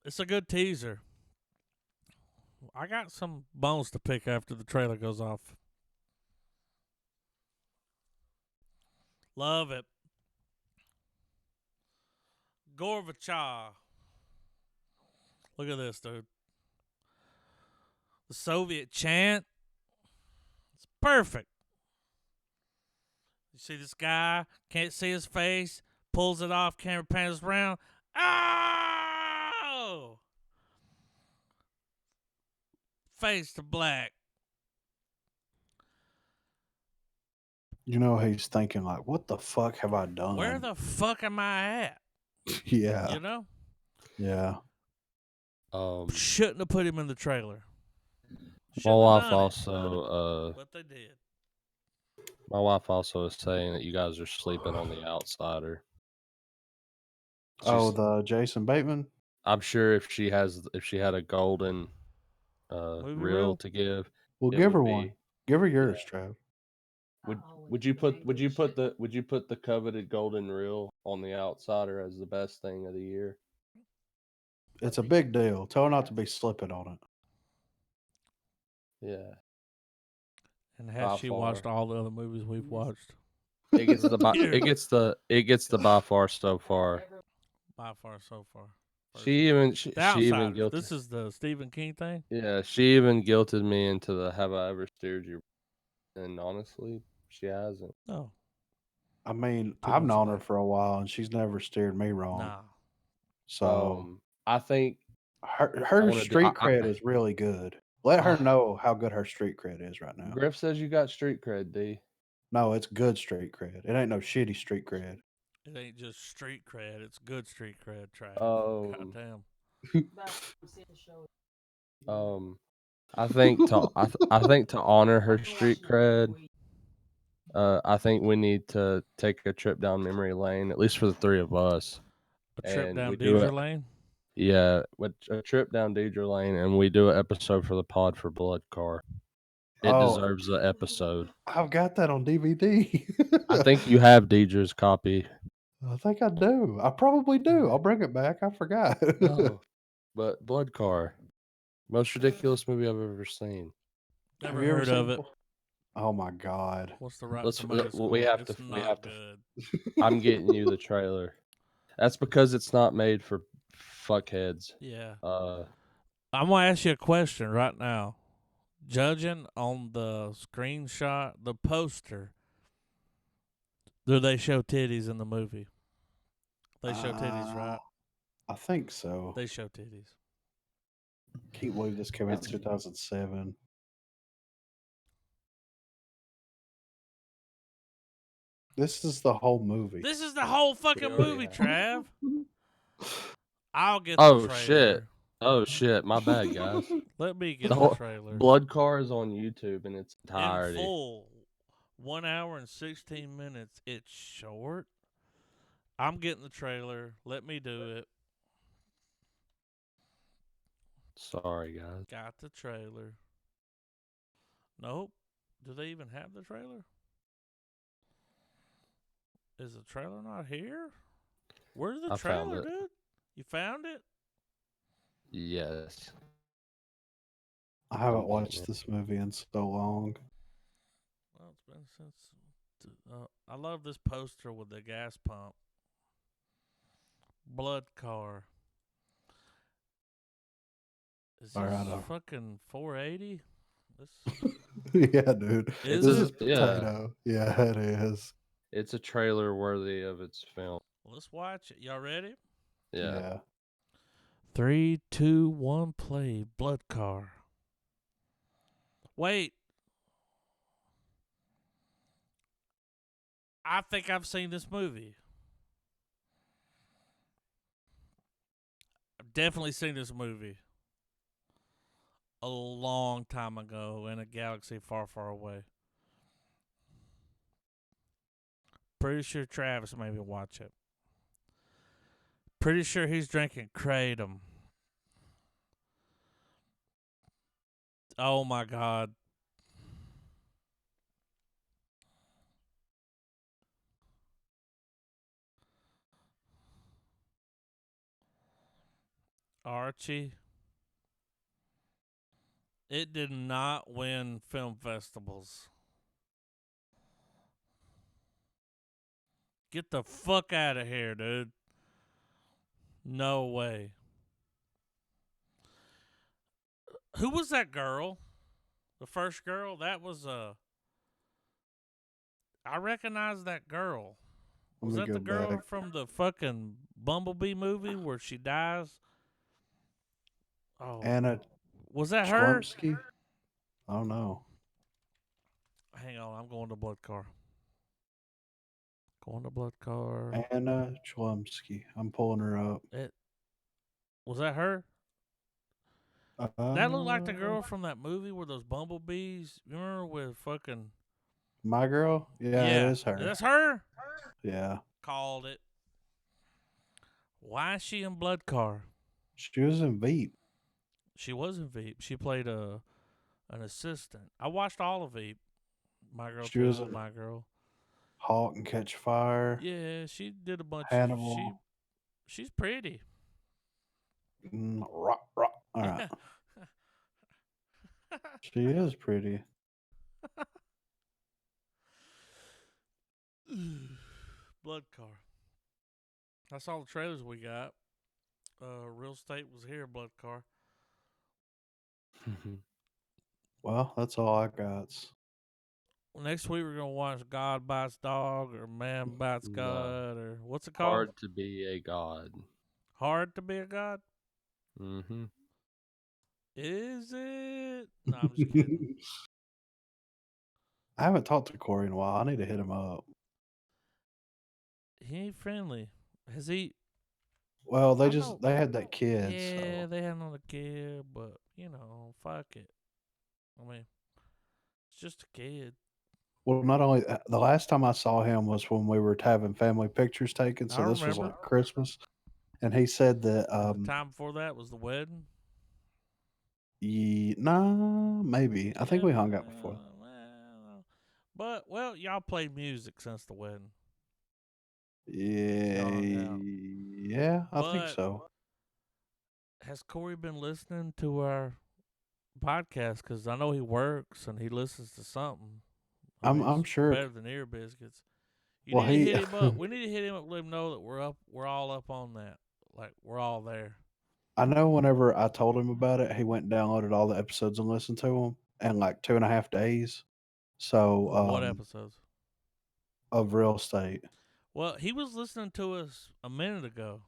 It's a good teaser. I got some bones to pick after the trailer goes off. Love it. Gorbachev. Look at this, dude. The Soviet chant. It's perfect. You see this guy, can't see his face, pulls it off, camera pans around. Oh! Face to black. You know, he's thinking like, what the fuck have I done? Where the fuck am I at? Yeah. You know? Yeah. Shouldn't have put him in the trailer. My Shouldn't have wife done it, also, but they did. my wife also is saying that you guys are sleeping on the outsider. Oh, She's, the Jason Bateman? I'm sure if she had a golden Movie reel reel? to give, Well, it give her would one. be. Give her yours, Trav. Would you put the coveted golden reel on the outsider as the best thing of the year? It's a big deal. Tell her not to be slipping on it. Yeah. And has By she far. watched all the other movies we've watched? It gets the by, Here. it gets the by far so far. By far, so far. She even The she even Outsiders. guilted. This is the Stephen King thing? Yeah, she even guilted me into the have I ever steered you? And honestly, she hasn't. No. I mean, 2 I've months known her back. for a while, and she's never steered me wrong. Nah. So I think her wanna do- street I- cred is really good. Let her know how good her street cred is right now. Griff says you got street cred, D. No, it's good street cred. It ain't no shitty street cred. It ain't just street cred. It's good street cred, Trav. Goddamn. I think to honor her street cred, I think we need to take a trip down memory lane, at least for the three of us. A trip And down we do Deidre it. Lane? Yeah, with a trip down Deidre Lane, and we do an episode for the pod for Blood Car. It deserves the episode. I've got that on DVD. I think you have Deidre's copy. I think I do. I probably do. I'll bring it back. I forgot. Oh, but Blood Car, most ridiculous movie I've ever seen. Never Have you ever heard seen of it. Oh my god. What's the Rotten Let's Tomato score? we have It's to not good. I'm getting you the trailer. That's because it's not made for fuckheads. Yeah. Uh, I'm going to ask you a question right now. Judging on the screenshot, the poster, do they show titties in the movie? They show titties, right? I think so. They show titties. Can't believe this came out in 2007. This is the whole movie. This is the whole fucking movie, Trav. I'll get Oh, the trailer. shit. Oh shit, my bad, guys. Let me get The the whole trailer. Blood Car is on YouTube in its In entirety. full. 1 hour and 16 minutes. It's short. I'm getting the trailer. Let me do it. Sorry, guys. Got the trailer. Nope. Do they even have the trailer? Is the trailer not here? Where's the I found trailer, it. dude? You found it? Yes. I haven't I'm watched getting it. this movie in so long. Well, it's been since. I love this poster with the gas pump. Blood car. Is All this right, fucking 480? Yeah, dude. Is This it? is potato. Yeah, it is. It's a trailer worthy of its film. Let's watch it. Y'all ready? Yeah. Yeah. 3, 2, 1, play. Blood car. Wait. I think I've seen this movie. I've definitely seen this movie. A long time ago in a galaxy far, far away. Pretty sure Travis made me watch it. Pretty sure he's drinking Kratom. Oh my God. Archie. It did not win film festivals. Get the fuck out of here, dude. No way. Who was that girl? The first girl? That was I recognize that girl. Was Let me that the go girl back. from the fucking Bumblebee movie where she dies? Oh. Anna Was that her? Chlumsky? I don't know. Hang on, I'm going to blood car. Going to blood car. Anna Chlumsky. I'm pulling her up. Was that her? That looked like the girl from that movie where those bumblebees. You remember with fucking. My girl? Yeah, it is her. That's her? Yeah. Called it. Why is she in blood car? She was in Veep. She was in Veep. She played an assistant. I watched all of Veep. My Girl She was Too, in My Girl. Halt and Catch Fire. Yeah, she did a bunch Hannibal. of. She's pretty. Rock, rock. All right. She is pretty. Blood car. That's all the trailers we got. Real estate was here, blood car. Well, that's all I got. Next week we're gonna watch God Bites Dog or Man Bites No. God or what's it called? Hard to be a god. Hard to be a god? Mm-hmm. Is it? No, I'm just kidding. I haven't talked to Corey in a while. I need to hit him up. He ain't friendly. Has he? Well, they know. had that kid. Yeah, So. they had another kid, but fuck it. I mean, it's just a kid. Well, not only the last time I saw him was when we were having family pictures taken. So I this was remember. like Christmas, and he said that The time before that was the wedding. nah, maybe. I think we hung out before. But y'all played music since the wedding. Yeah, I think so. Has Corey been listening to our podcast? Because I know he works and he listens to something. I'm sure. Better than ear biscuits. You Well, need to hit him up. We need to hit him up. Let him know that we're all up on that. Like we're all there. I know. Whenever I told him about it, he went and downloaded all the episodes and listened to them in like 2.5 days. So, What episodes? Of real estate. Well, he was listening to us a minute ago.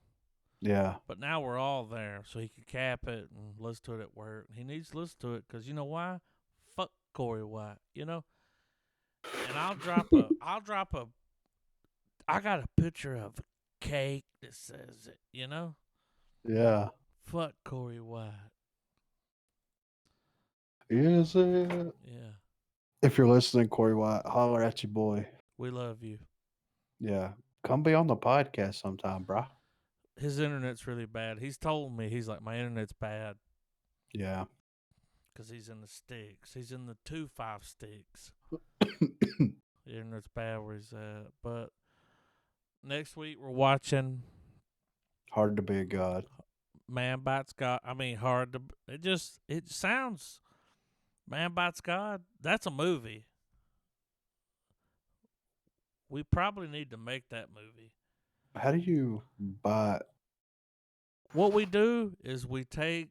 Yeah. But now we're all there, so he can cap it and listen to it at work. He needs to listen to it because you know why? Fuck Corey White, And I'll drop a. I got a picture of a cake that says it. Yeah. Fuck Corey White. Is it? Yeah. If you're listening, Corey White, holler at your boy. We love you. Yeah. Come be on the podcast sometime, brah. His internet's really bad. He's told me, he's like, my internet's bad. Yeah. Because he's in the sticks. He's in the 2.5 sticks. The internet's bad where he's at. But next week we're watching Hard to be a god. Man Bites God. I mean, hard to. It sounds. Man Bites God. That's a movie. We probably need to make that movie. How do you buy? What we do is we take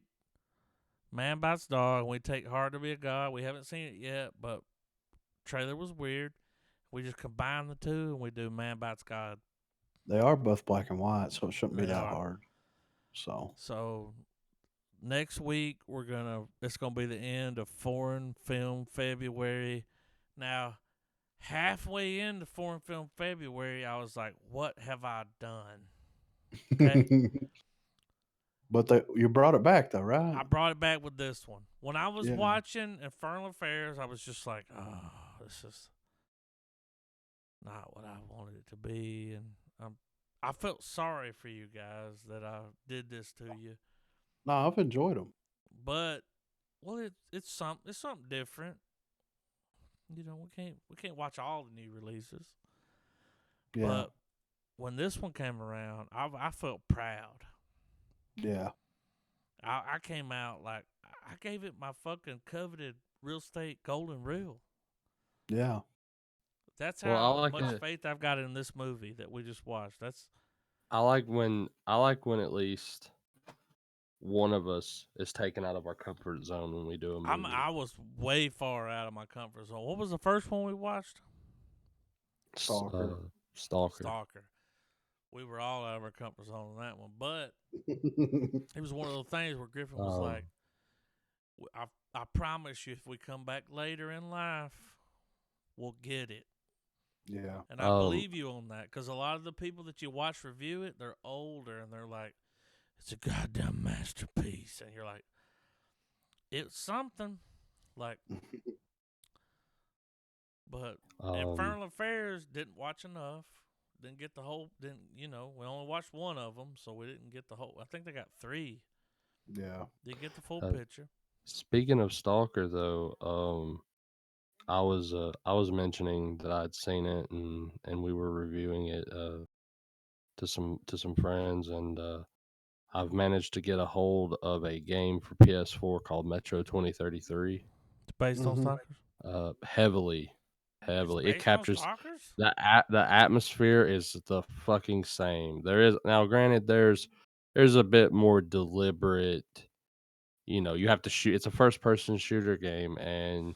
Man Bites Dog. We take Hard to Be a God. We haven't seen it yet, but trailer was weird. We just combine the two and we do Man Bites God. They are both black and white, so it shouldn't be They that are. hard. So So next week it's gonna be the end of Foreign Film February. Now, halfway into Foreign Film February, I was like, "What have I done?" Okay, but you brought it back though, right? I brought it back with this one. When I was Yeah. watching Infernal Affairs, I was just like, "Oh, this is not what I wanted it to be," and I felt sorry for you guys that I did this to you. No, I've enjoyed them. But it's something different. You know, we can't watch all the new releases. Yeah. But when this one came around, I felt proud. Yeah. I came out like I gave it my fucking coveted real estate golden reel. Yeah. That's Well, I how like much it. faith I've got in this movie that we just watched. That's I like when at least one of us is taken out of our comfort zone when we do a movie. I was way far out of my comfort zone. What was the first one we watched? Stalker. Stalker. Stalker. We were all out of our comfort zone on that one, but it was one of those things where Griffin was Um, like, I promise you, if we come back later in life, we'll get it. Yeah. And I believe you on that because a lot of the people that you watch review it, they're older and they're like, it's a goddamn masterpiece. And you're like, it's something. Like, but Infernal Affairs didn't watch enough. Didn't get the whole, we only watched one of them, so we didn't get the whole. I think they got 3. Yeah. Didn't get the full picture. Speaking of Stalker, though, I was mentioning that I'd seen it and we were reviewing it to some friends, and I've managed to get a hold of a game for PS4 called Metro 2033. It's based on Mhm. Stalkers. Heavily, It's heavily. It based on captures Stalkers? the atmosphere is the fucking same. There is now, granted, there's a bit more deliberate. You know, you have to shoot. It's a first person shooter game, and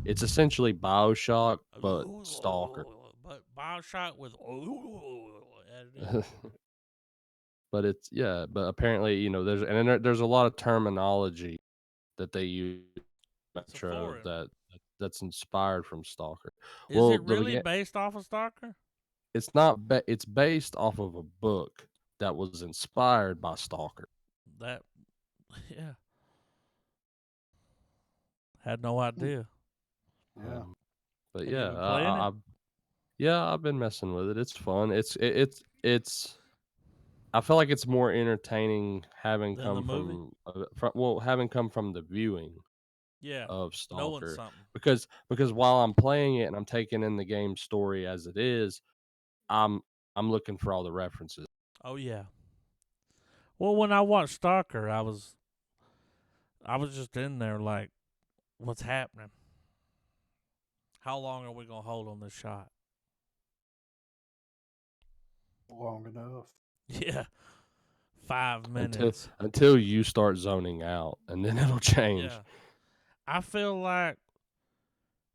it's essentially BioShock but Stalker. But Bioshock with But but apparently, there's a lot of terminology that they use in it's a Metro foreign. that's inspired from Stalker. Is Well, it really based off of Stalker? it's not it's based off of a book that was inspired by Stalker. That, yeah. Had no idea. Yeah. But Have you yeah, been playing it? I've been messing with it. It's fun. It's I feel like it's more entertaining having Than the come movie? having come from the viewing Yeah. of Knowing Stalker, something. because while I'm playing it and I'm taking in the game story as it is, I'm I'm looking for all the references. Oh, yeah. Well, when I watched Stalker, I was just in there like, what's happening? How long are we going to hold on this shot? Long enough. Yeah. 5 until minutes. until you start zoning out, and then it'll change. Yeah. I feel like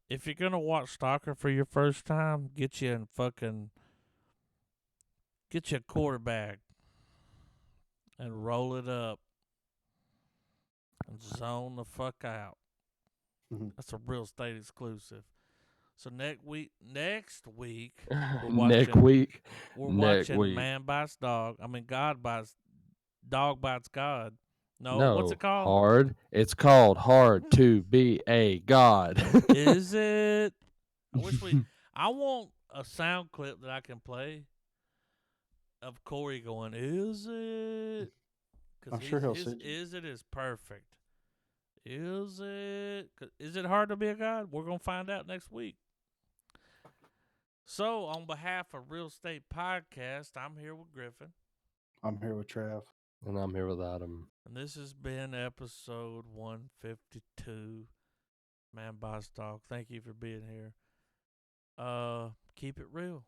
if you're gonna watch Stalker for your first time, get you a quarterback and roll it up and zone the fuck out. Mhm. That's a real estate exclusive. So next week we're Next watching week, we're next watching week. Man Bites Dog. I mean God Bites Dog Bites God. No, what's it No, called? hard. It's called Hard to Be a God. Is it? I want a sound clip that I can play of Corey going, "Is it?" Because I'm sure he'll his send you. "Is it" is perfect. Is it? Is it hard to be a god? We're gonna find out next week. So, on behalf of Real Estate Podcast, I'm here with Griffin, I'm here with Trav. And I'm here with Adam. and this has been episode 152. Man by Stock. Thank you for being here. Keep it real.